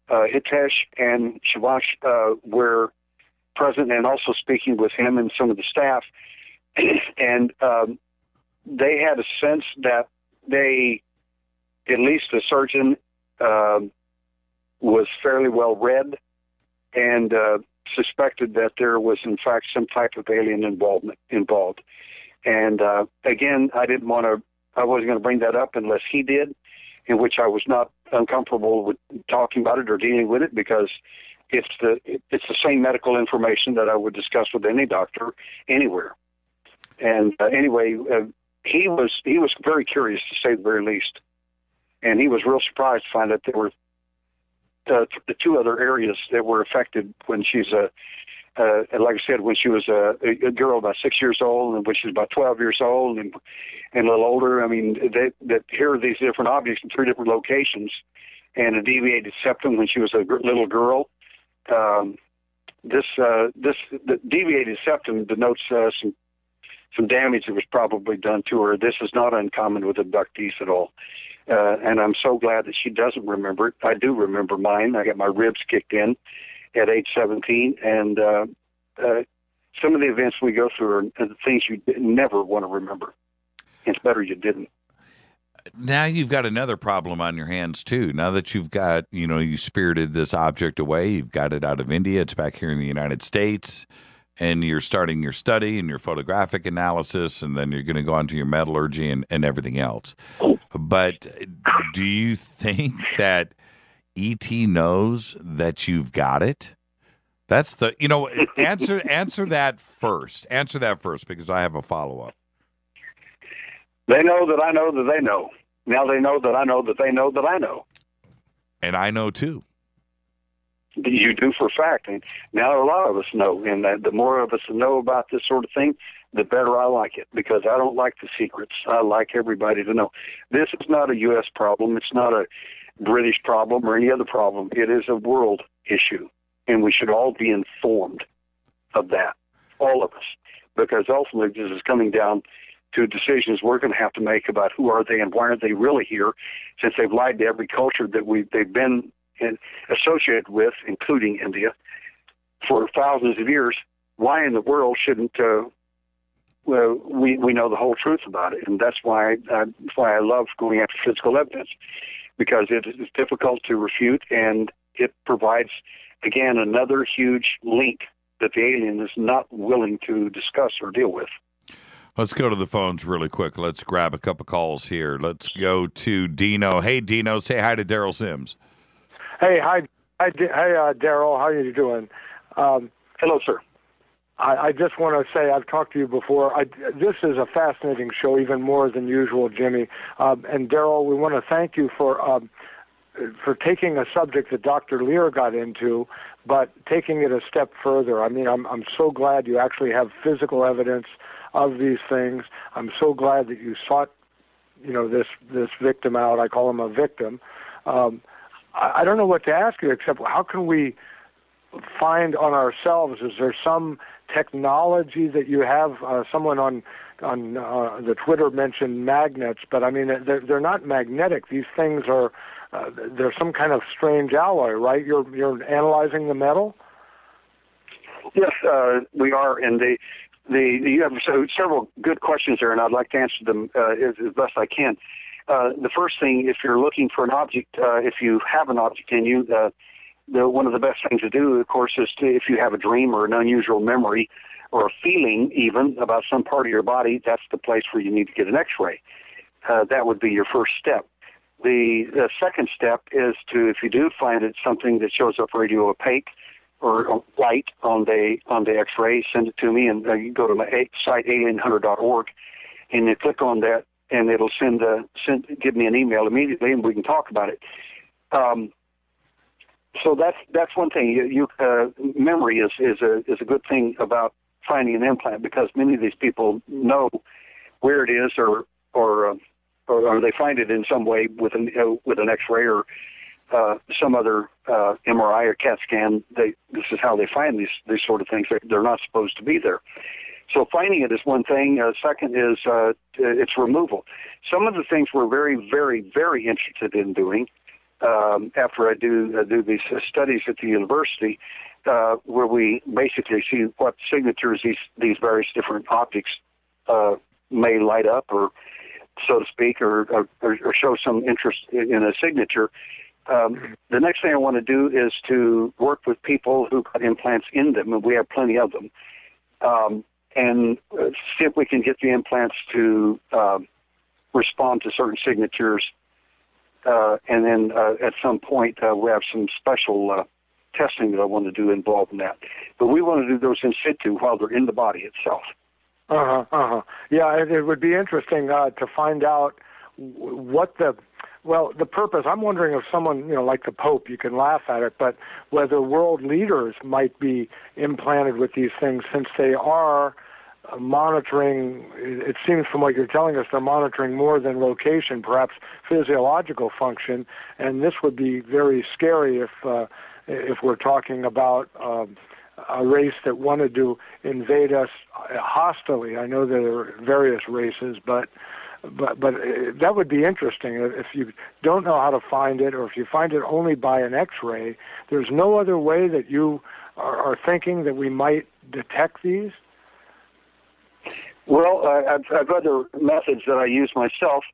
Hitesh and Shivash, were present and also speaking with him and some of the staff, and they had a sense that at least the surgeon was fairly well read and suspected that there was in fact some type of alien involved. And again, I wasn't going to bring that up unless he did, in which I was not uncomfortable with talking about it or dealing with it, because it's the same medical information that I would discuss with any doctor anywhere. And anyway, he was very curious, to say the very least, and he was real surprised to find that there were the two other areas that were affected when she's like I said, when she was a girl about 6 years old, and when she was about 12 years old, and a little older. I mean, that here are these different objects in 3 different locations, and a deviated septum when she was a little girl. The deviated septum denotes some damage that was probably done to her. This is not uncommon with abductees at all. And I'm so glad that she doesn't remember it. I do remember mine. I got my ribs kicked in at age 17, and some of the events we go through are things you never want to remember. It's better you didn't. Now you've got another problem on your hands, too. Now that you've got, you spirited this object away, you've got it out of India, it's back here in the United States, and you're starting your study and your photographic analysis, and then you're going to go on to your metallurgy and everything else. But do you think that E.T. knows that you've got it? That's the, answer that first. Answer that first, because I have a follow-up. They know that I know that they know. Now they know that I know that they know that I know. And I know, too. You do for a fact. And now a lot of us know. And the more of us know about this sort of thing, the better I like it, because I don't like the secrets. I like everybody to know. This is not a U.S. problem. It's not a British problem or any other problem. It is a world issue. And we should all be informed of that, all of us, because ultimately this is coming down to decisions we're going to have to make about who are they and why are they really here, since they've lied to every culture that they've been associated with, including India, for thousands of years. Why in the world shouldn't we know the whole truth about it? And that's why I love going after physical evidence, because it is difficult to refute, and it provides, again, another huge link that the alien is not willing to discuss or deal with. Let's go to the phones really quick. Let's grab a couple calls here. Let's go to Dino. Hey, Dino, say hi to Derrel Sims. Hey, Derrel. How are you doing? Hello, sir. I just want to say I've talked to you before. This is a fascinating show, even more than usual, Jimmy. And Derrel, we want to thank you for taking a subject that Dr. Lear got into, but taking it a step further. I mean, I'm so glad you actually have physical evidence of these things. I'm so glad that you sought, this victim out. I call him a victim. I don't know what to ask you except how can we find on ourselves? Is there some technology that you have? Someone on the Twitter mentioned magnets, but I mean they're not magnetic. These things are they're some kind of strange alloy, right? You're analyzing the metal. Yes, we are, and you have several good questions there, and I'd like to answer them as best I can. The first thing, if you're looking for an object, if you have an object in you, one of the best things to do, of course, is if you have a dream or an unusual memory or a feeling even about some part of your body, that's the place where you need to get an X-ray. That would be your first step. The second step is if you do find it something that shows up radio opaque or light on the X-ray, send it to me, and you go to my site, alienhunter.org, and you click on that, and it'll give me an email immediately, and we can talk about it. So that's one thing. Memory is a good thing about finding an implant, because many of these people know where it is, or they find it in some way with an X-ray or some other MRI or CAT scan. This is how they find these sort of things. They're not supposed to be there. So finding it is one thing. Second is its removal. Some of the things we're very, very, very interested in doing after I do these studies at the university, where we basically see what signatures these various different objects may light up, or so to speak, or show some interest in a signature. The next thing I want to do is to work with people who got implants in them, and we have plenty of them, and see if we can get the implants to respond to certain signatures. And then at some point, we have some special testing that I want to do involved in that. But we want to do those in situ while they're in the body itself. Yeah, it would be interesting to find out what the purpose. I'm wondering if someone, like the Pope, you can laugh at it, but whether world leaders might be implanted with these things, since they are monitoring, it seems from what you're telling us, they're monitoring more than location, perhaps physiological function, and this would be very scary if we're talking about a race that wanted to invade us hostilely. I know there are various races, but that would be interesting. If you don't know how to find it, or if you find it only by an X-ray, there's no other way that you are thinking that we might detect these? Well, I've other methods that I use myself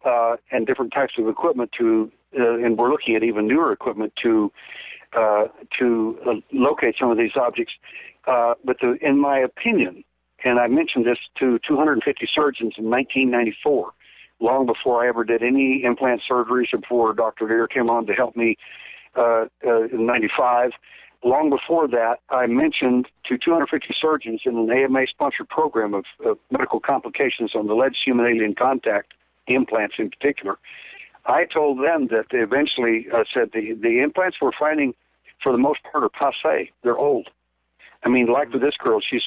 and different types of equipment and we're looking at even newer equipment to locate some of these objects. But in my opinion, and I mentioned this to 250 surgeons in 1994, long before I ever did any implant surgeries, or before Dr. Lear came on to help me in 95. Long before that, I mentioned to 250 surgeons in an AMA-sponsored program of medical complications on the alleged human-alien contact implants in particular. I told them that they eventually said the implants we're finding, for the most part, are passé. They're old. I mean, like with this girl, she's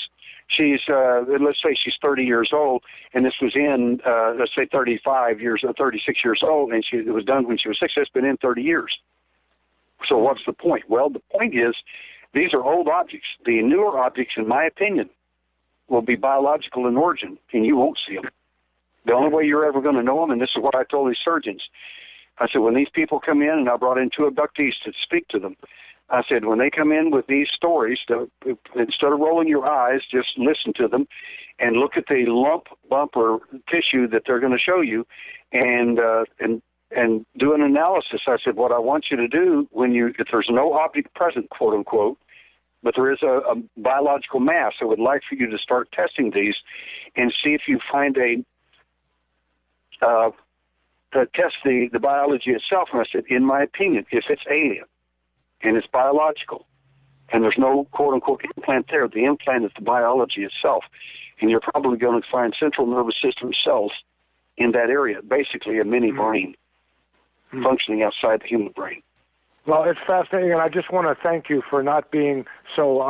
let's say she's 30 years old, and this was in, let's say 36 years old, and it was done when she was 6. It's been in 30 years. So what's the point? Well, the point is these are old objects. The newer objects, in my opinion, will be biological in origin, and you won't see them. The only way you're ever going to know them, and this is what I told these surgeons, I said, when these people come in, and I brought in 2 abductees to speak to them, I said, when they come in with these stories, instead of rolling your eyes, just listen to them and look at the bump, or tissue that they're going to show you, and do an analysis. I said, what I want you to do if there's no object present, quote unquote, but there is a biological mass, I would like for you to start testing these and see if you find to test the biology itself. And I said, in my opinion, if it's alien and it's biological and there's no quote unquote implant there, the implant is the biology itself. And you're probably going to find central nervous system cells in that area, basically a mini brain functioning outside the human brain. Well, it's fascinating, and I just want to thank you for not being so,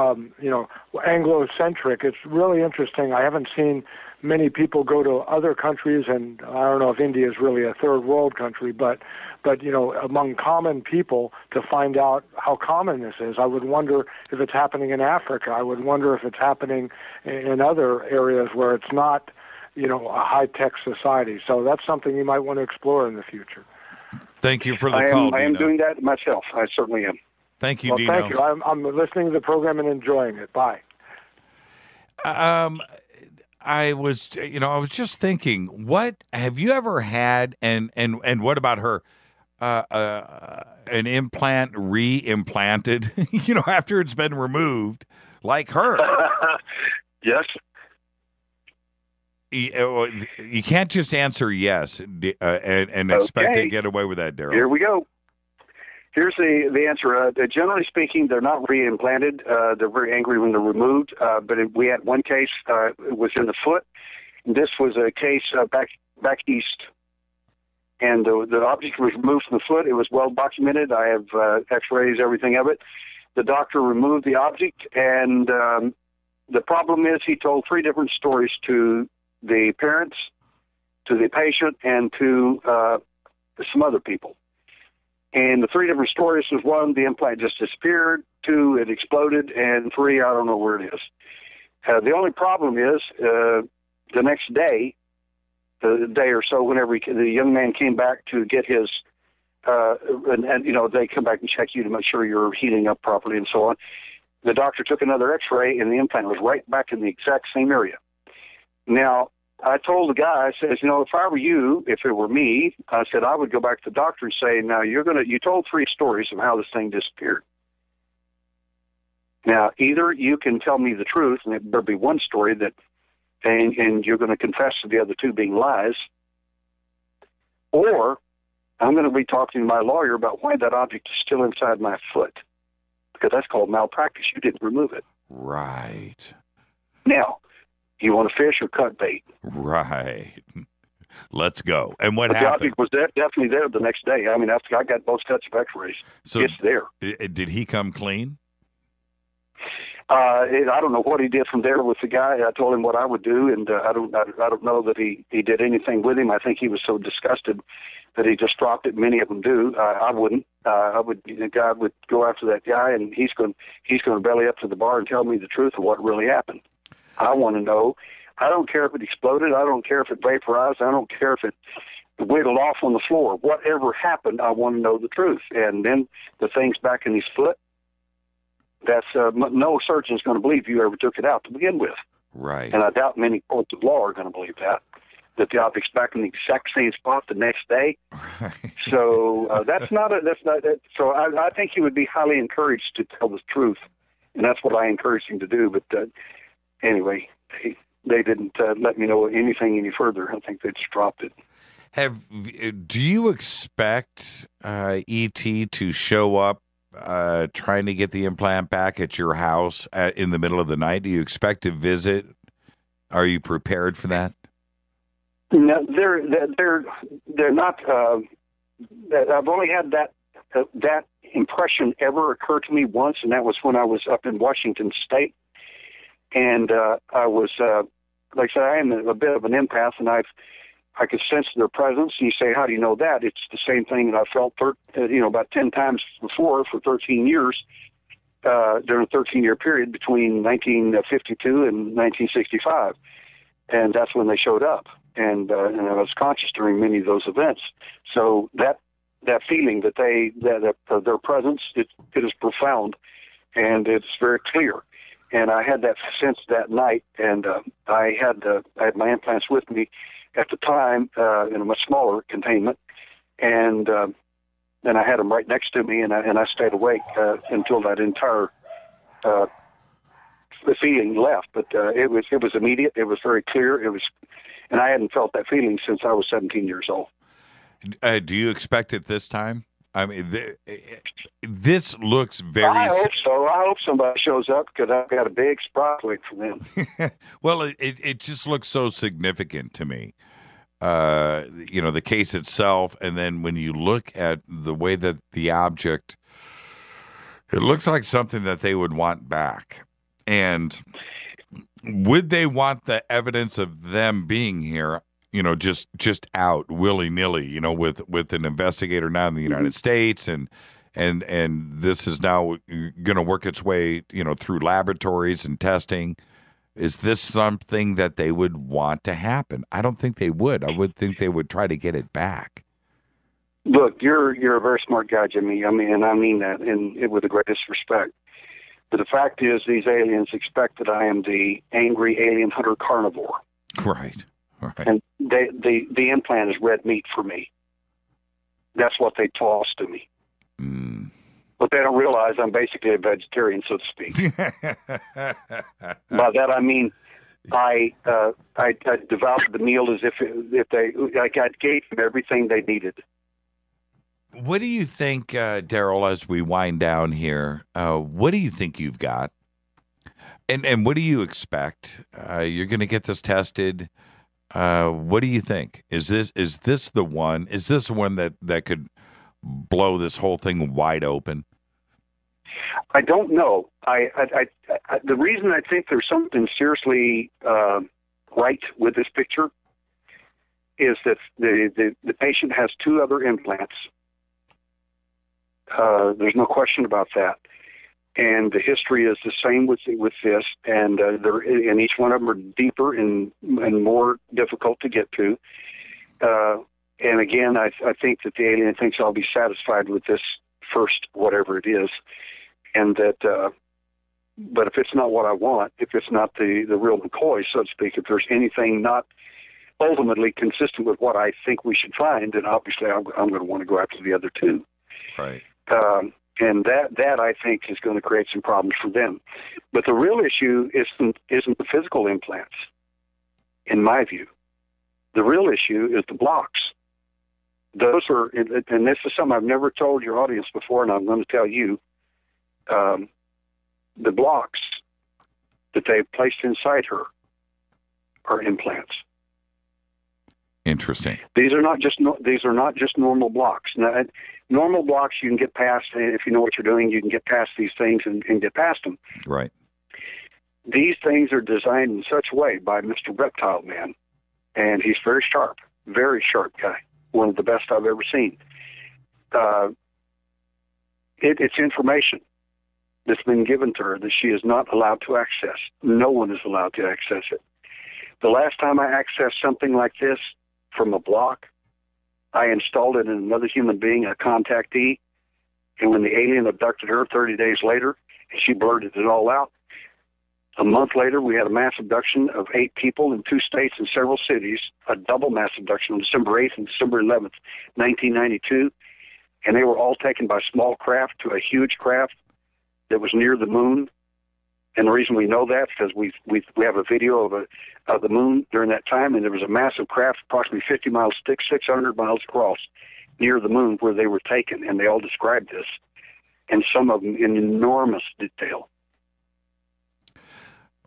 Anglo-centric. It's really interesting. I haven't seen many people go to other countries, and I don't know if India is really a third world country, but among common people to find out how common this is. I would wonder if it's happening in Africa. I would wonder if it's happening in other areas where it's not, a high-tech society. So that's something you might want to explore in the future. Thank you for the call, I am Dino. doing that myself. I certainly am. Thank you, Well, Dino. thank you. I'm listening to the program and enjoying it. Bye. I was just thinking, what have you ever had, and what about her, an implant re-implanted, after it's been removed, like her? Yes. You can't just answer yes and expect to get away with that, Derrel. Here we go. Here's the answer. Generally speaking, they're not re-implanted. They're very angry when they're removed. But we had one case, it was in the foot. This was a case back east. And the object was removed from the foot. It was well documented. I have x-rays, everything of it. The doctor removed the object, and the problem is he told 3 different stories to the parents, to the patient, and to some other people. And the 3 different stories was 1, the implant just disappeared, 2, it exploded, and 3, I don't know where it is. The only problem is the next day, the day or so, whenever the young man came back to get his, and they come back and check you to make sure you're heating up properly and so on. The doctor took another x-ray, and the implant was right back in the exact same area. Now, I told the guy, I says, if I were you, if it were me, I said, I would go back to the doctor and say, now you told 3 stories of how this thing disappeared. Now, either you can tell me the truth, and there'll be one story that, and you're going to confess to the other 2 being lies, or I'm going to be talking to my lawyer about why that object is still inside my foot, because that's called malpractice. You didn't remove it. Right. Now, you want to fish or cut bait? Right. Let's go. And what but happened? The object was definitely there the next day. I mean, I got both sets of x-rays. So it's there. Did he come clean? I don't know what he did from there with the guy. I told him what I would do, and I don't know that he did anything with him. I think he was so disgusted that he just dropped it. Many of them do. I wouldn't. The guy would go after that guy, and he's going to belly up to the bar and tell me the truth of what really happened. I want to know. I don't care if it exploded. I don't care if it vaporized. I don't care if it wiggled off on the floor. Whatever happened, I want to know the truth. And then the thing's back in his foot. That's no surgeon's going to believe you ever took it out to begin with. Right. And I doubt many courts of law are going to believe that the object's back in the exact same spot the next day. Right. So So I think he would be highly encouraged to tell the truth, and that's what I encouraged him to do. But anyway, they didn't let me know anything any further. I think they just dropped it. Do you expect E.T. to show up trying to get the implant back at your house in the middle of the night? Do you expect to visit? Are you prepared for that? No, they're not. I've only had that impression ever occur to me once, and that was when I was up in Washington State. And I was, like I said, I am a bit of an empath, and I could sense their presence. And you say, how do you know that? It's the same thing that I felt, about 10 times before for 13 years, during a 13-year period between 1952 and 1965. And that's when they showed up. And I was conscious during many of those events. So that feeling that their presence, it is profound, and it's very clear. And I had that sense that night, and I had my implants with me at the time in a much smaller containment, and I had them right next to me, and I stayed awake until that entire feeling left. But it was immediate. It was very clear. And I hadn't felt that feeling since I was 17 years old. Do you expect it this time? I mean, this looks very... I hope so. I hope somebody shows up, because I've got a big surprise waiting for them. Well, it just looks so significant to me. The case itself, and then when you look at the way that the object It looks like something that they would want back. And would they want the evidence of them being here, just out willy-nilly, with an investigator now in the United States, and this is now going to work its way, through laboratories and testing. Is this something that they would want to happen? I don't think they would. I would think they would try to get it back. Look, you're a very smart guy, Jimmy. I mean that with the greatest respect. But the fact is, these aliens expect that I am the angry alien hunter carnivore. Right. And the implant is red meat for me. That's what they toss to me. But they don't realize I'm basically a vegetarian, so to speak. By that I mean, I devoured the meal as if I gave them everything they needed. What do you think, Derrel, as we wind down here? What do you think you've got? And what do you expect? You're going to get this tested. What do you think? Is this the one? Is this one that could blow this whole thing wide open? I don't know. The reason I think there's something seriously right with this picture is that the patient has 2 other implants. There's no question about that, and the history is the same with this, and and each one of them are deeper and more difficult to get to. And again, I think that the alien thinks I'll be satisfied with this first, whatever it is, and that. But if it's not what I want, if it's not the real McCoy, so to speak, if there's anything not ultimately consistent with what I think we should find, then obviously I'm going to want to go after the other 2. Right. And that I think is going to create some problems for them. But the real issue isn't the physical implants, in my view. The real issue is the blocks. Those are, and this is something I've never told your audience before, and I'm going to tell you, the blocks that they placed inside her are implants. Interesting. These are not just normal blocks. Now, normal blocks you can get past, if you know what you're doing, you can get past these things and get past them. Right. These things are designed in such a way by Mr. Reptile Man, and he's very sharp guy, one of the best I've ever seen. It's information that's been given to her that she is not allowed to access. No one is allowed to access it. The last time I accessed something like this from a block, I installed it in another human being, a contactee, and when the alien abducted her 30 days later, and she blurted it all out, a month later, we had a mass abduction of 8 people in 2 states and several cities, a double mass abduction on December 8th and December 11th, 1992, and they were all taken by small craft to a huge craft that was near the moon. And the reason we know that is because we have a video of the moon during that time, and there was a massive craft, approximately 50 miles thick, 600 miles across, near the moon where they were taken, and they all described this, and some of them in enormous detail.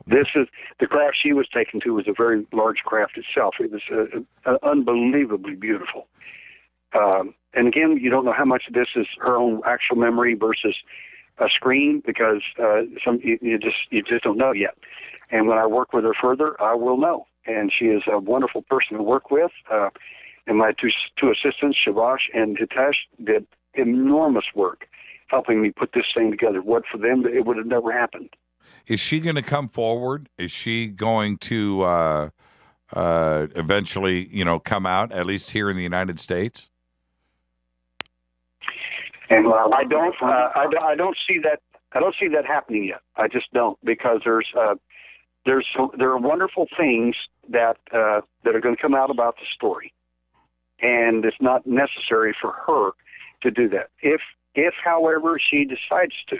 This is the craft she was taken to was a very large craft itself. It was unbelievably beautiful. And again, you don't know how much of this is her own actual memory versus a screen, because you just don't know yet. And when I work with her further, I will know. And she is a wonderful person to work with. And my two assistants, Shavash and Hitesh, did enormous work helping me put this thing together. What for them, it would have never happened. Is she going to come forward? Is she going to eventually, come out, at least here in the United States? And I don't see that. I don't see that happening yet. I just don't, because there are wonderful things that are going to come out about the story, and it's not necessary for her to do that. If however she decides to,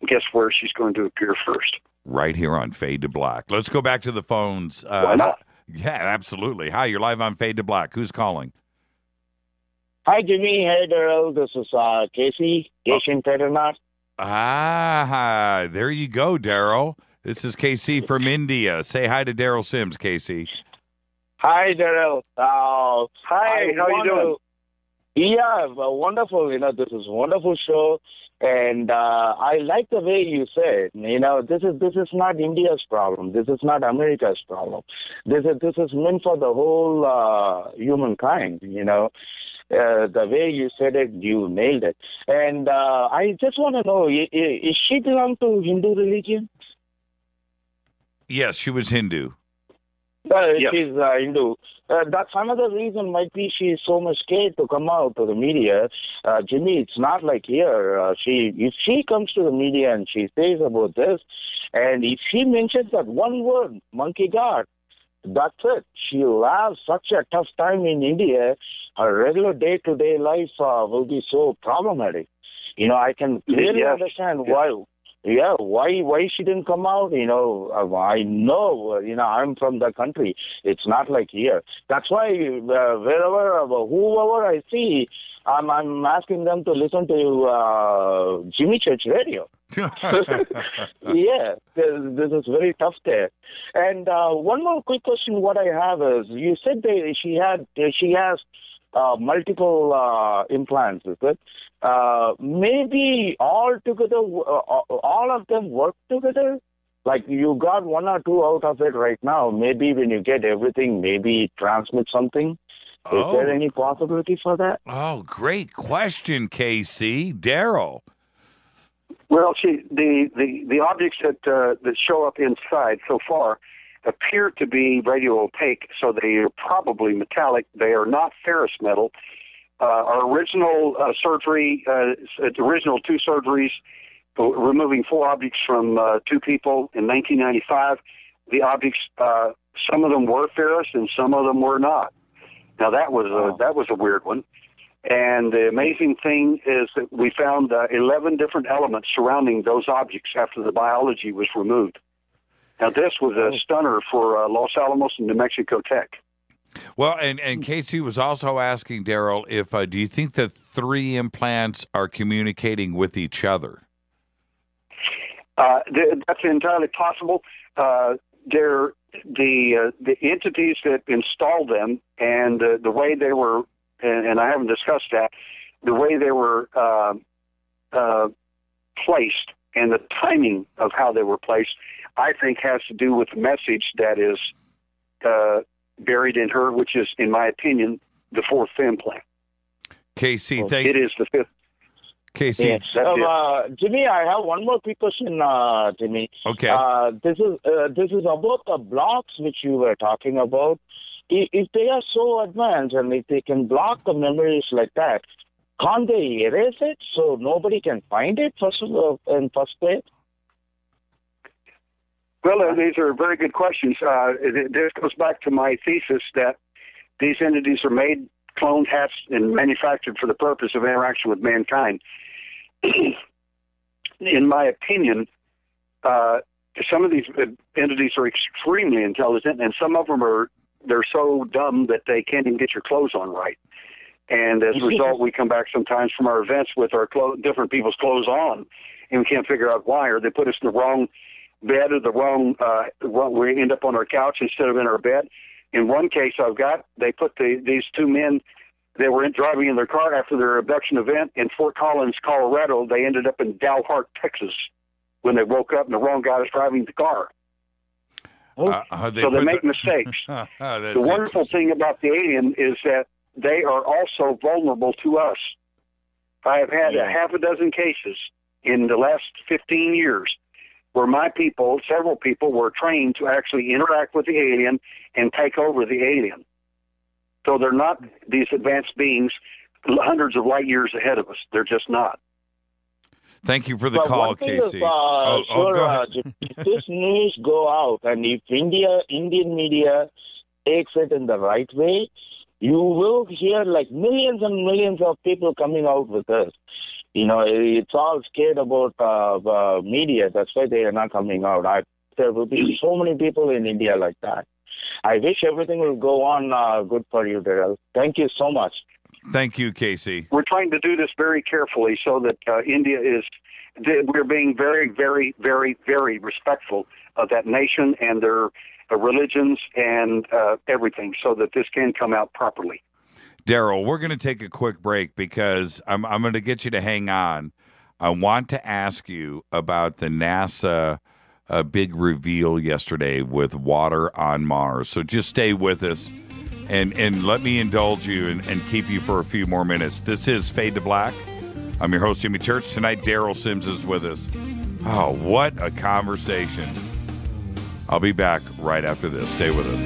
guess where she's going to appear first? Right here on Fade to Black. Let's go back to the phones. Why not? Yeah, absolutely. Hi, you're live on Fade to Black. Who's calling? Hi, Jimmy. Hey, Derrel. This is Casey. There you go, Derrel. This is KC from India. Say hi to Derrel Sims, Casey. Hi, Derrel. Hi, how you doing? Yeah, wonderful. This is a wonderful show. And I like the way you said, this is not India's problem. This is not America's problem. This is meant for the whole humankind. The way you said it, you nailed it. And I just want to know, is she belong to Hindu religion? Yes, she was Hindu. She's Hindu. That's another reason might be she's so much scared to come out to the media. Jimmy, it's not like here. If she comes to the media and she says about this, and if she mentions that one word, monkey god, that's it. She'll have such a tough time in India. Her regular day-to-day life will be so problematic. I can clearly understand why. Yeah, why she didn't come out? I know, I'm from the country. It's not like here. That's why wherever, whoever I see, I'm asking them to listen to Jimmy Church Radio. Yeah, this is very tough there. And one more quick question. What I have is, you said that she has multiple implants, is it? Maybe all together, all of them work together? Like you got one or two out of it right now. Maybe when you get everything, maybe it transmits something. Is there any possibility for that? Oh, great question, KC. Derrel. Well, the objects that show up inside so far appear to be radio opaque, so they are probably metallic. They are not ferrous metal. Our original surgery, the original two surgeries, removing 4 objects from 2 people in 1995, the objects, some of them were ferrous and some of them were not. Now that was a weird one. And the amazing thing is that we found 11 different elements surrounding those objects after the biology was removed. Now this was a stunner for Los Alamos and New Mexico Tech. Well, and Casey was also asking Derrel if do you think the 3 implants are communicating with each other? That's entirely possible. They're the entities that installed them and the way they were, and I haven't discussed that, the way they were placed and the timing of how they were placed, I think has to do with the message that is buried in her, which is, in my opinion, the 4th implant. Casey, it is the 5th. Casey, Jimmy, I have one more quick question, Jimmy. Okay. This is about the blocks which you were talking about. If they are so advanced and if they can block the memories like that, can't they erase it so nobody can find it in first place? Well, these are very good questions. This goes back to my thesis that these entities are made, cloned, hatched, and manufactured for the purpose of interaction with mankind. In my opinion, some of these entities are extremely intelligent, and some of them they're so dumb that they can't even get your clothes on right. And as a result, we come back sometimes from our events with our different people's clothes on, and we can't figure out why, or they put us in the wrong bed or the wrong we end up on our couch instead of in our bed. In one case they put these 2 men, they were driving in their car after their abduction event in Fort Collins, Colorado. They ended up in Dalhart, Texas when they woke up and the wrong guy was driving the car. So they make mistakes. The wonderful thing about the alien is that they are also vulnerable to us. I have had half a dozen cases in the last 15 years where my people, several people, were trained to actually interact with the alien and take over the alien. So they're not these advanced beings hundreds of light years ahead of us. They're just not. Thank you for the call, Casey. If this news go out and if Indian media takes it in the right way, you will hear like millions and millions of people coming out with this. It's all scared about media. That's why they are not coming out. There will be so many people in India like that. I wish everything will go on good for you, Derrel. Thank you so much. Thank you, Casey. We're trying to do this very carefully so that we're being very, very, very, very respectful of that nation and their religions and everything so that this can come out properly. Derrel, we're going to take a quick break because I'm going to get you to hang on. I want to ask you about the NASA big reveal yesterday with water on Mars. So just stay with us and let me indulge you and keep you for a few more minutes. This is Fade to Black. I'm your host, Jimmy Church. Tonight, Derrel Sims is with us. Oh, what a conversation. I'll be back right after this. Stay with us.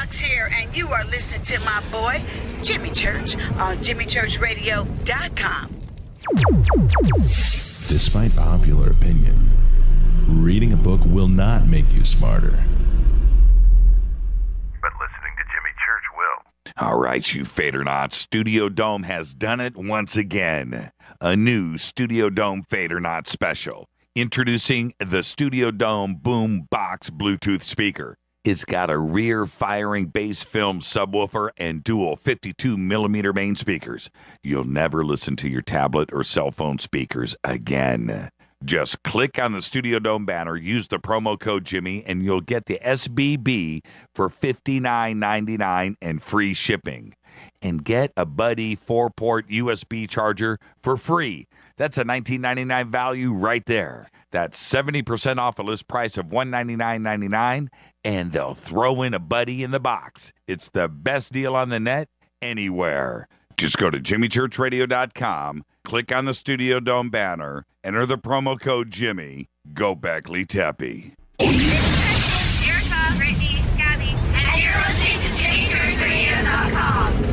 Here, and you are listening to my boy Jimmy Church on JimmyChurchRadio.com. Despite popular opinion, reading a book will not make you smarter, but listening to Jimmy Church will. All right, you Fadernauts. Studio Dome has done it once again. A new Studio Dome Fadernaut special. Introducing the Studio Dome Boom Box Bluetooth speaker. It's got a rear-firing bass film subwoofer and dual 52mm main speakers. You'll never listen to your tablet or cell phone speakers again. Just click on the Studio Dome banner, use the promo code Jimmy, and you'll get the SBB for $59.99 and free shipping. And get a Buddy 4-port USB charger for free. That's a $19.99 value right there. That's 70% off a list price of $199.99, and they'll throw in a Buddy in the box. It's the best deal on the net anywhere. Just go to JimmyChurchRadio.com, click on the Studio Dome banner, enter the promo code Jimmy. Go Beckley Teppy. Erica, Brittany, Gabby, and you're listening to JimmyChurchRadio.com.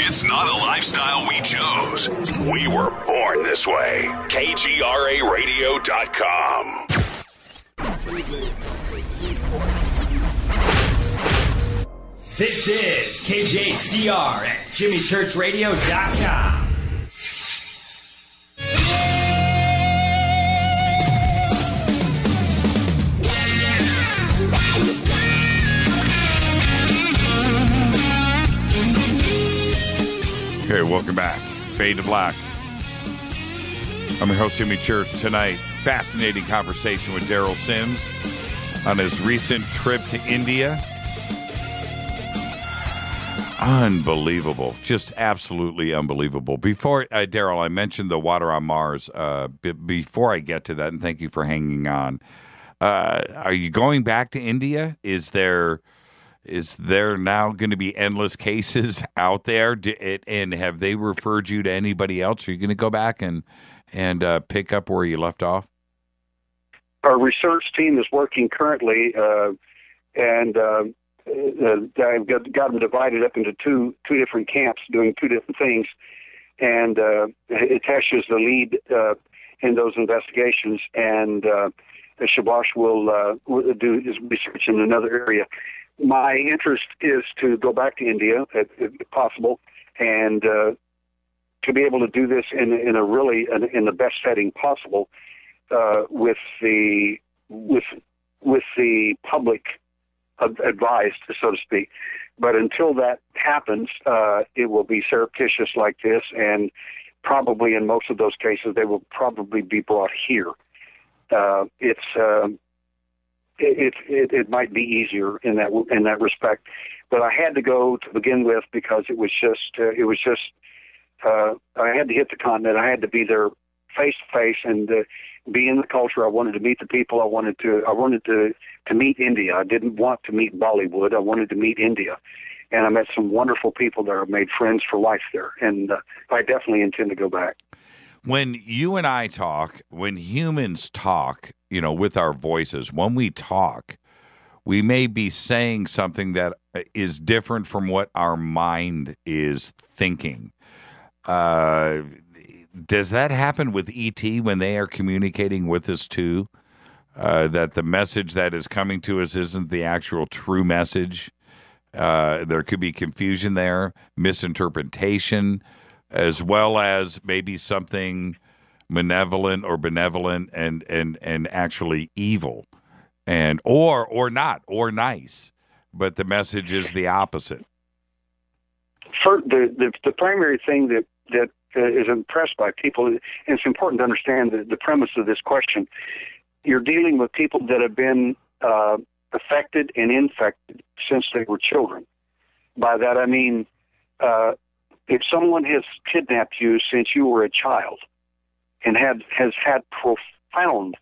It's not a lifestyle we chose. We were born this way. KGRARadio.com. This is KJCR at JimmyChurchRadio.com. Okay, welcome back. Fade to Black. I'm your host, Jimmy Church. Tonight, fascinating conversation with Derrel Sims on his recent trip to India. Unbelievable. Just absolutely unbelievable. Before, Derrel, I mentioned the water on Mars. Before I get to that, and thank you for hanging on, are you going back to India? Is there now going to be endless cases out there? And have they referred you to anybody else? Are you going to go back and pick up where you left off? Our research team is working currently, and I've got them divided up into two different camps doing two different things. And Hitesh is the lead in those investigations, and Shabash will do his research in another area. My interest is to go back to India, if possible, and to be able to do this in the best setting possible, with the public advised, so to speak. But until that happens, it will be surreptitious like this, and probably in most of those cases, they will probably be brought here. It might be easier in that respect, but I had to go to begin with because it was just I had to hit the continent. I had to be there face to face and be in the culture. I wanted to meet the people. I wanted to meet India. I didn't want to meet Bollywood. I wanted to meet India, and I met some wonderful people there. I made friends for life there, and I definitely intend to go back. When you and I talk, when humans talk, with our voices, when we talk, we may be saying something that is different from what our mind is thinking. Does that happen with ET when they are communicating with us too? That the message that is coming to us isn't the actual true message? There could be confusion there, misinterpretation, as well as maybe something malevolent or benevolent and actually evil. and or not, or nice, but the message is the opposite. For the primary thing that is impressed by people, and it's important to understand the premise of this question. You're dealing with people that have been affected and infected since they were children. By that I mean, if someone has kidnapped you since you were a child and has had profound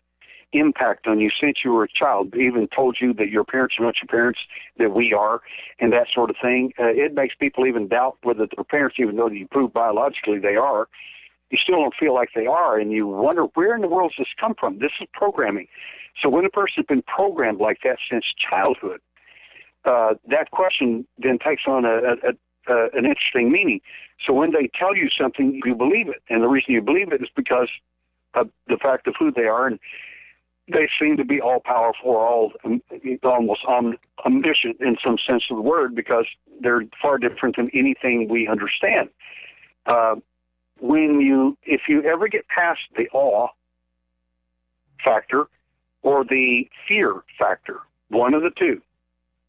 impact on you since you were a child, even told you that your parents are not your parents, that we are, and that sort of thing, it makes people even doubt whether their parents, even though you prove biologically they are, you still don't feel like they are, and you wonder, where in the world does this come from? This is programming. So when a person's been programmed like that since childhood, that question then takes on an interesting meaning. So when they tell you something, you believe it, and the reason you believe it is because of the fact of who they are, and they seem to be all-powerful, or almost omniscient in some sense of the word, because they're far different than anything we understand. If you ever get past the awe factor or the fear factor, one of the two,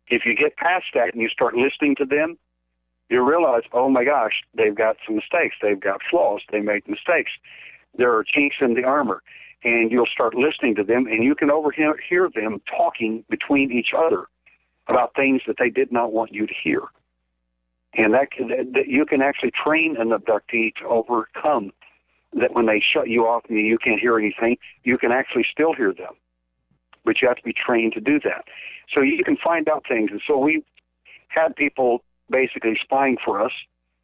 if you get past that and you start listening to them, you realize, oh my gosh, they've got some mistakes. They've got flaws. They make mistakes. There are chinks in the armor. And you'll start listening to them, and you can overhear them talking between each other about things that they did not want you to hear. And that you can actually train an abductee to overcome that. When they shut you off and you can't hear anything, you can actually still hear them. But you have to be trained to do that. So you can find out things. And so we had people basically spying for us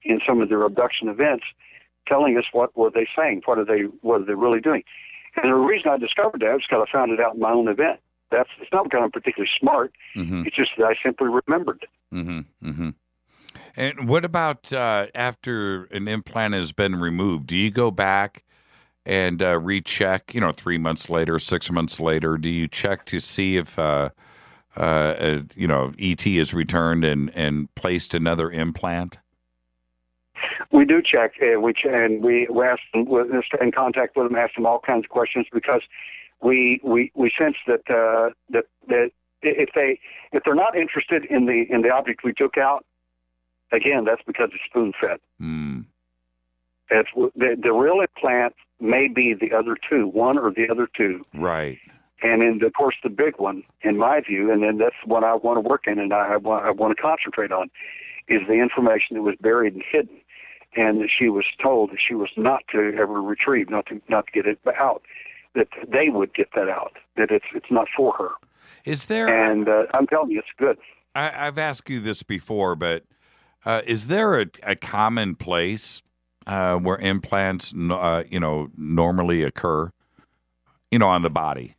in some of their abduction events, telling us what were they saying, what are they really doing. And the reason I discovered that is because I found it out in my own event. It's not because I'm particularly smart. Mm-hmm. It's just that I simply remembered. Mm-hmm. Mm-hmm. And what about after an implant has been removed? Do you go back and recheck, 3 months later, 6 months later? Do you check to see if, ET is returned and placed another implant? We do check. We ask them, stay in contact with them, ask them all kinds of questions, because we sense that if they're not interested in the object we took out, again, that's because it's spoon fed. Mm. The real implant may be the other two, one or the other two. Right. And then, of course, the big one, in my view, and then that's what I want to work in and I want to concentrate on, is the information that was buried and hidden. And that she was told that she was not to ever retrieve, not to get it out, that they would get that out, that it's not for her. Is there? And I'm telling you, it's good. I've asked you this before, but is there a common place where implants, normally occur, on the body?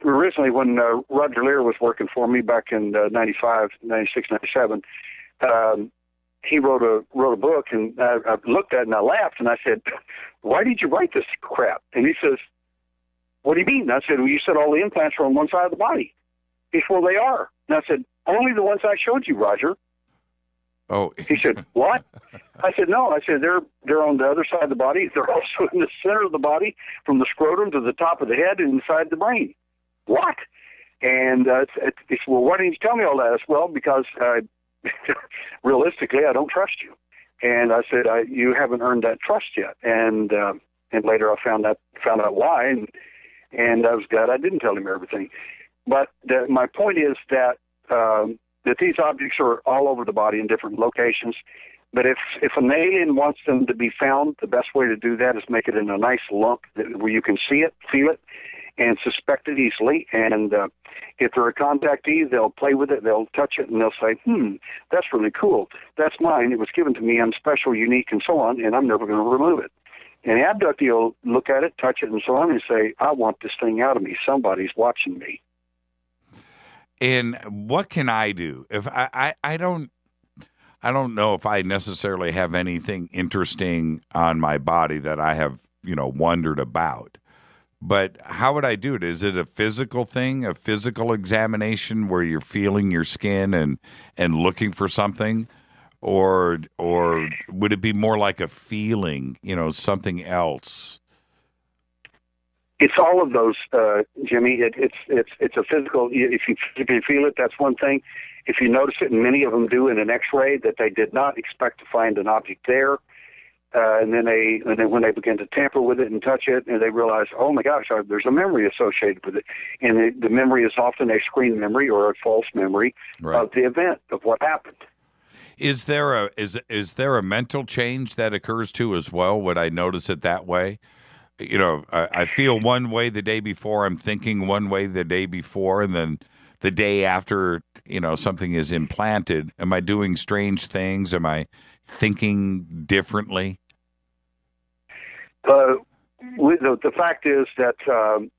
Originally when Roger Lear was working for me back in 95, 96, 97, he wrote a book, and I looked at it and I laughed, and I said, "Why did you write this crap?" And he says, "What do you mean?" And I said, "Well, you said all the implants are on one side of the body." He said, "Well, they are." And I said, "Only the ones I showed you, Roger." Oh. He said, "What?" I said, "No." I said, they're on the other side of the body. They're also in the center of the body, from the scrotum to the top of the head and inside the brain. What? And he said, "Well, why didn't you tell me all that?" I said, "Well, because realistically, I don't trust you." And I said, "You haven't earned that trust yet." And later I found out why, and I was glad I didn't tell him everything. But my point is that these objects are all over the body in different locations. But if an alien wants them to be found, the best way to do that is make it in a nice lump where you can see it, feel it, and suspect it easily. And if they're a contactee, they'll play with it, they'll touch it, and they'll say, that's really cool. That's mine. It was given to me. I'm special, unique, and so on, and I'm never going to remove it. And the abductee will look at it, touch it, and so on, and say, I want this thing out of me. Somebody's watching me. And what can I do? If I don't know if I necessarily have anything interesting on my body that I have, wondered about. But how would I do it? Is it a physical thing, a physical examination where you're feeling your skin and looking for something? Or would it be more like a feeling, something else? It's all of those, Jimmy. It's a physical. If you feel it, that's one thing. If you notice it, and many of them do in an X-ray, that they did not expect to find an object there, and then when they begin to tamper with it and touch it, and they realize, oh my gosh, there's a memory associated with it, and the memory is often a screen memory or a false memory of the event of what happened. Is there a mental change that occurs too as well? Would I notice it that way? You know, I feel one way the day before, I'm thinking one way the day before, and then the day after, you know, something is implanted. Am I doing strange things? Am I thinking differently? The fact is that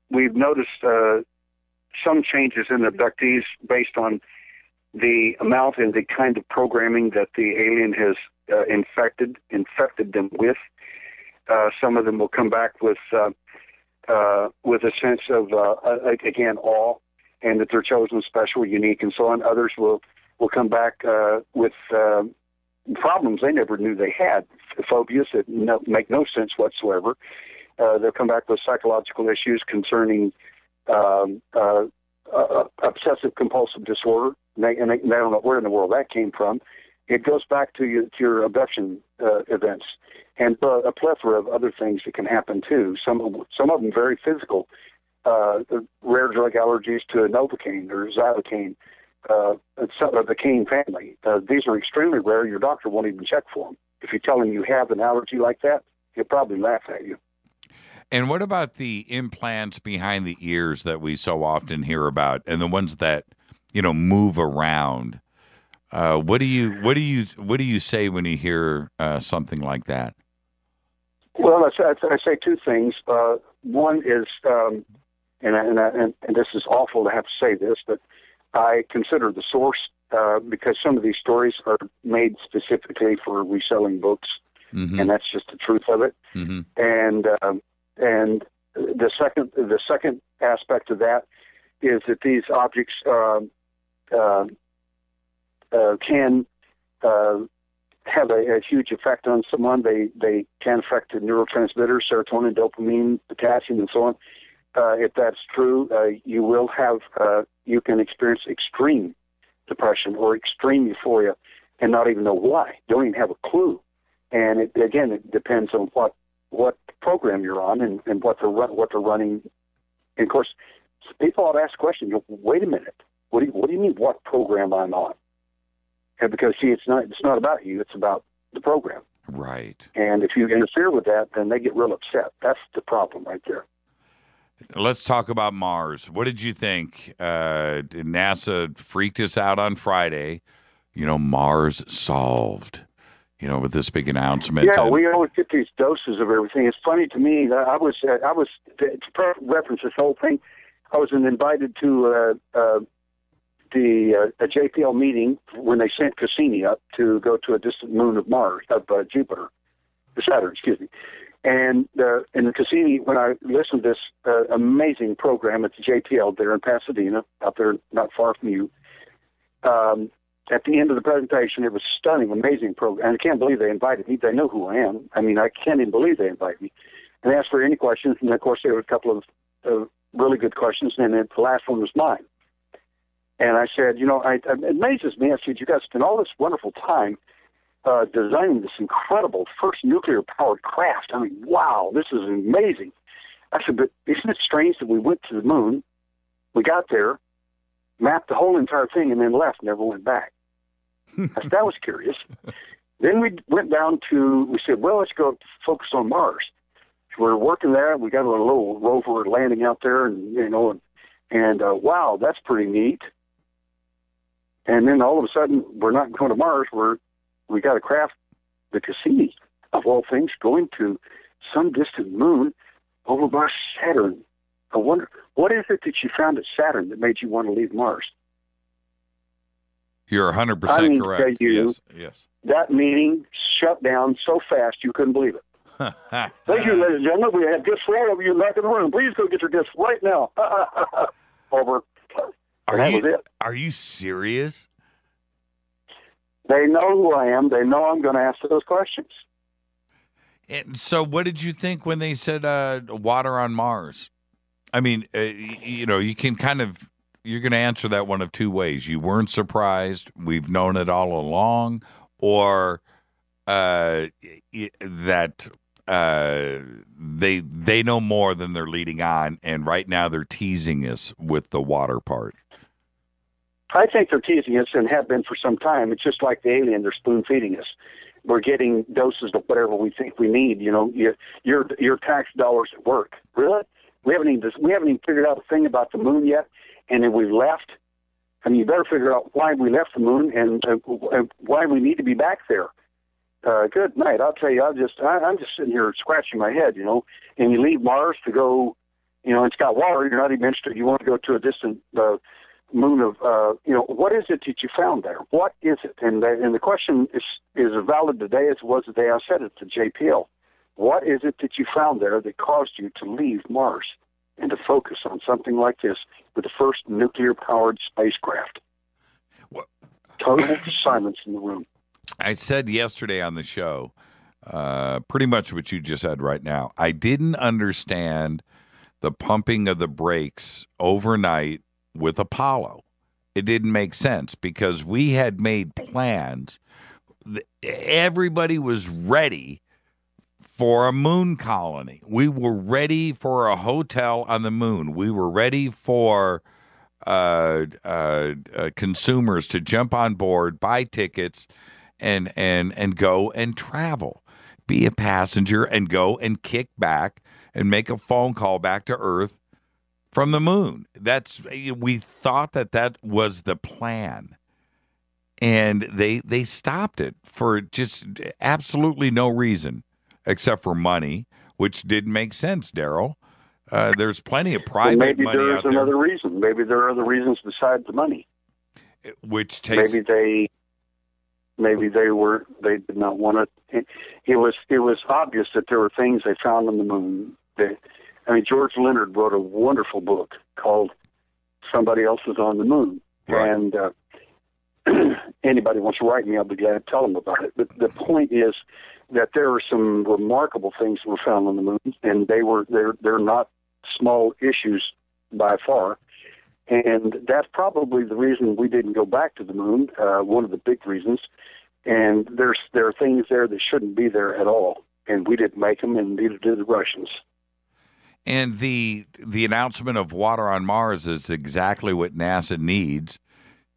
we've noticed some changes in abductees based on the amount and the kind of programming that the alien has infected them with. Some of them will come back with a sense of, again, awe, and that they're chosen, special, unique, and so on. Others will come back with problems they never knew they had, phobias that make no sense whatsoever. They'll come back with psychological issues concerning obsessive-compulsive disorder, and they don't know where in the world that came from. It goes back to your abduction events, and a plethora of other things that can happen too. Some of them very physical. Rare drug allergies to Novocaine or Xylocaine, the cane family. These are extremely rare. Your doctor won't even check for them. If you tell him you have an allergy like that, he'll probably laugh at you. And what about the implants behind the ears that we so often hear about, and the ones that, you know, move around? What do you say when you hear something like that? Well, I say two things. One is, and this is awful to have to say this, but I consider the source because some of these stories are made specifically for reselling books, and that's just the truth of it. And the second aspect of that is that these objects can have a huge effect on someone. They can affect the neurotransmitters, serotonin, dopamine, potassium, and so on. If that's true, you can experience extreme depression or extreme euphoria and not even know why. Don't even have a clue. And it depends on what program you're on and what they're running. And of course, people ought to ask the question, wait a minute, what do you mean what program I'm on? And because, see, it's not about you, it's about the program. Right. And if you interfere with that, then they get real upset. That's the problem right there. Let's talk about Mars. What did you think? NASA freaked us out on Friday. You know, Mars solved, you know, with this big announcement. Yeah, we always get these doses of everything. It's funny to me that I was to reference this whole thing, I was invited to a JPL meeting when they sent Cassini up to go to a distant moon of Saturn, excuse me. And in Cassini, when I listened to this amazing program at the JPL there in Pasadena, out there not far from you, at the end of the presentation, it was stunning, amazing program. And I can't believe they invited me. They know who I am. I mean, I can't even believe they invited me. And they asked for any questions, and of course there were a couple of really good questions, and then the last one was mine. And I said, you know, it amazes me. I said, you guys spent all this wonderful time designing this incredible first nuclear-powered craft. I mean, wow, this is amazing. I said, but isn't it strange that we went to the moon, we got there, mapped the whole entire thing, and then left, never went back? I said, that was curious. Then we went down we said, well, let's go focus on Mars. So we're working there. We got a little rover landing out there, and you know, and wow, that's pretty neat. And then all of a sudden, we're not going to Mars. We got a craft, the Cassini, of all things, going to some distant moon over by Saturn. I wonder, what is it that you found at Saturn that made you want to leave Mars? You're 100% correct. Yes. That meeting shut down so fast you couldn't believe it. Thank you, ladies and gentlemen. We have gifts for all of you back in the room. Please go get your gifts right now. Over. Are you serious? They know who I am. They know I'm going to ask those questions. And so what did you think when they said water on Mars? I mean, you can you're going to answer that one of two ways. You weren't surprised. We've known it all along. Or that they know more than they're leading on. And right now they're teasing us with the water part. I think they're teasing us and have been for some time. It's just like the alien. They're spoon-feeding us. We're getting doses of whatever we think we need. Your tax dollars at work. Really? We haven't even figured out a thing about the moon yet, and then we've left. I mean, you better figure out why we left the moon and why we need to be back there. Good night. I'll tell you, I'm just sitting here scratching my head, and you leave Mars to go, it's got water. You're not even interested. You want to go to a distant moon of, what is it that you found there? What is it? And the question is as valid today as it was the day I said it to JPL. What is it that you found there that caused you to leave Mars and to focus on something like this with the first nuclear-powered spacecraft? What? Total silence in the room. I said yesterday on the show, pretty much what you just said right now. I didn't understand the pumping of the brakes overnight with Apollo. It didn't make sense because we had made plans. Everybody was ready for a moon colony. We were ready for a hotel on the moon. We were ready for consumers to jump on board, buy tickets, and go and travel, be a passenger, and go and kick back and make a phone call back to Earth from the moon. We thought that was the plan. And they stopped it for just absolutely no reason except for money, which didn't make sense, Derrel. There's plenty of private money out there. Maybe there's another reason. Maybe there are other reasons besides the money. Which takes... Maybe they did not want it. It was obvious that there were things they found on the moon. George Leonard wrote a wonderful book called Somebody Else Was on the Moon. Right. And anybody wants to write me, I'll be glad to tell them about it. But the point is that there are some remarkable things that were found on the moon, and they're not small issues by far. And that's probably the reason we didn't go back to the moon, one of the big reasons. And there are things there that shouldn't be there at all. And we didn't make them, and neither did the Russians. And the announcement of water on Mars is exactly what NASA needs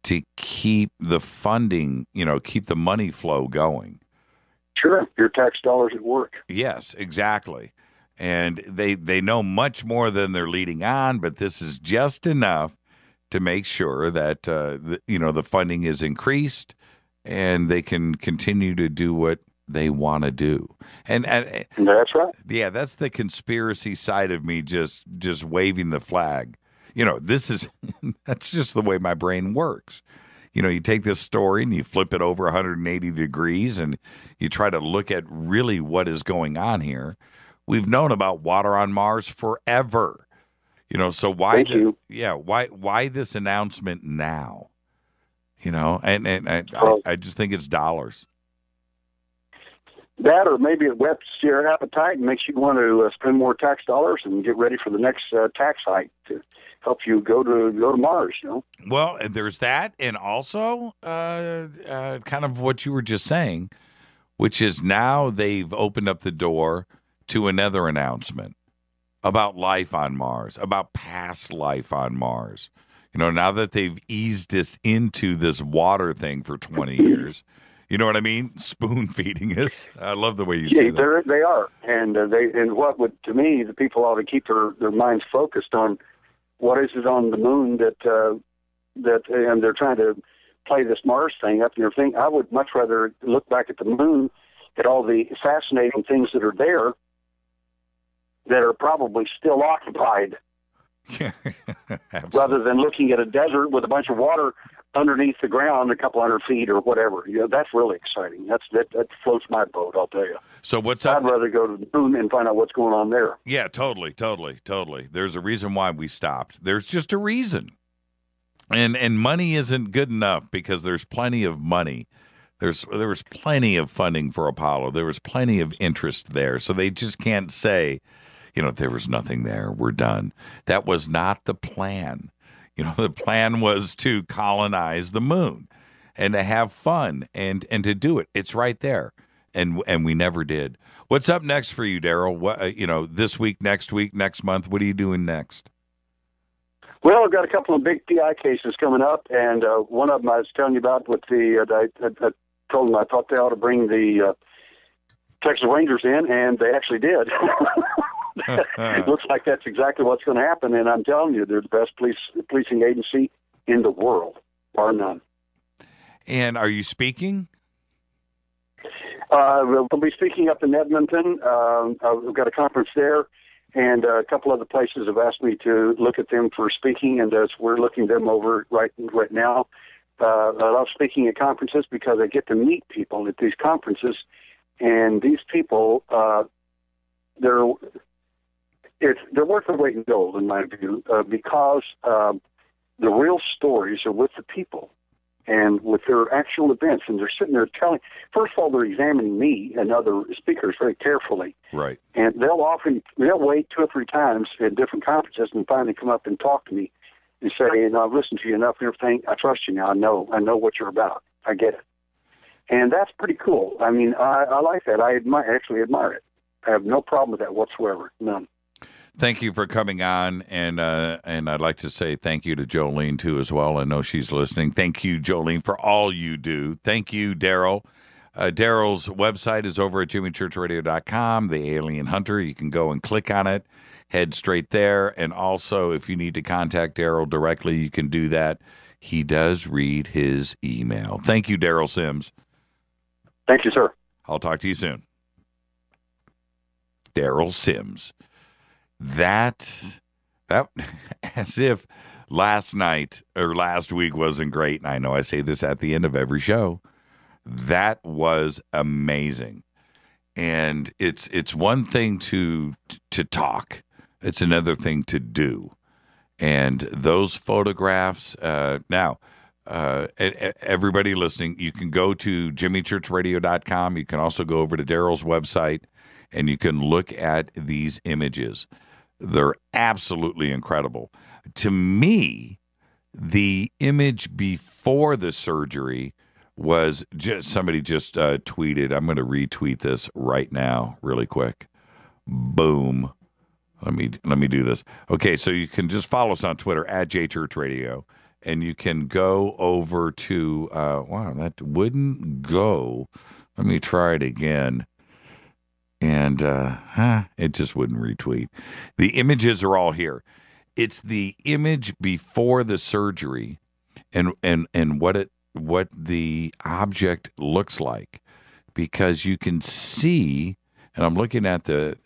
to keep the funding, keep the money flow going. Sure, your tax dollars at work. Yes, exactly. And they know much more than they're leading on, but this is just enough to make sure that the funding is increased and they can continue to do what they want to do. And that's right. Yeah, that's the conspiracy side of me just waving the flag. That's just the way my brain works. You take this story and you flip it over 180 degrees and you try to look at really what is going on here. We've known about water on Mars forever. So why why this announcement now? I just think it's dollars. That, or maybe it whets your appetite and makes you want to spend more tax dollars and get ready for the next tax hike to help you go to Mars. Well, there's that, and also kind of what you were just saying, which is now they've opened up the door to another announcement about life on Mars, about past life on Mars. Now that they've eased us into this water thing for 20 years. You know what I mean? Spoon feeding us. I love the way you say that. They are, and what would, to me, the people ought to keep their minds focused on what is it on the moon that and they're trying to play this Mars thing up and everything. I would much rather look back at the moon at all the fascinating things that are there that are probably still occupied, rather than looking at a desert with a bunch of water underneath the ground a couple hundred feet or whatever. That's really exciting. That floats my boat, I'll tell you. So what's up? I'd rather go to the moon and find out what's going on there. Yeah, totally. There's a reason why we stopped. There's just a reason. And money isn't good enough because there's plenty of money. There was plenty of funding for Apollo. There was plenty of interest there. So they just can't say, there was nothing there. We're done. That was not the plan. The plan was to colonize the moon and to have fun and to do it. It's right there. And we never did. What's up next for you, Derrel? What this week, next month? What are you doing next? Well, I've got a couple of big PI cases coming up, and one of them I was telling you about with I told them I thought they ought to bring the Texas Rangers in, and they actually did. It looks like that's exactly what's going to happen, and I'm telling you, they're the best policing agency in the world, bar none. And are you speaking? We'll be speaking up in Edmonton. We've got a conference there, and a couple other places have asked me to look at them for speaking, and we're looking them over right now. I love speaking at conferences because I get to meet people at these conferences, and these people, they're worth their weight in gold, in my view, because the real stories are with the people and with their actual events, and they're sitting there telling. First of all, they're examining me and other speakers very carefully, right? And they'll wait 2 or 3 times at different conferences and finally come up and talk to me and say, I've listened to you enough and everything. I trust you now. I know what you're about. I get it, and that's pretty cool. I mean, I like that. I actually admire it. I have no problem with that whatsoever. None. Thank you for coming on, and I'd like to say thank you to Jolene, too, as well. I know she's listening. Thank you, Jolene, for all you do. Thank you, Derrel. Derrel's website is over at jimmychurchradio.com, The Alien Hunter. You can go and click on it, head straight there. And also, if you need to contact Derrel directly, you can do that. He does read his email. Thank you, Derrel Sims. Thank you, sir. I'll talk to you soon. Derrel Sims. That as if last night or last week wasn't great, and I know I say this at the end of every show, that was amazing. And it's one thing to talk, it's another thing to do. And those photographs, now, everybody listening, you can go to jimmychurchradio.com. You can also go over to Derrel's website, and you can look at these images. They're absolutely incredible. To me, the image before the surgery was somebody just tweeted. I'm going to retweet this right now really quick. Boom. Let me do this. Okay, so you can just follow us on Twitter at JChurchRadio, and you can go over to wow, that wouldn't go. Let me try it again. And it just wouldn't retweet. The images are all here. It's the image before the surgery, and what the object looks like, because you can see, and I'm looking at the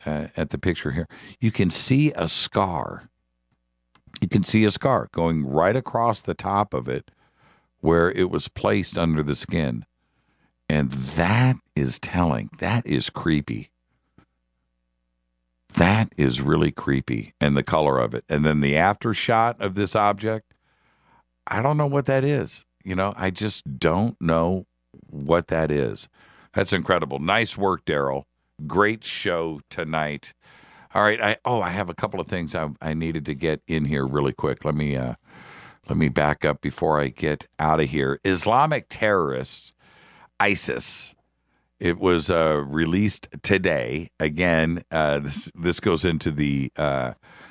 picture here. You can see a scar. You can see a scar going right across the top of it, where it was placed under the skin, and that is telling. That is creepy. That is really creepy, and the color of it. And then the after shot of this object, I don't know what that is. I just don't know what that is. That's incredible. Nice work, Derrel. Great show tonight. All right, I have a couple of things I needed to get in here really quick. Let me back up before I get out of here. Islamic terrorists, ISIS. It was released today. Again, this goes into the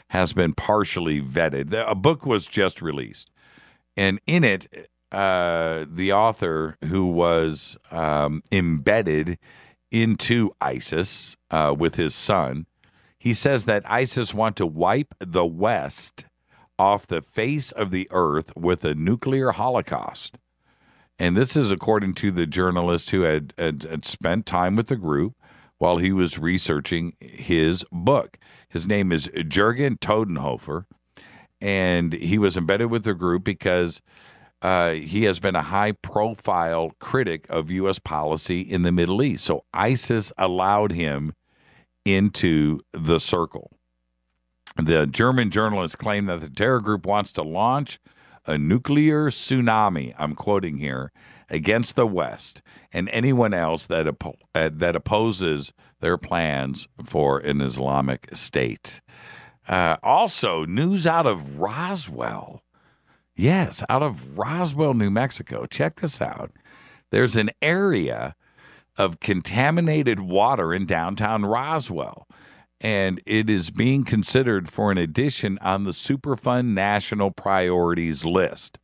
has been partially vetted. A book was just released. And in it, the author, who was embedded into ISIS with his son, he says that ISIS want to wipe the West off the face of the earth with a nuclear holocaust. And this is according to the journalist who had spent time with the group while he was researching his book. His name is Jürgen Todenhofer, and he was embedded with the group because he has been a high-profile critic of U.S. policy in the Middle East. So ISIS allowed him into the circle. The German journalist claimed that the terror group wants to launch a nuclear tsunami, I'm quoting here, against the West and anyone else that opposes their plans for an Islamic state. Also, news out of Roswell. Yes, out of Roswell, New Mexico. Check this out. There's an area of contaminated water in downtown Roswell, and it is being considered for an addition on the Superfund National Priorities list.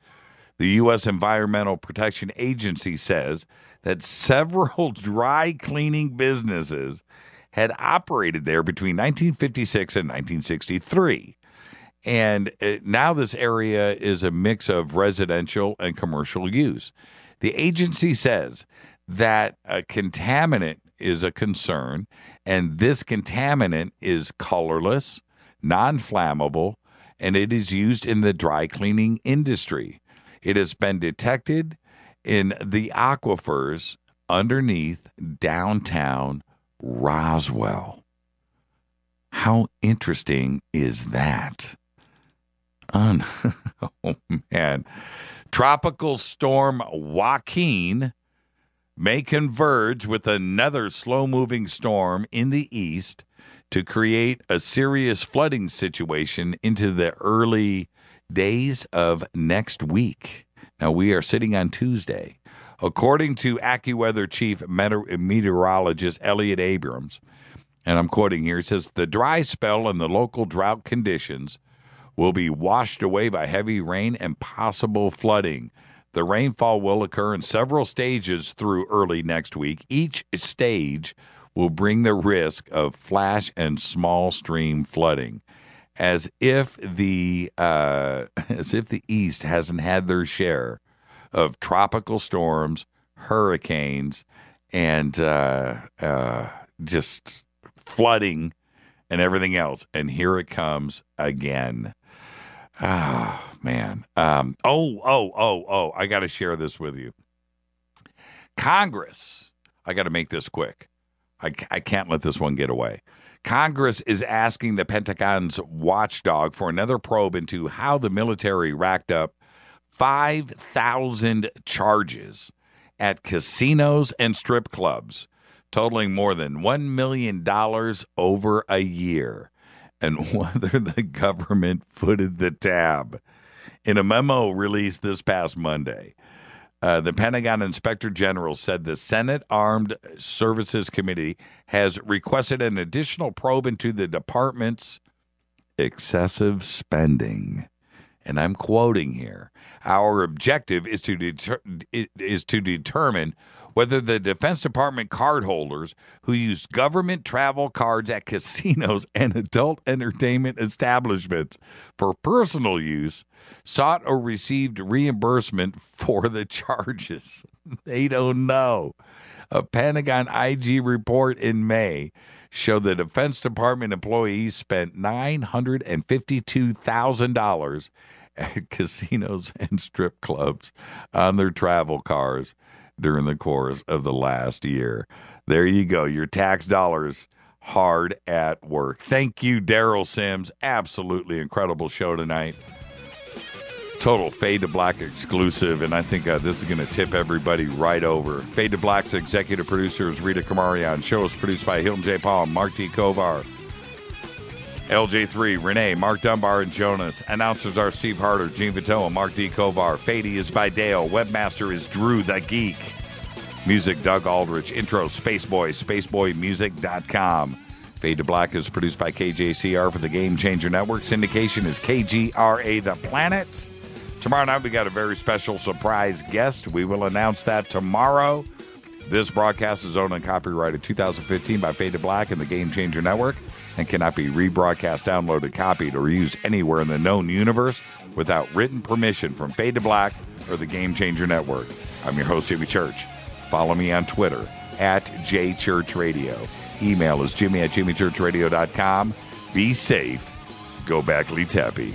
The U.S. Environmental Protection Agency says that several dry cleaning businesses had operated there between 1956 and 1963. And now this area is a mix of residential and commercial use. The agency says that a contaminant is a concern, and this contaminant is colorless, non-flammable, and it is used in the dry cleaning industry. It has been detected in the aquifers underneath downtown Roswell. How interesting is that? Oh, man. Tropical storm Joaquin may converge with another slow-moving storm in the east to create a serious flooding situation into the early days of next week. Now, we are sitting on Tuesday. According to AccuWeather Chief Meteorologist Elliot Abrams, and I'm quoting here, he says, the dry spell and the local drought conditions will be washed away by heavy rain and possible flooding. The rainfall will occur in several stages through early next week. Each stage will bring the risk of flash and small stream flooding, as if the East hasn't had their share of tropical storms, hurricanes, and just flooding and everything else. And here it comes again. Oh, man. I got to share this with you. Congress, I got to make this quick. I can't let this one get away. Congress is asking the Pentagon's watchdog for another probe into how the military racked up 5,000 charges at casinos and strip clubs, totaling more than $1 million over a year, and whether the government footed the tab. In a memo released this past Monday, the Pentagon Inspector General said the Senate Armed Services Committee has requested an additional probe into the department's excessive spending. And I'm quoting here. Our objective is to determine whether the Defense Department cardholders who used government travel cards at casinos and adult entertainment establishments for personal use sought or received reimbursement for the charges. They don't know. A Pentagon IG report in May showed the Defense Department employees spent $952,000 at casinos and strip clubs on their travel cars during the course of the last year. There you go. Your tax dollars hard at work. Thank you, Derrel Sims. Absolutely incredible show tonight. Total Fade to Black exclusive, and I think this is going to tip everybody right over. Fade to Black's executive producer is Rita Kamarian. Show is produced by Hilton J. Paul, Mark D. Kovar, LJ3, Renee, Mark Dunbar, and Jonas. Announcers are Steve Harder, Gene Vito, and Mark D. Kovar. Fady is by Dale. Webmaster is Drew the Geek. Music, Doug Aldrich. Intro, Spaceboy, spaceboymusic.com. Fade to Black is produced by KJCR for the Game Changer Network. Syndication is KGRA The Planet. Tomorrow night, we got a very special surprise guest. We will announce that tomorrow. This broadcast is owned and copyrighted 2015 by Fade to Black and the Game Changer Network and cannot be rebroadcast, downloaded, copied, or used anywhere in the known universe without written permission from Fade to Black or the Game Changer Network. I'm your host, Jimmy Church. Follow me on Twitter @JChurchRadio. Email is jimmy@jimmychurchradio.com. Be safe. Go back, Lee Tappy.